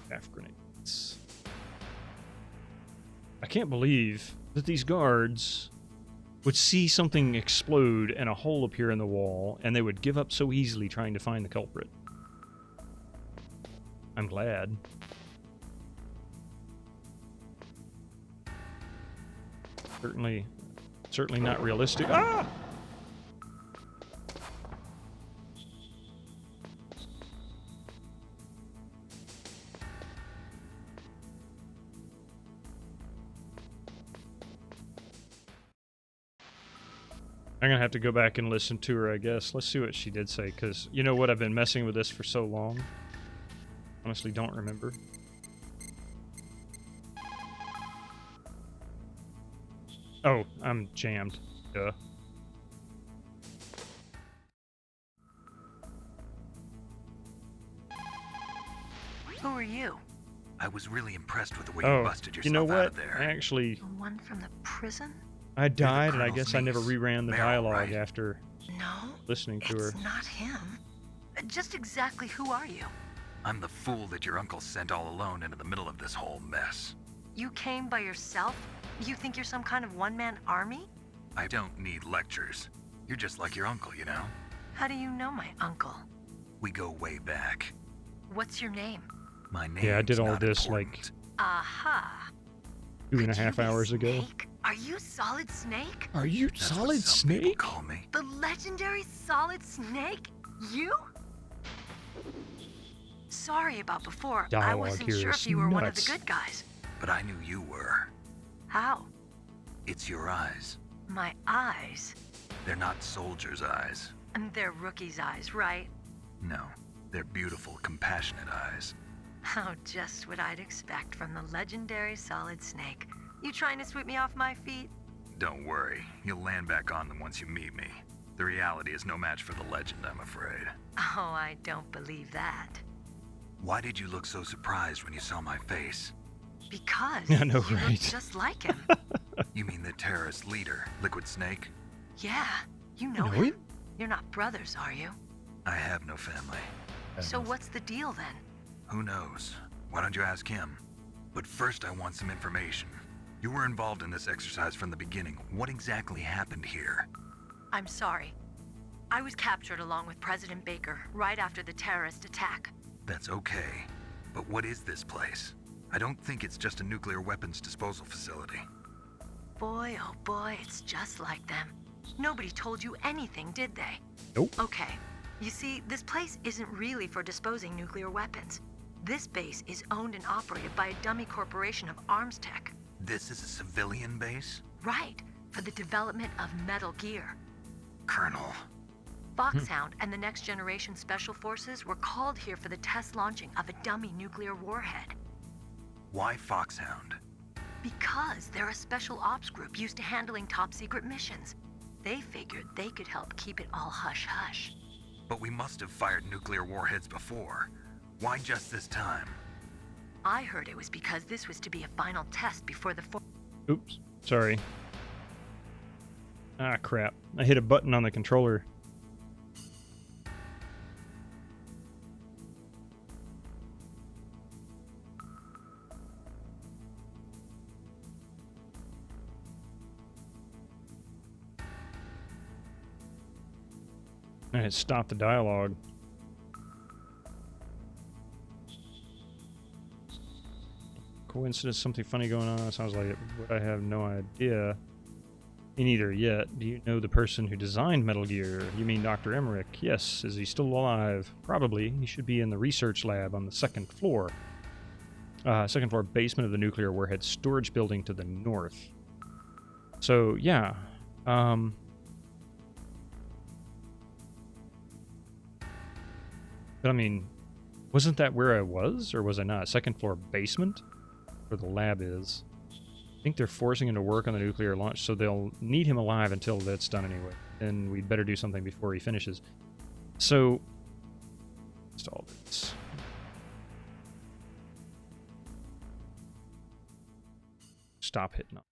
[SPEAKER 1] Half grenades. I I can't believe that these guards would see something explode and a hole appear in the wall, and they would give up so easily trying to find the culprit. I'm glad. Certainly not realistic. Ah! I'm gonna have to go back and listen to her, I guess. Let's see what she did say, because you know what? I've been messing with this for so long. Honestly, don't remember. Oh, I'm jammed. Duh.
[SPEAKER 4] Who are you?
[SPEAKER 3] I was really impressed with the way
[SPEAKER 1] Oh,
[SPEAKER 3] you busted
[SPEAKER 1] you know
[SPEAKER 3] yourself out
[SPEAKER 1] what?
[SPEAKER 3] of there.
[SPEAKER 1] Actually,
[SPEAKER 4] The one from the prison?
[SPEAKER 1] I
[SPEAKER 3] You're the
[SPEAKER 1] died, and I
[SPEAKER 3] Colonel's
[SPEAKER 1] guess I never
[SPEAKER 3] niece,
[SPEAKER 1] reran the
[SPEAKER 3] Meryl,
[SPEAKER 1] dialogue
[SPEAKER 3] right?
[SPEAKER 1] after
[SPEAKER 4] No,
[SPEAKER 1] listening to her.
[SPEAKER 4] it's not him. Just exactly who are you?
[SPEAKER 3] I'm the fool that your uncle sent all alone into the middle of this whole mess.
[SPEAKER 4] You came by yourself? You think you're some kind of one-man army?
[SPEAKER 3] I don't need lectures. You're just like your uncle, you know?
[SPEAKER 4] How do you know my uncle?
[SPEAKER 3] We go way back.
[SPEAKER 4] What's your name?
[SPEAKER 3] My name's
[SPEAKER 1] Yeah, I did all
[SPEAKER 3] not
[SPEAKER 1] this,
[SPEAKER 3] important.
[SPEAKER 4] Aha.
[SPEAKER 1] 2.5
[SPEAKER 4] Could you be
[SPEAKER 1] hours ago.
[SPEAKER 4] Snake? Are you Solid Snake?
[SPEAKER 1] Are you
[SPEAKER 3] That's what some people call me.
[SPEAKER 4] The legendary Solid Snake? You? Sorry about before. I
[SPEAKER 1] Dialogue
[SPEAKER 4] wasn't
[SPEAKER 1] here
[SPEAKER 4] sure
[SPEAKER 1] is
[SPEAKER 4] if you were one of the
[SPEAKER 1] nuts.
[SPEAKER 4] good guys.
[SPEAKER 3] But I knew you were.
[SPEAKER 4] How?
[SPEAKER 3] It's your eyes.
[SPEAKER 4] My eyes?
[SPEAKER 3] They're not soldiers' eyes.
[SPEAKER 4] And they're rookie's eyes, right?
[SPEAKER 3] No, they're beautiful, compassionate eyes.
[SPEAKER 4] Oh, just what I'd expect from the legendary Solid Snake. You trying to sweep me off my feet?
[SPEAKER 3] Don't worry, you'll land back on them once you meet me. The reality is no match for the legend, I'm afraid.
[SPEAKER 4] Oh, I don't believe that.
[SPEAKER 3] Why did you look so surprised when you saw my face?
[SPEAKER 4] Because
[SPEAKER 1] I know,
[SPEAKER 4] you
[SPEAKER 1] right?
[SPEAKER 4] look just like him.
[SPEAKER 3] You mean the terrorist leader, Liquid Snake?
[SPEAKER 4] Yeah, you know
[SPEAKER 1] Know
[SPEAKER 4] him.
[SPEAKER 1] him?
[SPEAKER 4] You're not brothers, are you?
[SPEAKER 3] I have no family.
[SPEAKER 4] So what's the deal then?
[SPEAKER 3] Who knows? Why don't you ask him? But first I want some information. You were involved in this exercise from the beginning. What exactly happened here?
[SPEAKER 4] I'm sorry. I was captured along with President Baker right after the terrorist attack.
[SPEAKER 3] That's okay. But what is this place? I don't think it's just a nuclear weapons disposal facility.
[SPEAKER 4] Boy, oh boy, it's just like them. Nobody told you anything, did they?
[SPEAKER 1] Nope.
[SPEAKER 4] Okay. You see, this place isn't really for disposing nuclear weapons. This base is owned and operated by a dummy corporation of arms tech.
[SPEAKER 3] This is a civilian base?
[SPEAKER 4] Right, for the development of Metal Gear.
[SPEAKER 3] Colonel.
[SPEAKER 4] Foxhound and the Next Generation Special Forces were called here for the test launching of a dummy nuclear warhead.
[SPEAKER 3] Why Foxhound?
[SPEAKER 4] Because they're a special ops group used to handling top secret missions. They figured they could help keep it all hush-hush.
[SPEAKER 3] But we must have fired nuclear warheads before. Why just this time?
[SPEAKER 4] I heard it was because this was to be a final test before the
[SPEAKER 1] Oops. Sorry. Ah, crap. I hit a button on the controller. And it stopped the dialogue. Coincidence, something funny going on. Sounds like it, but I have no idea. Me neither yet. Do you know the person who designed Metal Gear? You mean Dr. Emmerich? Yes. Is he still alive? Probably. He should be in the research lab on the second floor. Second floor basement of the nuclear warhead storage building to the north. So, yeah. But I mean, wasn't that where I was? Or was I not? Second floor basement? Where the lab is. I think they're forcing him to work on the nuclear launch, so they'll need him alive until that's done anyway. And we'd better do something before he finishes. So, install this. Stop hitting on.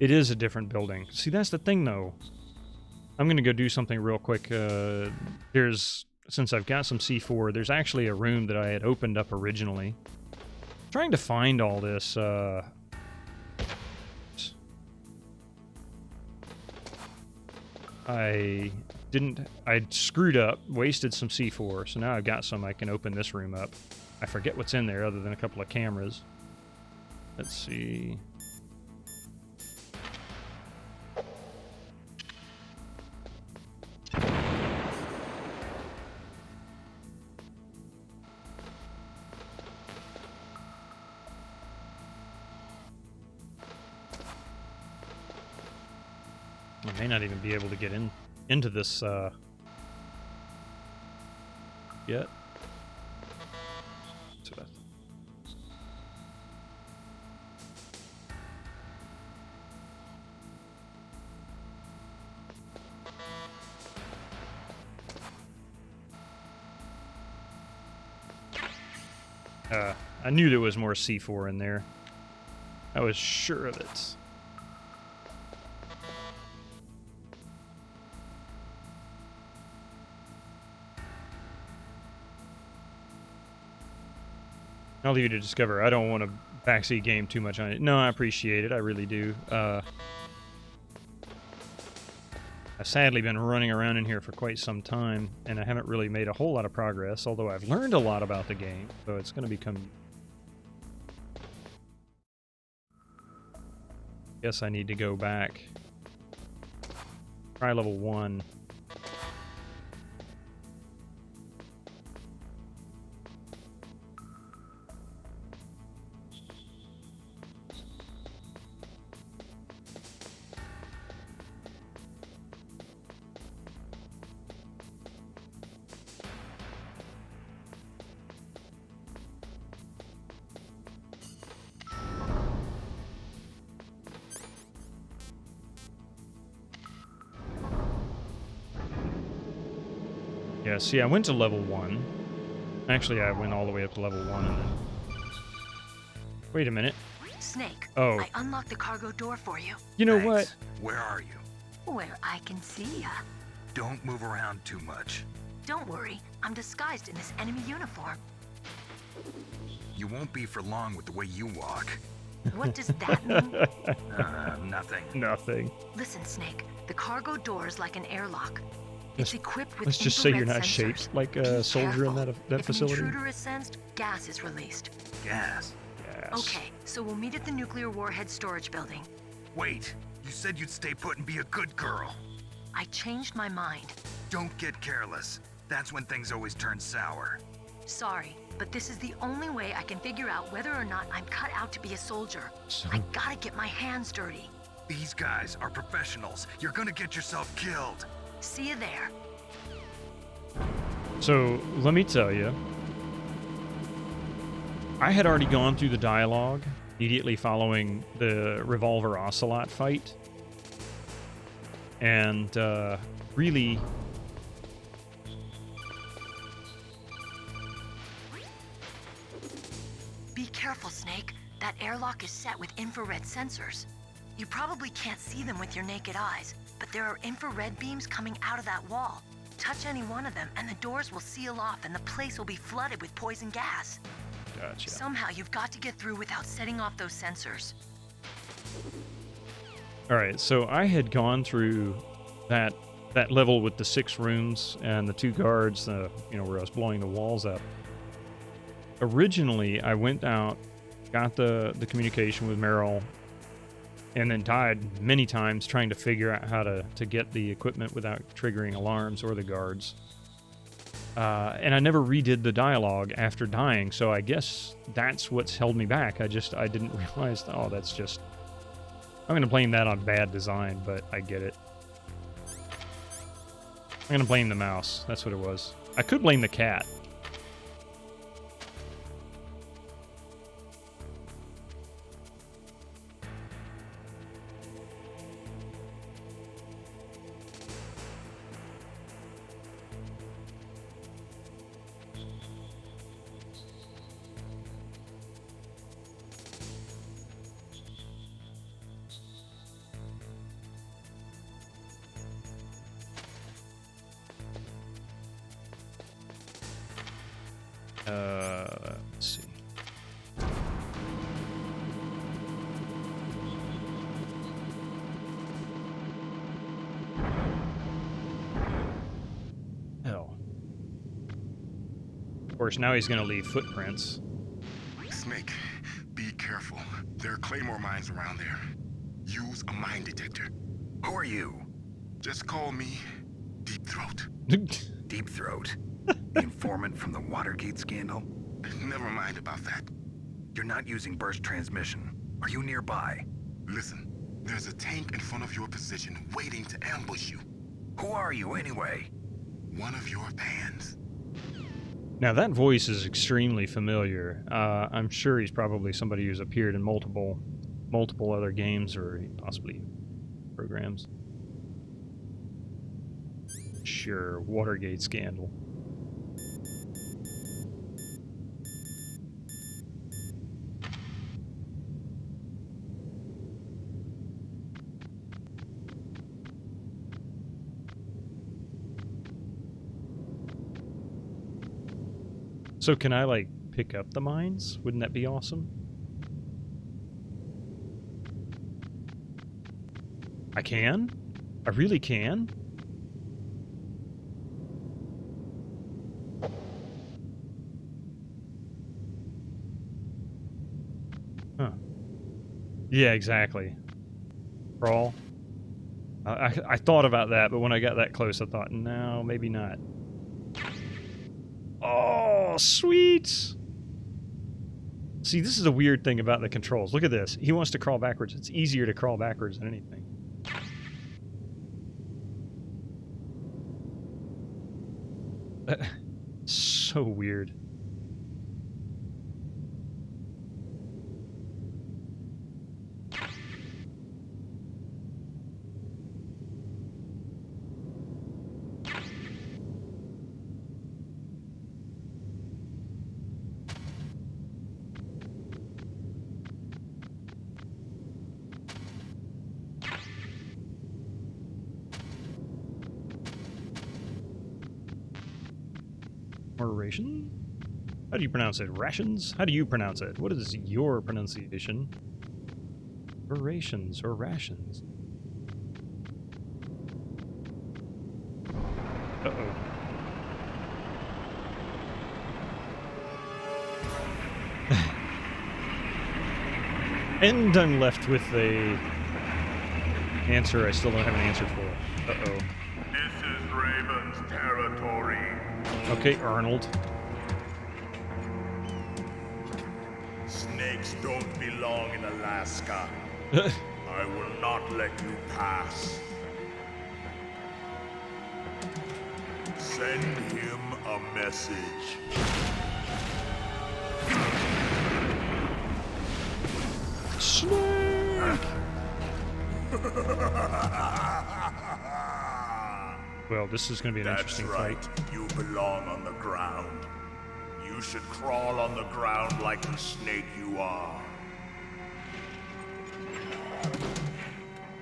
[SPEAKER 1] It is a different building. See, that's the thing, though. I'm going to go do something real quick. Since I've got some C4, there's actually a room that I had opened up originally. Trying to find all this, I screwed up, wasted some C4, so now I've got some. I can open this room up. I forget what's in there other than a couple of cameras. Let's see. I may not even be able to get into this yet. That's what I knew there was more C4 in there. I was sure of it. I'll leave you to discover. I don't want to backseat game too much on it. No, I appreciate it. I really do. I've sadly been running around in here for quite some time, and I haven't really made a whole lot of progress, although I've learned a lot about the game, so it's going to become... Guess I need to go back. Try level 1. Yeah, see, I went to level 1. Actually, I went all the way up to level 1 and then... Wait a minute.
[SPEAKER 4] Snake,
[SPEAKER 1] Oh.
[SPEAKER 4] I unlocked the cargo door for you.
[SPEAKER 1] You know
[SPEAKER 3] Thanks.
[SPEAKER 1] what?
[SPEAKER 3] Where are you?
[SPEAKER 4] Where I can see ya.
[SPEAKER 3] Don't move around too much.
[SPEAKER 4] Don't worry, I'm disguised in this enemy uniform.
[SPEAKER 3] You won't be for long with the way you walk.
[SPEAKER 4] What does that mean?
[SPEAKER 3] Nothing.
[SPEAKER 1] Nothing.
[SPEAKER 4] Listen, Snake, the cargo door is like an airlock. It's equipped with
[SPEAKER 1] Let's just say you're
[SPEAKER 4] infrared
[SPEAKER 1] not
[SPEAKER 4] sensors.
[SPEAKER 1] shaped like
[SPEAKER 4] Be
[SPEAKER 1] a soldier in
[SPEAKER 4] careful.
[SPEAKER 1] that
[SPEAKER 4] If
[SPEAKER 1] facility.
[SPEAKER 4] an intruder is sensed, gas is released.
[SPEAKER 3] Gas.
[SPEAKER 1] Yes.
[SPEAKER 4] Okay, so we'll meet at the nuclear warhead storage building.
[SPEAKER 3] Wait. You said you'd stay put and be a good girl.
[SPEAKER 4] I changed my mind.
[SPEAKER 3] Don't get careless. That's when things always turn sour.
[SPEAKER 4] Sorry, but this is the only way I can figure out whether or not I'm cut out to be a soldier.
[SPEAKER 1] So-
[SPEAKER 4] I gotta get my hands dirty.
[SPEAKER 3] These guys are professionals. You're gonna get yourself killed.
[SPEAKER 4] See you there.
[SPEAKER 1] So, let me tell you, I had already gone through the dialogue immediately following the Revolver Ocelot fight, and really...
[SPEAKER 4] Be careful, Snake. That airlock is set with infrared sensors. You probably can't see them with your naked eyes, but there are infrared beams coming out of that wall. Touch any one of them, and the doors will seal off, and the place will be flooded with poison gas.
[SPEAKER 1] Gotcha.
[SPEAKER 4] Somehow, you've got to get through without setting off those sensors.
[SPEAKER 1] Alright, so I had gone through that level with the 6 rooms and the 2 guards, where I was blowing the walls up. Originally, I went out, got the communication with Meryl, and then died many times trying to figure out how to get the equipment without triggering alarms or the guards. And I never redid the dialogue after dying, so I guess that's what's held me back. I didn't realize, oh, that's just... I'm going to blame that on bad design, but I get it. I'm going to blame the mouse. That's what it was. I could blame the cat. Let's see. Hell. Of course, now he's gonna leave footprints.
[SPEAKER 7] Snake, be careful. There are claymore mines around there. Use a mine detector.
[SPEAKER 3] Who are you?
[SPEAKER 7] Just call me Deep Throat.
[SPEAKER 3] Deep Throat? The informant from the Watergate scandal?
[SPEAKER 7] Never mind about that.
[SPEAKER 3] You're not using burst transmission. Are you nearby?
[SPEAKER 7] Listen, there's a tank in front of your position waiting to ambush you.
[SPEAKER 3] Who are you anyway?
[SPEAKER 7] One of your fans.
[SPEAKER 1] Now that voice is extremely familiar. I'm sure he's probably somebody who's appeared in multiple other games or possibly programs. Sure, Watergate scandal. So can I, like, pick up the mines? Wouldn't that be awesome? I can? I really can? Huh. Yeah, exactly. Crawl. I thought about that, but when I got that close, I thought, no, maybe not. Oh, sweet! See, this is a weird thing about the controls. Look at this. He wants to crawl backwards. It's easier to crawl backwards than anything. So weird. Ration? How do you pronounce it? Rations? How do you pronounce it? What is your pronunciation? Or rations or rations? Uh-oh. And I'm left with a answer I still don't have an answer for. Uh-oh.
[SPEAKER 5] This is Raven's territory.
[SPEAKER 1] Okay, Arnold.
[SPEAKER 5] Snakes don't belong in Alaska. I will not let you pass. Send him a message.
[SPEAKER 1] Snake! Well, this is going to be an interesting fight.
[SPEAKER 5] You belong on the ground. You should crawl on the ground like the snake you are.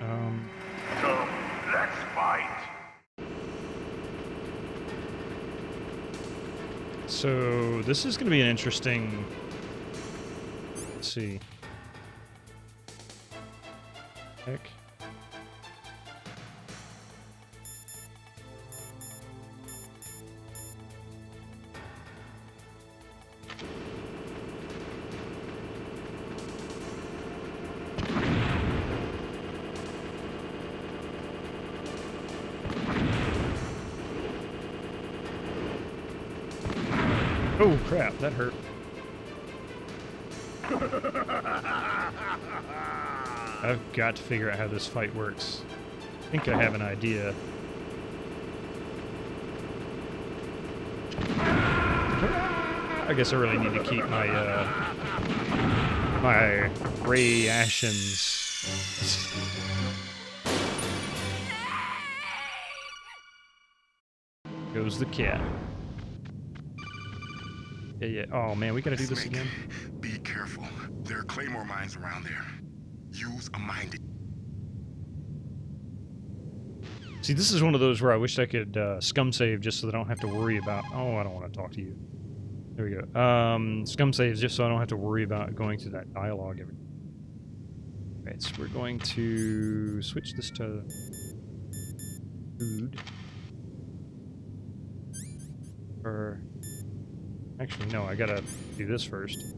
[SPEAKER 5] Come, let's fight.
[SPEAKER 1] So, this is going to be an interesting... Let's see. Heck. Oh crap, that hurt. I've got to figure out how this fight works. I think I have an idea. I guess I really need to keep my my rations. Goes the cat. Yeah. Oh man, we gotta do this
[SPEAKER 7] Snake,
[SPEAKER 1] again.
[SPEAKER 7] be careful. There are claymore mines around there. Use a mine detector.
[SPEAKER 1] See, this is one of those where I wish I could scum save just so that I don't have to worry about... Oh, I don't want to talk to you. There we go. Scum saves just so I don't have to worry about going through that dialogue every. Right, so we're going to switch this to food. Or actually, no, I gotta do this first.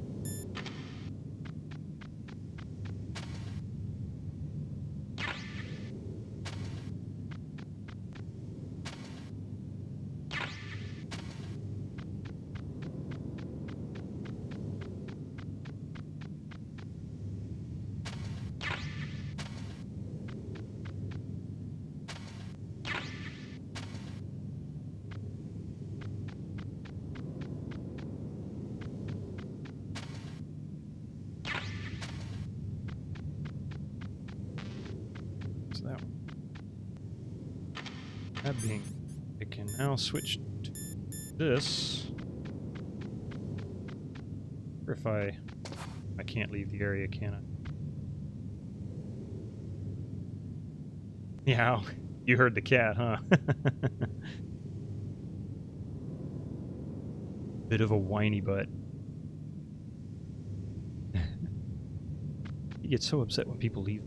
[SPEAKER 1] So that one. That being, I can now switch to this. Or if I can't leave the area, can I? Meow. You heard the cat, huh? Bit of a whiny butt. He gets so upset when people leave.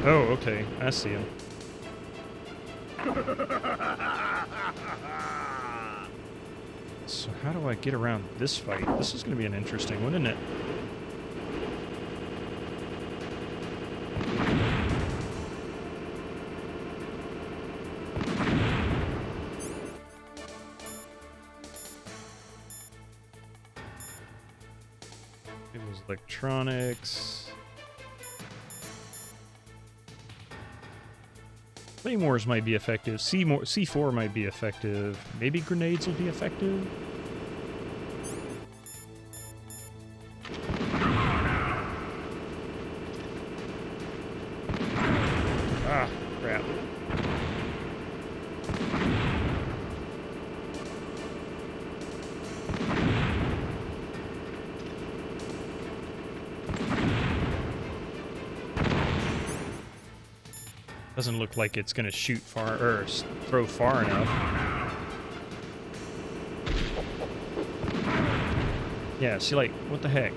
[SPEAKER 1] Oh, okay. I see him. So how do I get around this fight? This is going to be an interesting one, isn't it? It was electronics. Claymores might be effective. C4 might be effective. Maybe grenades will be effective. Ah, crap. Doesn't look like it's gonna shoot far or throw far enough. Yeah, see, like, what the heck?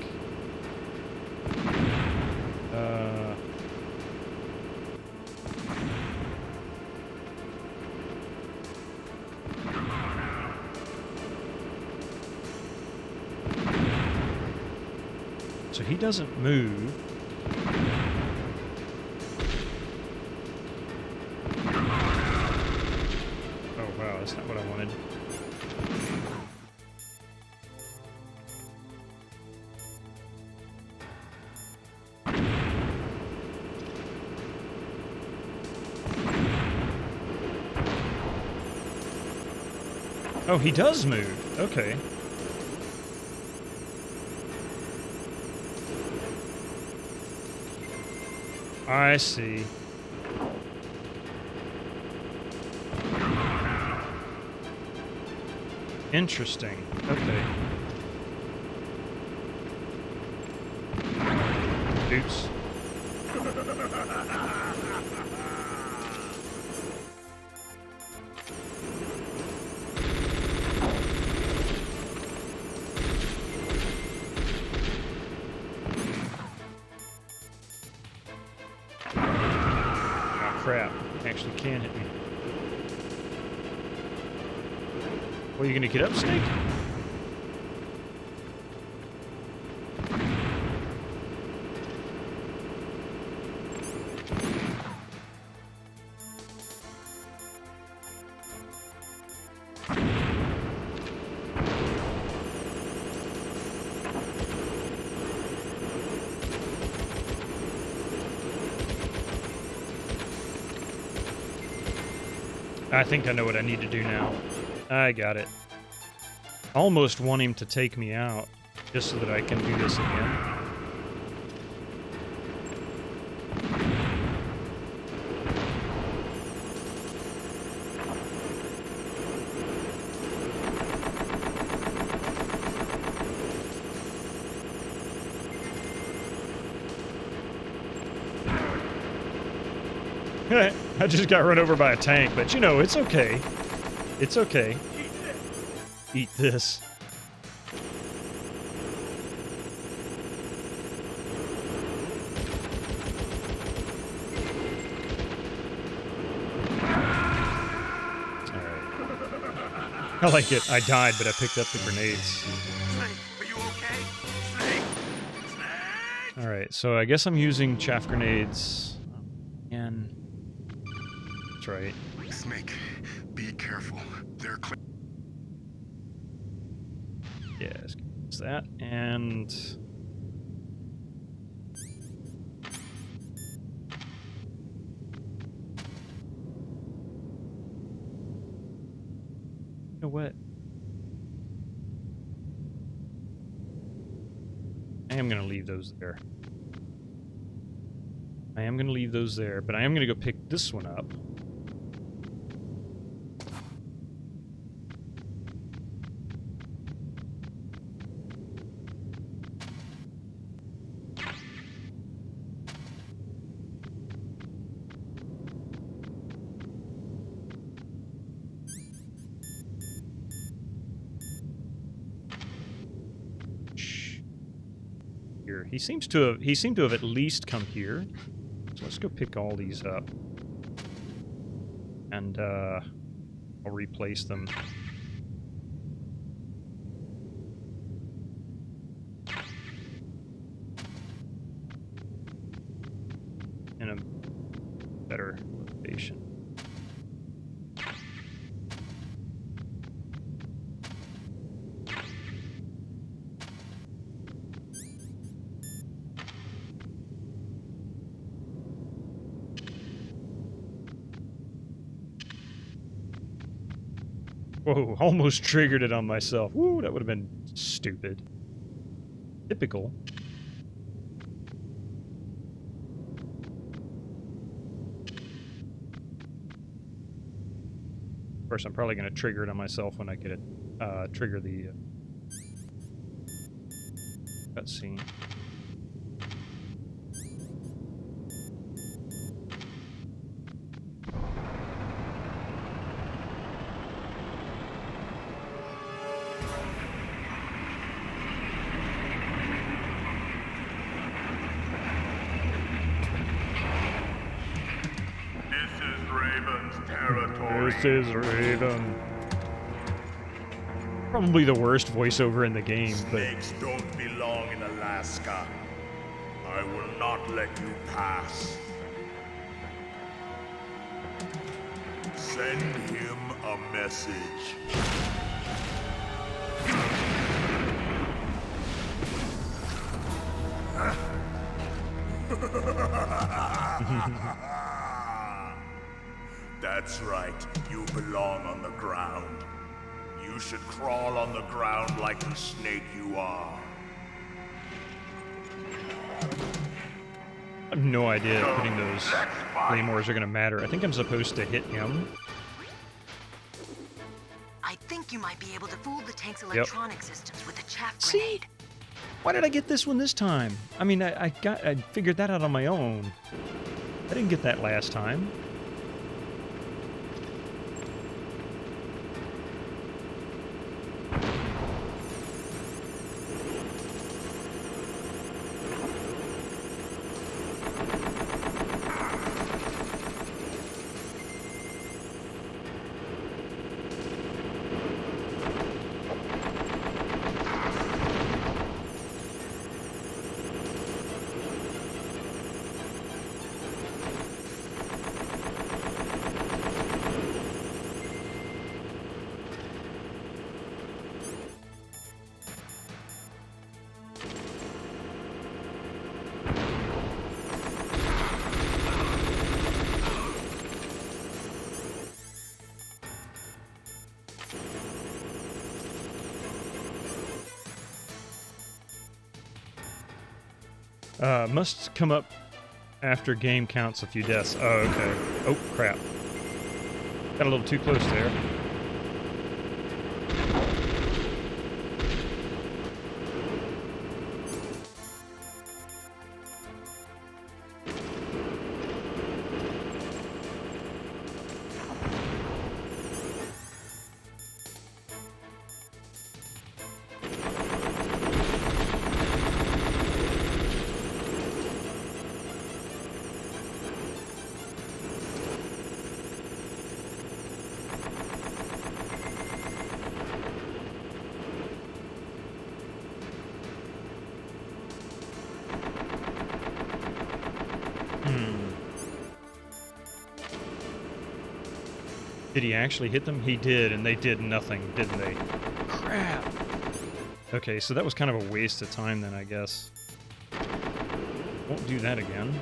[SPEAKER 1] So he doesn't move. That's not what I wanted. Oh, he does move. Okay. I see. Interesting. Okay. Oops. Oh, crap. It actually can hit me. Well, you gonna get up, Snake? I think I know what I need to do now. I got it. Almost want him to take me out, just so that I can do this again. I just got run over by a tank, but you know, it's okay. It's okay. Eat this. I like it. I died, but I picked up the grenades.
[SPEAKER 2] Snake, are you okay? Snake! Snake!
[SPEAKER 1] Alright, so I guess I'm using chaff grenades. And that's right.
[SPEAKER 7] Snake, be careful. They're
[SPEAKER 1] Yeah, it's that. And you know what? I am going to leave those there. I am going to leave those there, but I am going to go pick this one up. Here, he seemed to have at least come here. So let's go pick all these up. And I'll replace them. In a better location. Whoa, almost triggered it on myself. Woo, that would have been stupid. Typical. Of course, I'm probably going to trigger it on myself when I get it. Trigger the cutscene. This is Raven. Probably the worst voiceover in the game, but
[SPEAKER 5] Snakes don't belong in Alaska. I will not let you pass. Send him a message. That's right. You belong on the ground. You should crawl on the ground like the snake you are.
[SPEAKER 1] I have no idea if putting those claymores are going to matter. I think I'm supposed to hit him.
[SPEAKER 4] I think you might be able to fool the tank's electronic systems with a chaff
[SPEAKER 1] See?
[SPEAKER 4] grenade.
[SPEAKER 1] Why did I get this one this time? I mean, I figured that out on my own. I didn't get that last time. Must come up after game counts a few deaths. Oh, okay. Oh, crap. Got a little too close there. Did he actually hit them? He did, and they did nothing, didn't they? Crap! Okay, so that was kind of a waste of time then, I guess. Won't do that again.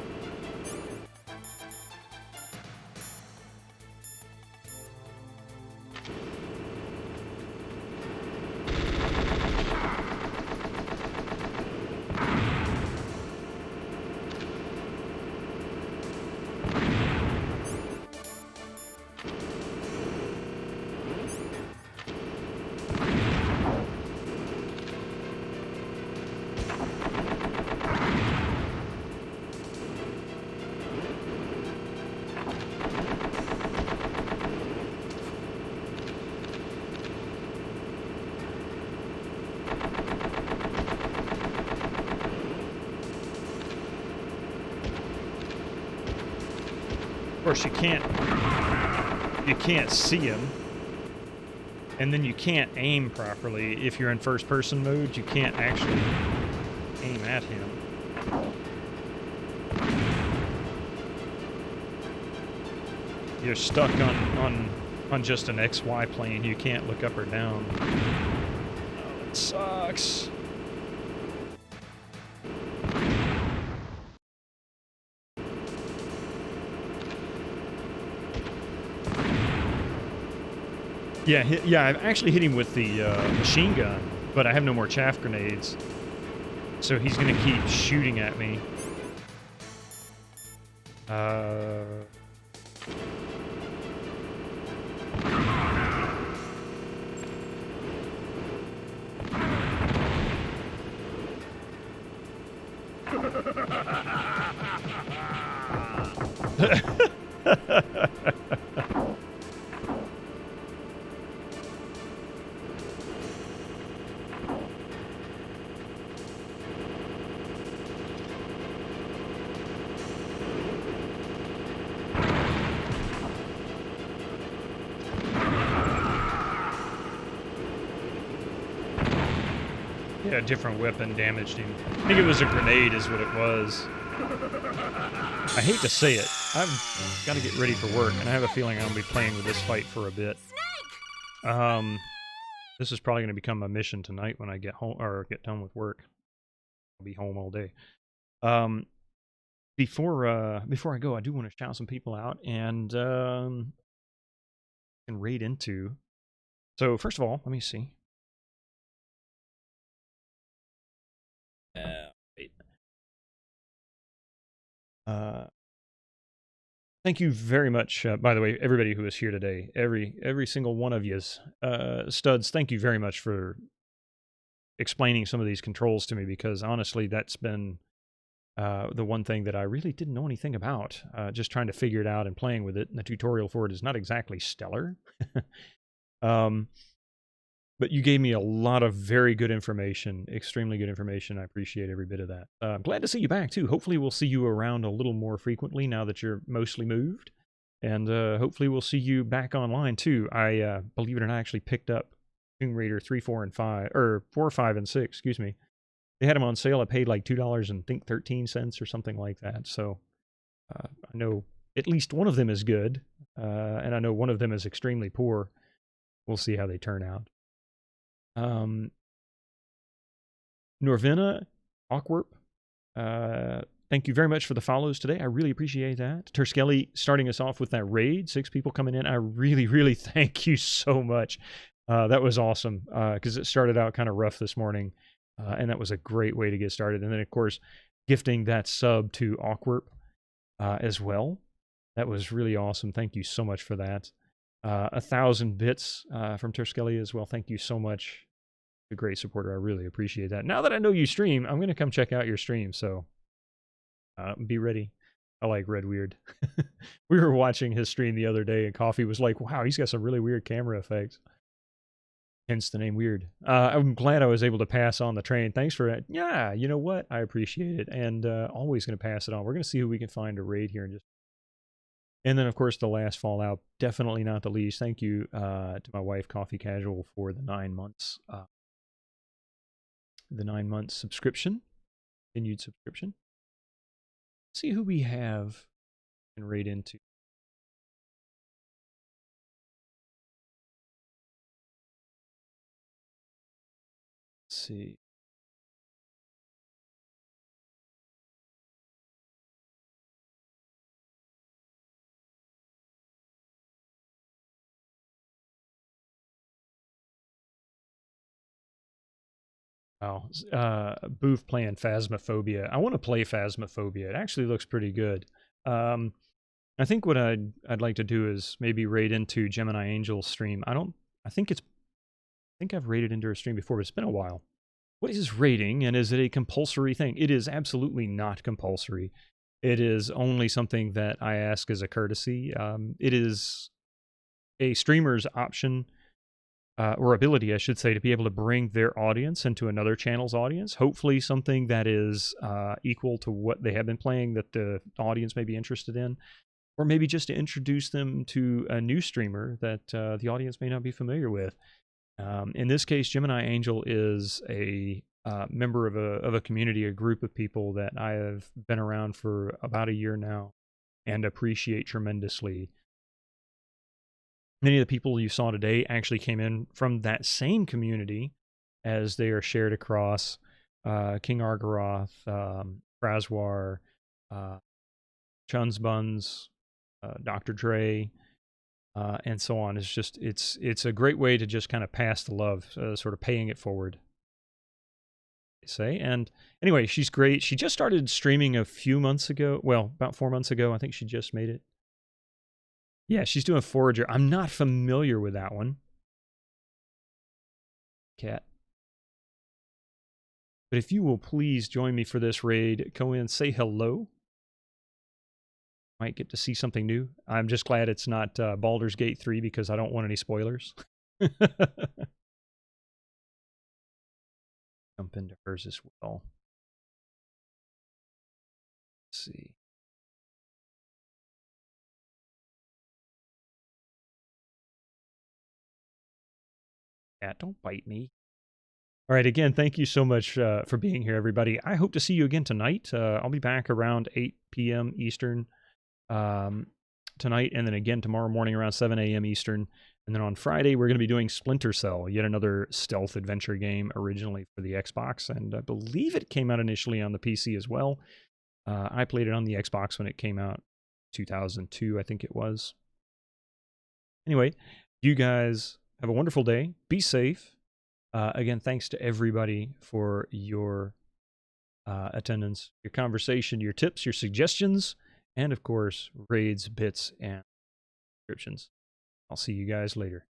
[SPEAKER 1] Of course, you can't see him, and then you can't aim properly. If you're in first-person mode, you can't actually aim at him. You're stuck on just an XY plane. You can't look up or down. Oh, it sucks. Yeah, I've actually hit him with the machine gun, but I have no more chaff grenades. So he's gonna keep shooting at me. Yeah, a different weapon damaged him. I think it was a grenade is what it was. I hate to say it. I've got to get ready for work, and I have a feeling I'm going to be playing with this fight for a bit. This is probably going to become a mission tonight when I get home, or get done with work. I'll be home all day. Before I go, I do want to shout some people out and can raid into. So first of all, let me see. Wait. Thank you very much, by the way, everybody who is here today. Every single one of yous, studs. Thank you very much for explaining some of these controls to me, because honestly, that's been the one thing that I really didn't know anything about. Just trying to figure it out and playing with it. And the tutorial for it is not exactly stellar. But you gave me a lot of very good information, extremely good information. I appreciate every bit of that. I'm glad to see you back, too. Hopefully we'll see you around a little more frequently now that you're mostly moved. And hopefully we'll see you back online, too. I, believe it or not, actually picked up Tomb Raider 3, 4, and 5, or 4, 5, and 6, excuse me. They had them on sale. I paid like $2 and I think 13 cents or something like that. So I know at least one of them is good, and I know one of them is extremely poor. We'll see how they turn out. Norvina, Awkwarp, thank you very much for the follows today. I really appreciate that. Terskelly starting us off with that raid, 6 people coming in. I really, really thank you so much. That was awesome, because it started out kind of rough this morning, and that was a great way to get started. And then, of course, gifting that sub to Awkwarp as well. That was really awesome. Thank you so much for that. 1,000 bits from Terskelly as well. Thank you so much. A great supporter. I really appreciate that. Now that I know you stream, I'm going to come check out your stream. So be ready. I like Red Weird. We were watching his stream the other day, and Coffee was like, wow, he's got some really weird camera effects. Hence the name Weird. I'm glad I was able to pass on the train. Thanks for it. Yeah, you know what? I appreciate it. And always going to pass it on. We're going to see who we can find to raid here in just. And then, of course, the last Fallout, definitely not the least. Thank you to my wife, Coffee Casual, for the 9 months. The 9 month subscription, continued subscription. Let's see who we have and raid into. Let's see. Oh, Booth playing Phasmophobia. I want to play Phasmophobia. It actually looks pretty good. I think what I'd like to do is maybe raid into Gemini Angel's stream. I think I've raided into her stream before, but it's been a while. What is raiding, and is it a compulsory thing? It is absolutely not compulsory. It is only something that I ask as a courtesy. It is a streamer's option, or ability, I should say, to be able to bring their audience into another channel's audience. Hopefully something that is equal to what they have been playing that the audience may be interested in. Or maybe just to introduce them to a new streamer that the audience may not be familiar with. In this case, Gemini Angel is a member of a community, a group of people that I have been around for about a year now and appreciate tremendously. Many of the people you saw today actually came in from that same community, as they are shared across King Argaroth, Fraswar, Chun's Buns, Dr. Dre, and so on. It's a great way to just kind of pass the love, sort of paying it forward, say. And anyway, she's great. She just started streaming a few months ago. Well, about 4 months ago. I think she just made it. Yeah, she's doing Forager. I'm not familiar with that one. Cat. But if you will please join me for this raid, go in, say hello. Might get to see something new. I'm just glad it's not Baldur's Gate 3 because I don't want any spoilers. Jump into hers as well. Let's see. Cat, don't bite me. All right, again, thank you so much for being here, everybody. I hope to see you again tonight. I'll be back around 8 p.m. Eastern tonight, and then again tomorrow morning around 7 a.m. Eastern. And then on Friday, we're going to be doing Splinter Cell, yet another stealth adventure game originally for the Xbox, and I believe it came out initially on the PC as well. I played it on the Xbox when it came out, 2002, I think it was. Anyway, you guys have a wonderful day. Be safe. Again, thanks to everybody for your attendance, your conversation, your tips, your suggestions, and of course, raids, bits, and subscriptions. I'll see you guys later.